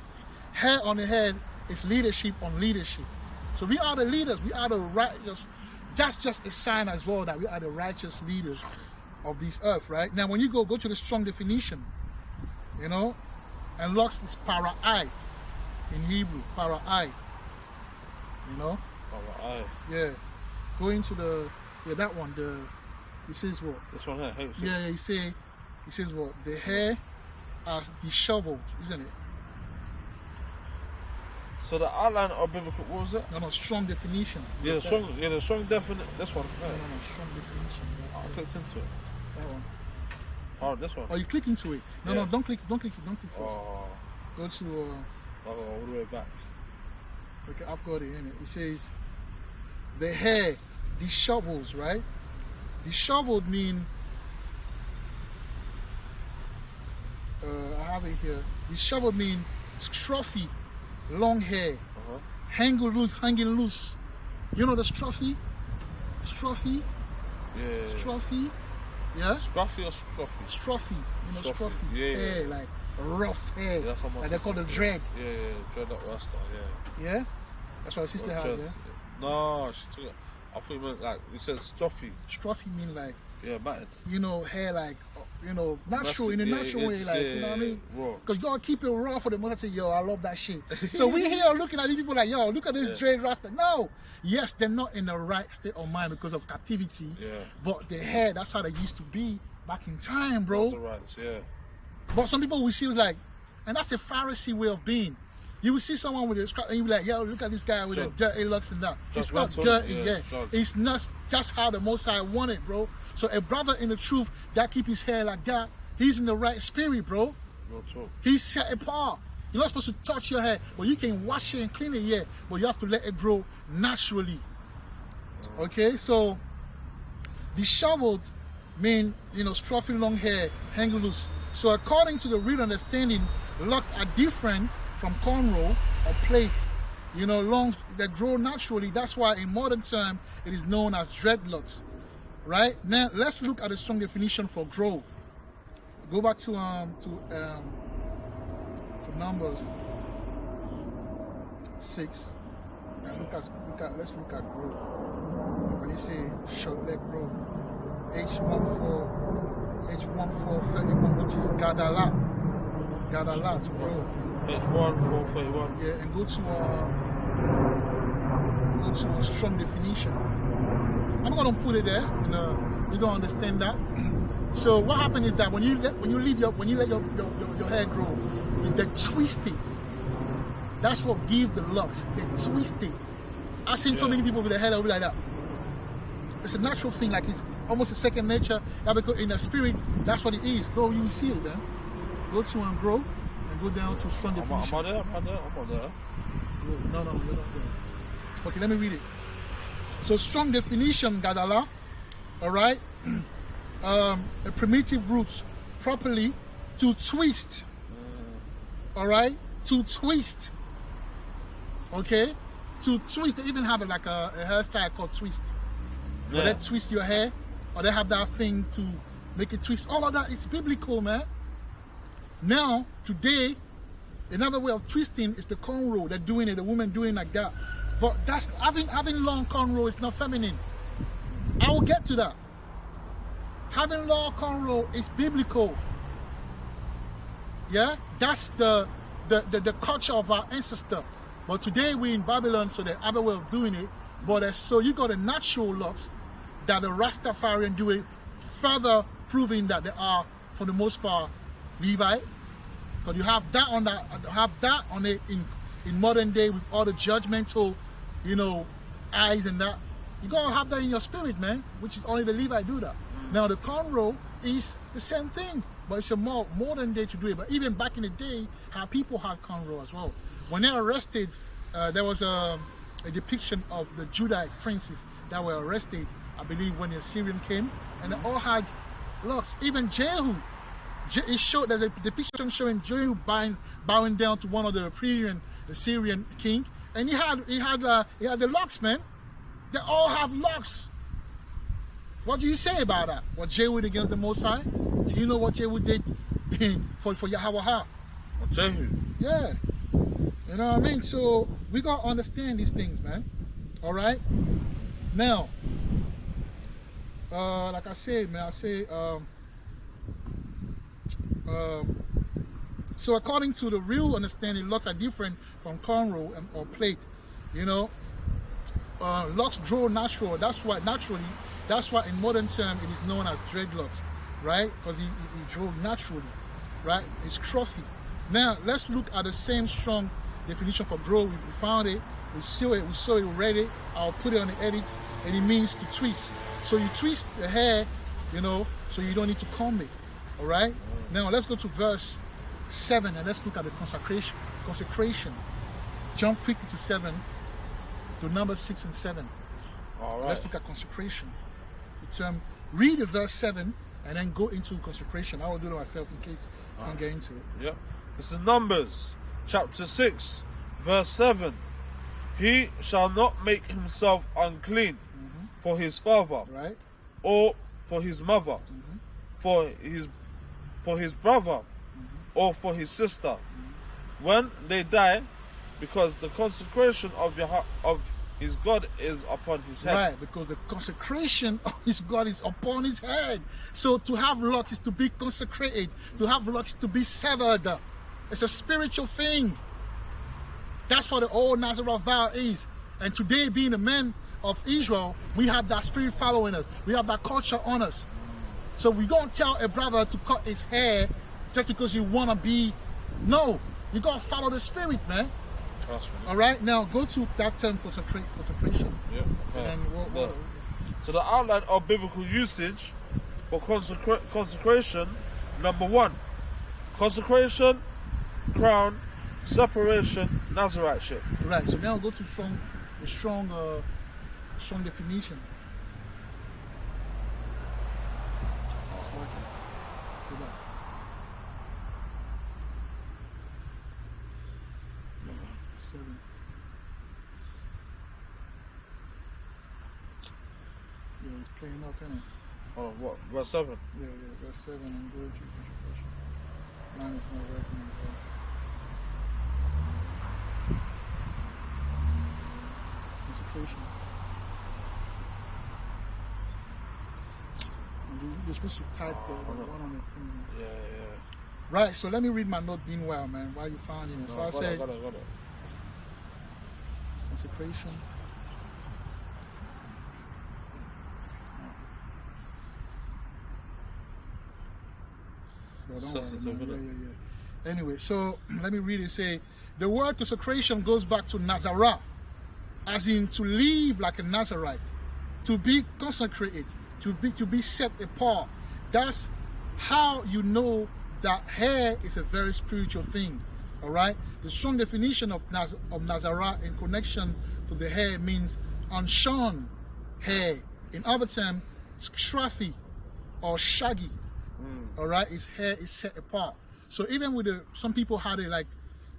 Hair on the head is leadership on leadership. So we are the leaders. We are the righteous. That's just a sign as well that we are the righteous leaders of this earth, right? Now, when you go to the strong definition, and locks is para-I in Hebrew, para-I. Alright. Yeah. Go into that one. It says what? This one here, hey, Yeah, he says what? The hair as disheveled, isn't it? So the outline of biblical, what was it? No, strong definition. Yeah, the strong definite. This one. No, Yeah. strong definition. I clicked into it. That one. Oh, this one. Oh, you click into it. No, Yeah. don't click first. Oh, Go to I'll go all the way back. okay, I've got it in it. It says the hair disheveled, right? Disheveled mean I have it here. Disheveled mean scruffy, long hair, hanging loose. You know the scruffy? Scruffy? Yeah. Scruffy? Yeah? Scruffy or scruffy? Scruffy. Scruffy. Scruffy. Yeah. Hair, like rough hair. Yeah, that's what my Like they call sister- the dread. Yeah, dread up rasta, yeah. Yeah? That's what my sister has, yeah? No, she took it. I thought you meant like, you said stuffy. Scruffy mean like, Yeah, matted. hair like, natural, in a Yeah, natural way, like, you know what I mean? Raw. Because you gotta keep it raw for the most. I say, yo, I love that shit. So we here looking at these people like, yo, look at this dread rasta. No, yes, they're not in the right state of mind because of captivity. Yeah. But the hair, that's how they used to be back in time, bro. That's alright, yeah. But some people will see it's like, and that's a Pharisee way of being. You will see someone with a scrap and you be like, yo, look at this guy with the dirty looks and that. It's not Judgmental, dirty, yeah, yeah. judge. It's not just how the Most High want it, bro. So a brother in the truth that keep his hair like that, he's in the right spirit, bro. Real talk. He's set apart. You're not supposed to touch your hair, but you can wash it and clean it, yeah. But you have to let it grow naturally. Okay, so Disheveled mean, scruffy long hair, hanging loose. So according to the real understanding, locks are different from cornrow or plait. Long, they grow naturally. That's why in modern term, it is known as dreadlocks. Right? Now, let's look at the strong definition for grow. Go back to Numbers 6. And let's look at grow. When you say short leg grow, H1431, which is Gadala to grow. H1431. Yeah, and go to a strong definition. I'm not gonna put it there. You don't understand that. So what happens is that when you let your hair grow, they twist it. That's what gives the locks. They twist it. I've seen so many people with their hair that will be like that. It's a natural thing, like it's almost a second nature. That because in the spirit, that's what it is. Go, you see it, man. Go to and grow, and go down to strong definition. I'm on there. No, you're not there. Okay, let me read it. So strong definition, Gadala, all right? A primitive root, properly, to twist, all right? To twist, okay? To twist, they even have a hairstyle called twist. Yeah. Or they twist your hair, or they have that thing to make it twist. All of that is biblical, man. Now, today, another way of twisting is the cornrow. They're doing it, the woman doing it like that. But that's having long cornrow is not feminine. I will get to that. Having long cornrow is biblical. Yeah, that's the culture of our ancestor. But today we're in Babylon, so they have a way of doing it. But so you got the natural locks that the Rastafarian do it, further proving that they are, for the most part, Levite. Because you have that on it in modern day with all the judgmental, eyes and that. You gotta have that in your spirit, man, which is only the Levite do that. Now the cornrow is the same thing, but it's a more modern day to do it. But even back in the day, how people had cornrow as well. When they arrested, there was a depiction of the Judite princes that were arrested, I believe, when the Assyrian came, and they all had locks. Even Jehu, there's a depiction showing Jehu bowing down to one of the Assyrian king, and he had the locks, man. They all have locks. What do you say about that? What Jehu did against the Most High? Do you know what Jehu did for Yahweh? Jehu. Yeah. You know what I mean? So we got to understand these things, man. All right? Now, like I said, man, so according to the real understanding, locks are different from cornrow or plait. Locks grow natural. That's why in modern term it is known as dreadlocks, right? Because it grows naturally, right? It's scruffy. Now let's look at the same strong definition for grow. We found it. We saw it. We read it. I'll put it on the edit, and it means to twist. So you twist the hair, so you don't need to comb it. All right. Now let's go to verse 7 and let's look at the consecration. Jump quickly to 7, to Numbers 6 and 7. All right. Let's look at consecration. Read the verse 7 and then go into consecration. I will do it myself in case I can't get into it. Yeah. This is Numbers chapter 6, verse 7. He shall not make himself unclean for his father, right, or for his mother, for his brother, or for his sister, when they die, because the consecration of his God is upon his head. Right, because the consecration of his God is upon his head. So to have locks is to be consecrated. To have locks is to be severed. It's a spiritual thing. That's what the old Nazareth vow is. And today, being the men of Israel, we have that spirit following us. We have that culture on us. So we don't tell a brother to cut his hair just because you want to be. No, you got to follow the spirit, man. Trust me. All right, now go to that term consecration. Yeah. So the outline of biblical usage for consecration, number 1, consecration, crown, separation, Naziriteship. Right. So now go to strong definition. 7. Yeah, it's playing up, isn't it? Hold on, what? Verse 7? Yeah, verse 7 and go to consecration. Mine is not working as well. Consecration. And you're supposed to type the one on the thing. Yeah. Right, so let me read my note meanwhile, man, while you're finding it. So I say Got it. consecration. Bro, don't worry, man. Yeah. Anyway, so let me read it. Say, the word consecration goes back to Nazareth, as in to live like a Nazarite, to be consecrated, to be set apart. That's how you know that hair is a very spiritual thing. All right. The strong definition of Nazareth in connection to the hair means unshorn hair. In other terms, scruffy or shaggy. All right, his hair is set apart. So even with some people had it like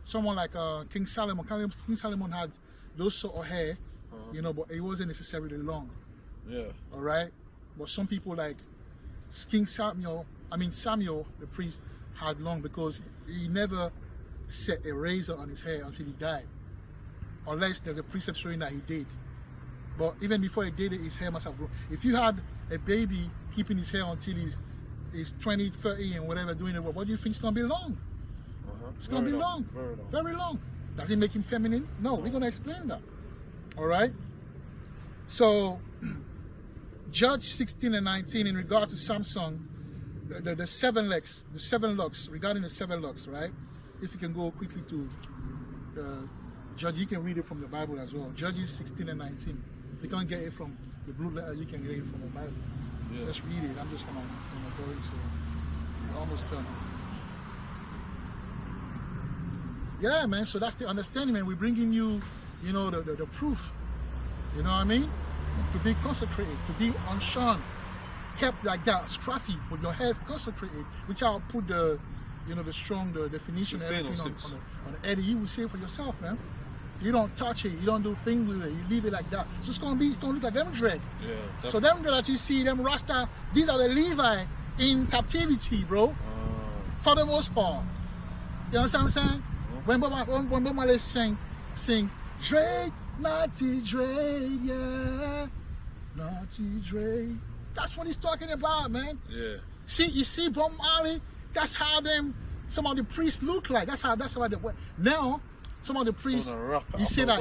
someone like King Solomon. King Solomon had those sort of hair, you know, but it wasn't necessarily long. Yeah. All right, but some people like Samuel the priest had long because he never set a razor on his hair until he died, unless there's a precept showing that he did. But even before he did it, his hair must have grown. If you had a baby keeping his hair until he's 20, 30 and whatever doing it, what do you think it's going to be long? It's going to be long. Very long. Does it make him feminine? No, we're going to explain that. All right? So, Judge 16 and 19 in regard to Samson, the 7 locks, regarding the 7 locks, right? If you can go quickly to Judge, you can read it from the Bible as well. Judges 16 and 19. If you can't get it from the blue letter, you can get it from the Bible. Yeah. Let's read it. I'm just going to go into it. We're almost done. Yeah, man. So that's the understanding, man. We're bringing you, you know, the proof. You know what I mean? To be consecrated, to be unshorn, kept like that, scruffy, with your hairs consecrated, which I'll put the definition and everything on the Eddie. You will see it for yourself, man. You don't touch it, you don't do things with it, you leave it like that. So it's gonna look like them dread. Yeah, definitely. So them dread that you see, them Rasta, these are the Levi in captivity, bro. For the most part. You understand what I'm saying? When Bob Marley sing, Dre, naughty Dre, yeah. Naughty Dre. That's what he's talking about, man. Yeah. You see Bob Marley, that's how some of the priests look like. That's how they work. Now, some of the priests, he said that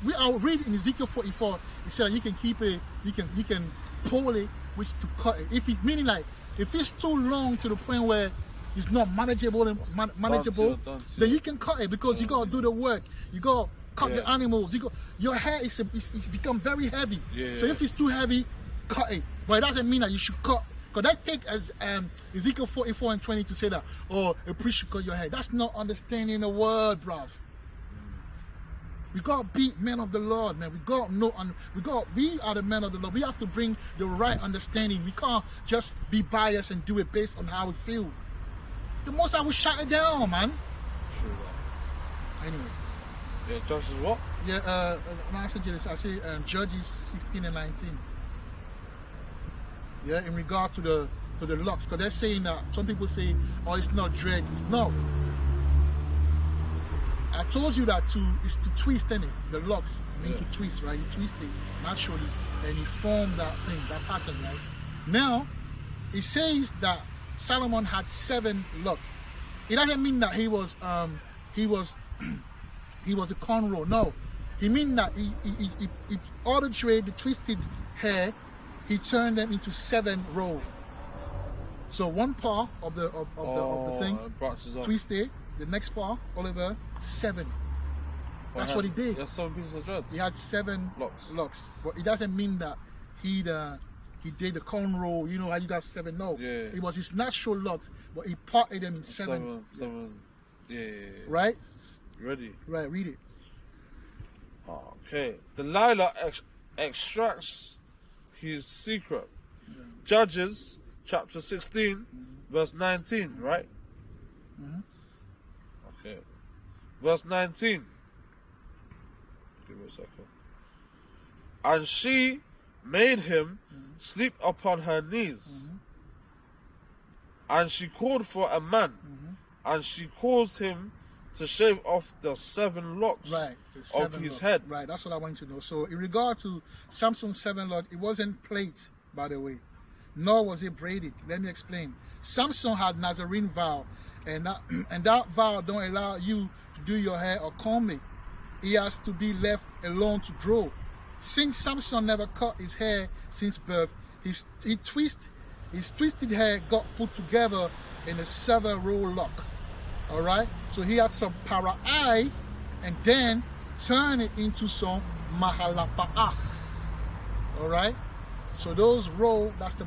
we are reading in Ezekiel 44. He said you can keep it, you can pull it, which to cut it. If it's meaning like if it's too long to the point where it's not manageable, then you can cut it because you gotta do the work. You gotta cut the animals. Your hair is become very heavy. Yeah. So if it's too heavy, cut it. But it doesn't mean that you should cut. Because that take as Ezekiel 44 and 20 to say that, oh, a priest should cut your hair. That's not understanding the word, bruv. We got to be men of the Lord, man. We are the men of the Lord. We have to bring the right understanding. We can't just be biased and do it based on how we feel. The most I will shut it down, man. True that. Anyway. Yeah, Judges what? Yeah, I say Judges 16 and 19. Yeah, in regard to the locks, because they're saying that some people say, oh, it's not dread. It's no. I told you that is to twist, innit? The locks mean to twist, right? You twist it naturally and you form that thing, that pattern, right? Now, it says that Solomon had 7 locks. It doesn't mean that he was a cornrow. No, it means that he all the twisted hair. He turned them into 7 rows. So one part of the thing twisted, the next part, Oliver, 7. That's what he did. He had 7 pieces of dreads. He had 7 locks. But it doesn't mean that he did the cornrow, you know how you got 7. No. Yeah. It was his natural locks, but he parted them in 7. 7. Yeah. Right? Ready? Right, read it. Okay. Delilah extracts his secret. Yeah. Judges chapter 16 verse 19, right? Okay. Verse 19. Give me a second. And she made him sleep upon her knees. And she called for a man. And she caused him to shave off the 7 locks of his head. Right, that's what I want you to know. So in regard to Samson's 7 lock, it wasn't plait, by the way, nor was it braided. Let me explain. Samson had Nazarene vow, and that vow don't allow you to do your hair or comb it. He has to be left alone to grow. Since Samson never cut his hair since birth, his twisted hair got put together in a 7-row lock. All right, so he had some para-eye and then turn it into some mahalapa'ah. All right, so those row, that's the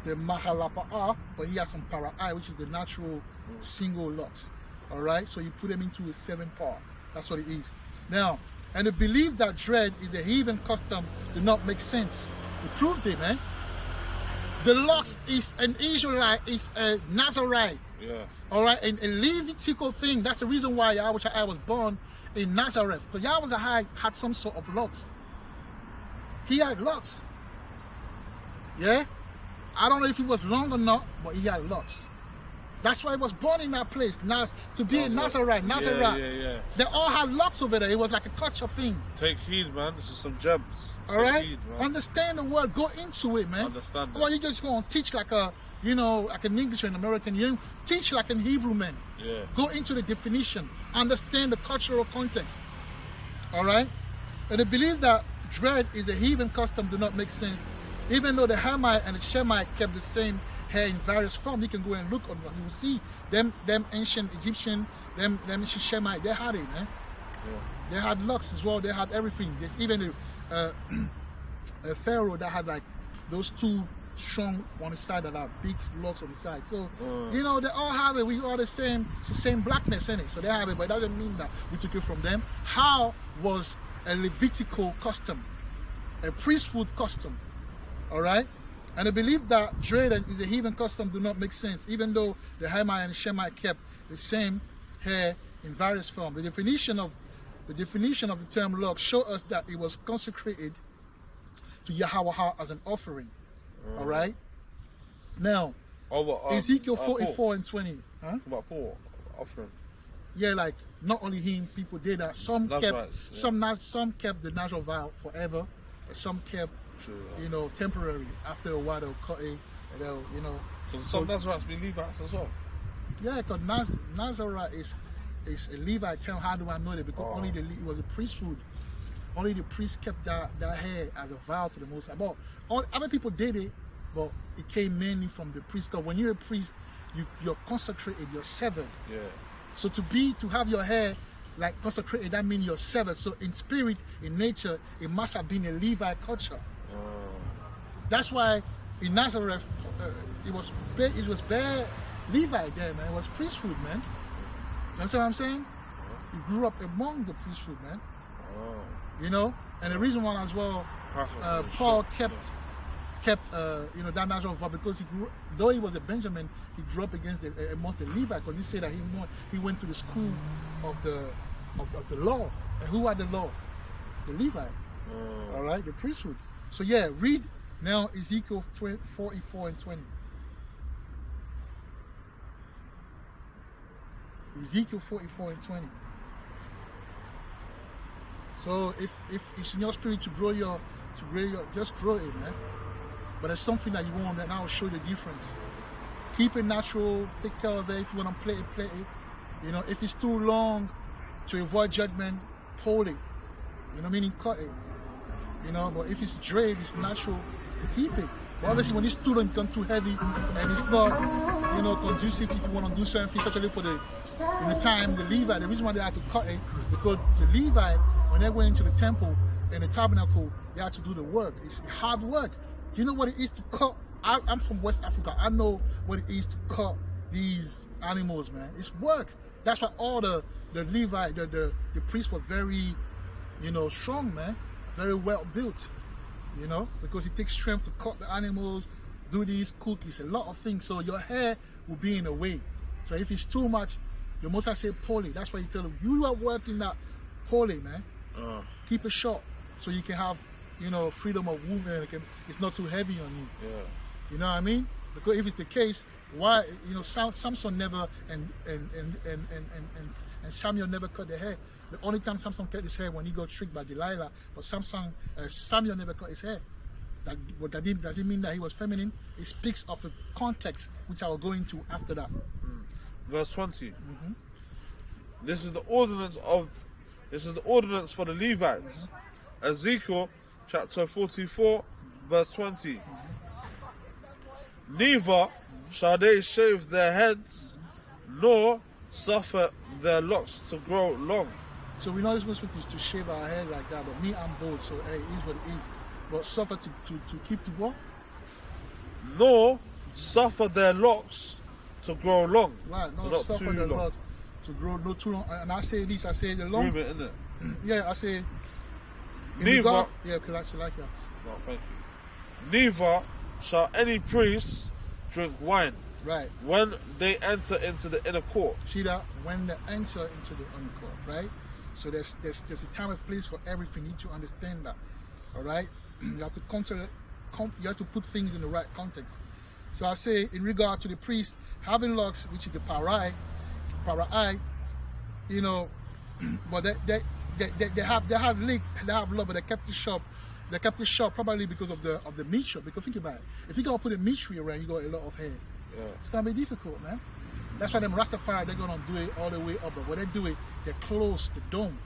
mahalapa'ah, but he had some para-eye, which is the natural single locks. All right, so you put them into a 7-part. That's what it is. Now, and the belief that dread is a heathen custom do not make sense. We proved it, man. The locks is an Israelite, is a Nazarite. Yeah. All right, and a Levitical thing. That's the reason why Yahweh was born in Nazareth. So Yahweh had some sort of locks. He had locks. Yeah? I don't know if he was long or not, but he had locks. That's why he was born in that place. Now, to be a Nazarite. Yeah. They all had locks over there. It was like a culture thing. Take heed, man. This is some gems. All right? Understand the word. Go into it, man. Understand it. Well, you just going to teach like a, like an English or an American. You teach like an Hebrew man. Yeah. Go into the definition. Understand the cultural context. All right? And the belief that dread is a heathen custom do not make sense. Even though the Hamite and the Shemite kept the same hair in various forms, you can go and look on what you will see. Them ancient Egyptian, them Shemite, they had it, man. Yeah. They had locks as well. They had everything. There's even a pharaoh that had like those 2 strong on the side that are big locks on the side. So they all have it. We all the same. It's the same blackness in it. So they have it, but it doesn't mean that we took it from them. How was a Levitical custom, a priesthood custom? All right. And the belief that dread is a heathen custom do not make sense, even though the Hamite and Shemite kept the same hair in various forms. The definition of the term lock show us that it was consecrated to Yahweh as an offering. All right. Now, Ezekiel 44 and 20. Huh? About Paul offering. Yeah, like not only him, people did that. Some kept the natural vow forever, and some kept. True, temporary. After a while, they'll cut it. They'll, Because some Nazarites be Levites as well. Yeah, because Nazarite is a Levite term. How do I know that? Because it was a priesthood. Only the priest kept that hair as a vow to the Most High. But other people did it, but it came mainly from the priest. Because when you're a priest, you're consecrated, you're severed. Yeah. So to have your hair like consecrated, that means you're severed. So in spirit, in nature, it must have been a Levite culture. That's why in Nazareth, it was bare Levite there, man. It was priesthood, man. You understand what I'm saying? He grew up among the priesthood, man. And the reason why as well, Paul kept that natural vow, because though he was a Benjamin, he grew up amongst the Levite, because he said that he went to the school of the law. And who had the law? The Levite. All right, the priesthood. So yeah, read now Ezekiel 44 and 20. Ezekiel 44 and 20. So if it's in your spirit to grow your just grow it, man. But there's something that you want, and I'll show you the difference. Keep it natural, take care of it. If you want to play it. If it's too long, to avoid judgment, pull it. Meaning cut it. But if it's dread, it's natural, keep it. But obviously when this student becomes too heavy and it's not, conducive if you want to do certain things, especially for the time, the Levite, the reason why they had to cut it, because the Levite, when they went into the temple and the tabernacle, they had to do the work. It's hard work. You know what it is to cut? I'm from West Africa. I know what it is to cut these animals, man. It's work. That's why all the Levite, the priests were very, strong, man. Very well built, because it takes strength to cut the animals, do these cookies, a lot of things. So your hair will be in a way. So if it's too much, the Most I say pull it. That's why you tell them, you are working that pull it, man. Keep it short so you can have, freedom of movement. It's not too heavy on you. Yeah. You know what I mean? Because if it's the case, why Samson never and Samuel never cut their hair. The only time Samson cut his hair when he got tricked by Delilah, but Samuel never cut his hair. Does it mean that he was feminine? It speaks of a context which I will go into after that. Verse 20. This is the ordinance for the Levites. Ezekiel chapter 44, verse 20. Neither shall they shave their heads, nor suffer their locks to grow long. So we're not supposed to shave our hair like that, but me, I'm bald, so hey, it is what it is. But suffer to keep the what? Nor suffer their locks to grow long. Right, so not not suffer too their long. locks to grow not too long. And I say this, I say the long. Groom it, innit? Yeah, I say. In Neither. regard, yeah, because I actually like that. No, thank you. Neither shall any priest drink wine Right. when they enter into the inner court. See that when they enter into the uncourt, right? So there's a time and place for everything. You need to understand that. All right. You have to you have to put things in the right context. So I say, in regard to the priest having locks, which is the parai, but they have love, but they kept it short. They kept it short probably because of the mixture. Because think about it, if you gonna put a mixture around, you got a lot of hair. Yeah. It's gonna be difficult, man. That's why them Rastafari, they're gonna do it all the way up. But when they do it, they close the dome.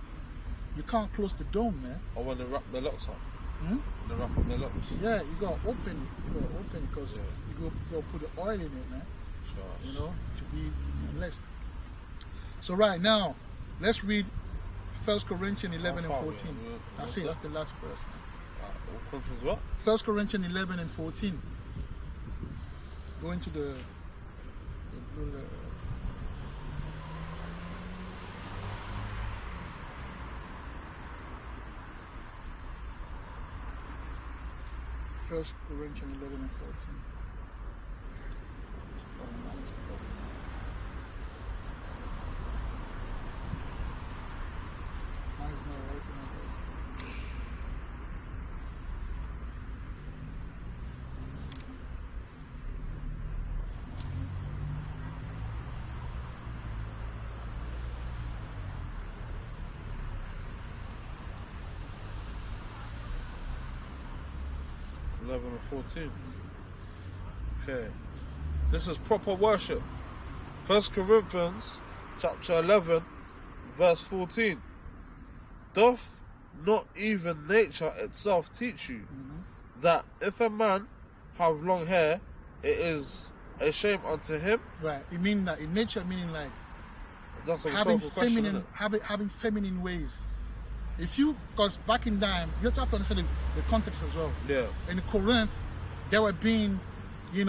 You can't close the dome, man. Or when they wrap their locks up. Hmm? When they wrap up their locks. Yeah, you gotta open it. You gotta open it because you go put the oil in it, man. Sure. To be blessed. So right now, let's read 1 Corinthians 11 and 14. That's it. That's the last verse. Corinthians what? 1 Corinthians 11 and 14. Go into the blue letter. 1 Corinthians 11 and 14. Mine's not working out. 11 and 14. Okay. This is proper worship. 1 Corinthians chapter 11, verse 14. Doth not even nature itself teach you that if a man have long hair, it is a shame unto him? Right. It means that in nature, meaning like That's a having rhetorical question, feminine, isn't it? having feminine ways. Because back in time, you have to understand the context as well. Yeah. In Corinth, they were being, they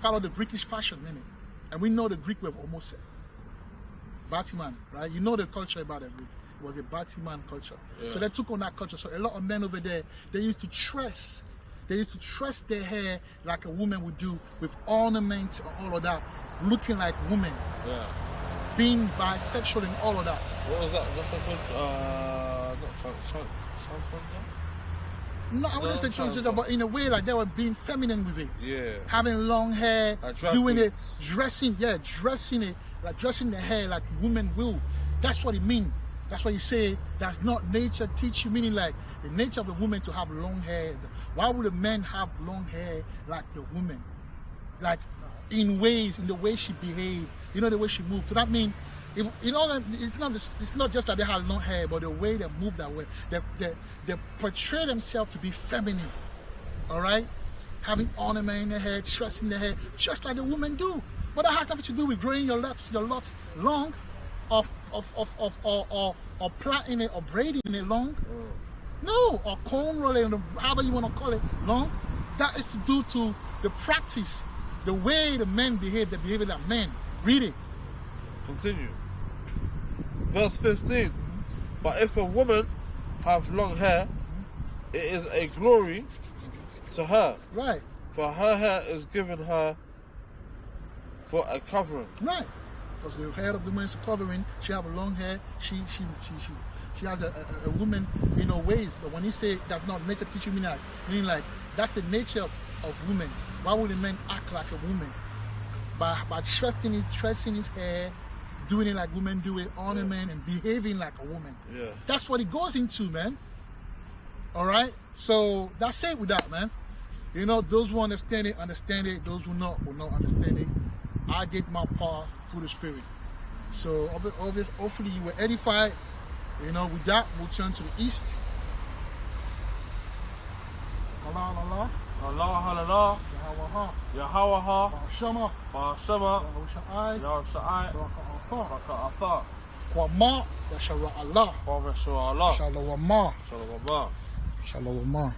followed the British fashion, innit? And we know the Greek were almost Batman, right? You know the culture about the Greek. It was a Batman culture. Yeah. So they took on that culture. So a lot of men over there, they used to tress their hair like a woman would do, with ornaments and all of that, looking like women, Yeah. being bisexual and all of that. What was that? What's that called? Not transgender? No, I wouldn't say transgender, but in a way, like they were being feminine with it. Yeah. Having long hair, Like drag doing it, queens. dressing the hair like women will. That's what it means. That's why you say does not nature teach you, meaning like the nature of the woman to have long hair. Why would a man have long hair like the woman? Like in the way she behaved, the way she moved. So that means, it's not just that they had long hair, but the way they move that way. They portray themselves to be feminine. All right? Having ornament in their hair, dressing their hair, just like the women do. But that has nothing to do with growing your locks long, or plaiting it or braiding it long. No, or corn rolling, however you want to call it, long. That is to do to the practice, the way the men behave, the behavior that men. Read it. Continue. Verse 15. But if a woman have long hair, it is a glory to her, Right. for her hair is given her for a covering. Right. because the hair of the woman is covering. She have a long hair. She has a woman, ways. But when he say that's not nature teaching me that, meaning like that's the nature of women. Why would a man act like a woman? By trusting his hair, doing it like women do it, ornament, and behaving like a woman. Yeah. That's what it goes into, man. All right? So that's it with that, man. Those who understand it. Those who not will not understand it. I get my power through the Spirit. So hopefully you were edified. With that, we'll turn to the east. Allah, Allah. Allah, Yahweh, Yahweh, Bahashama, Bahashama, Yahusha'ai, Yahusha'ai, Baraka'atha, Raka'atha, Kwama, Yashara Allah, Kwama Shara Allah, Shalawama, Shalom Allah. Shalawama.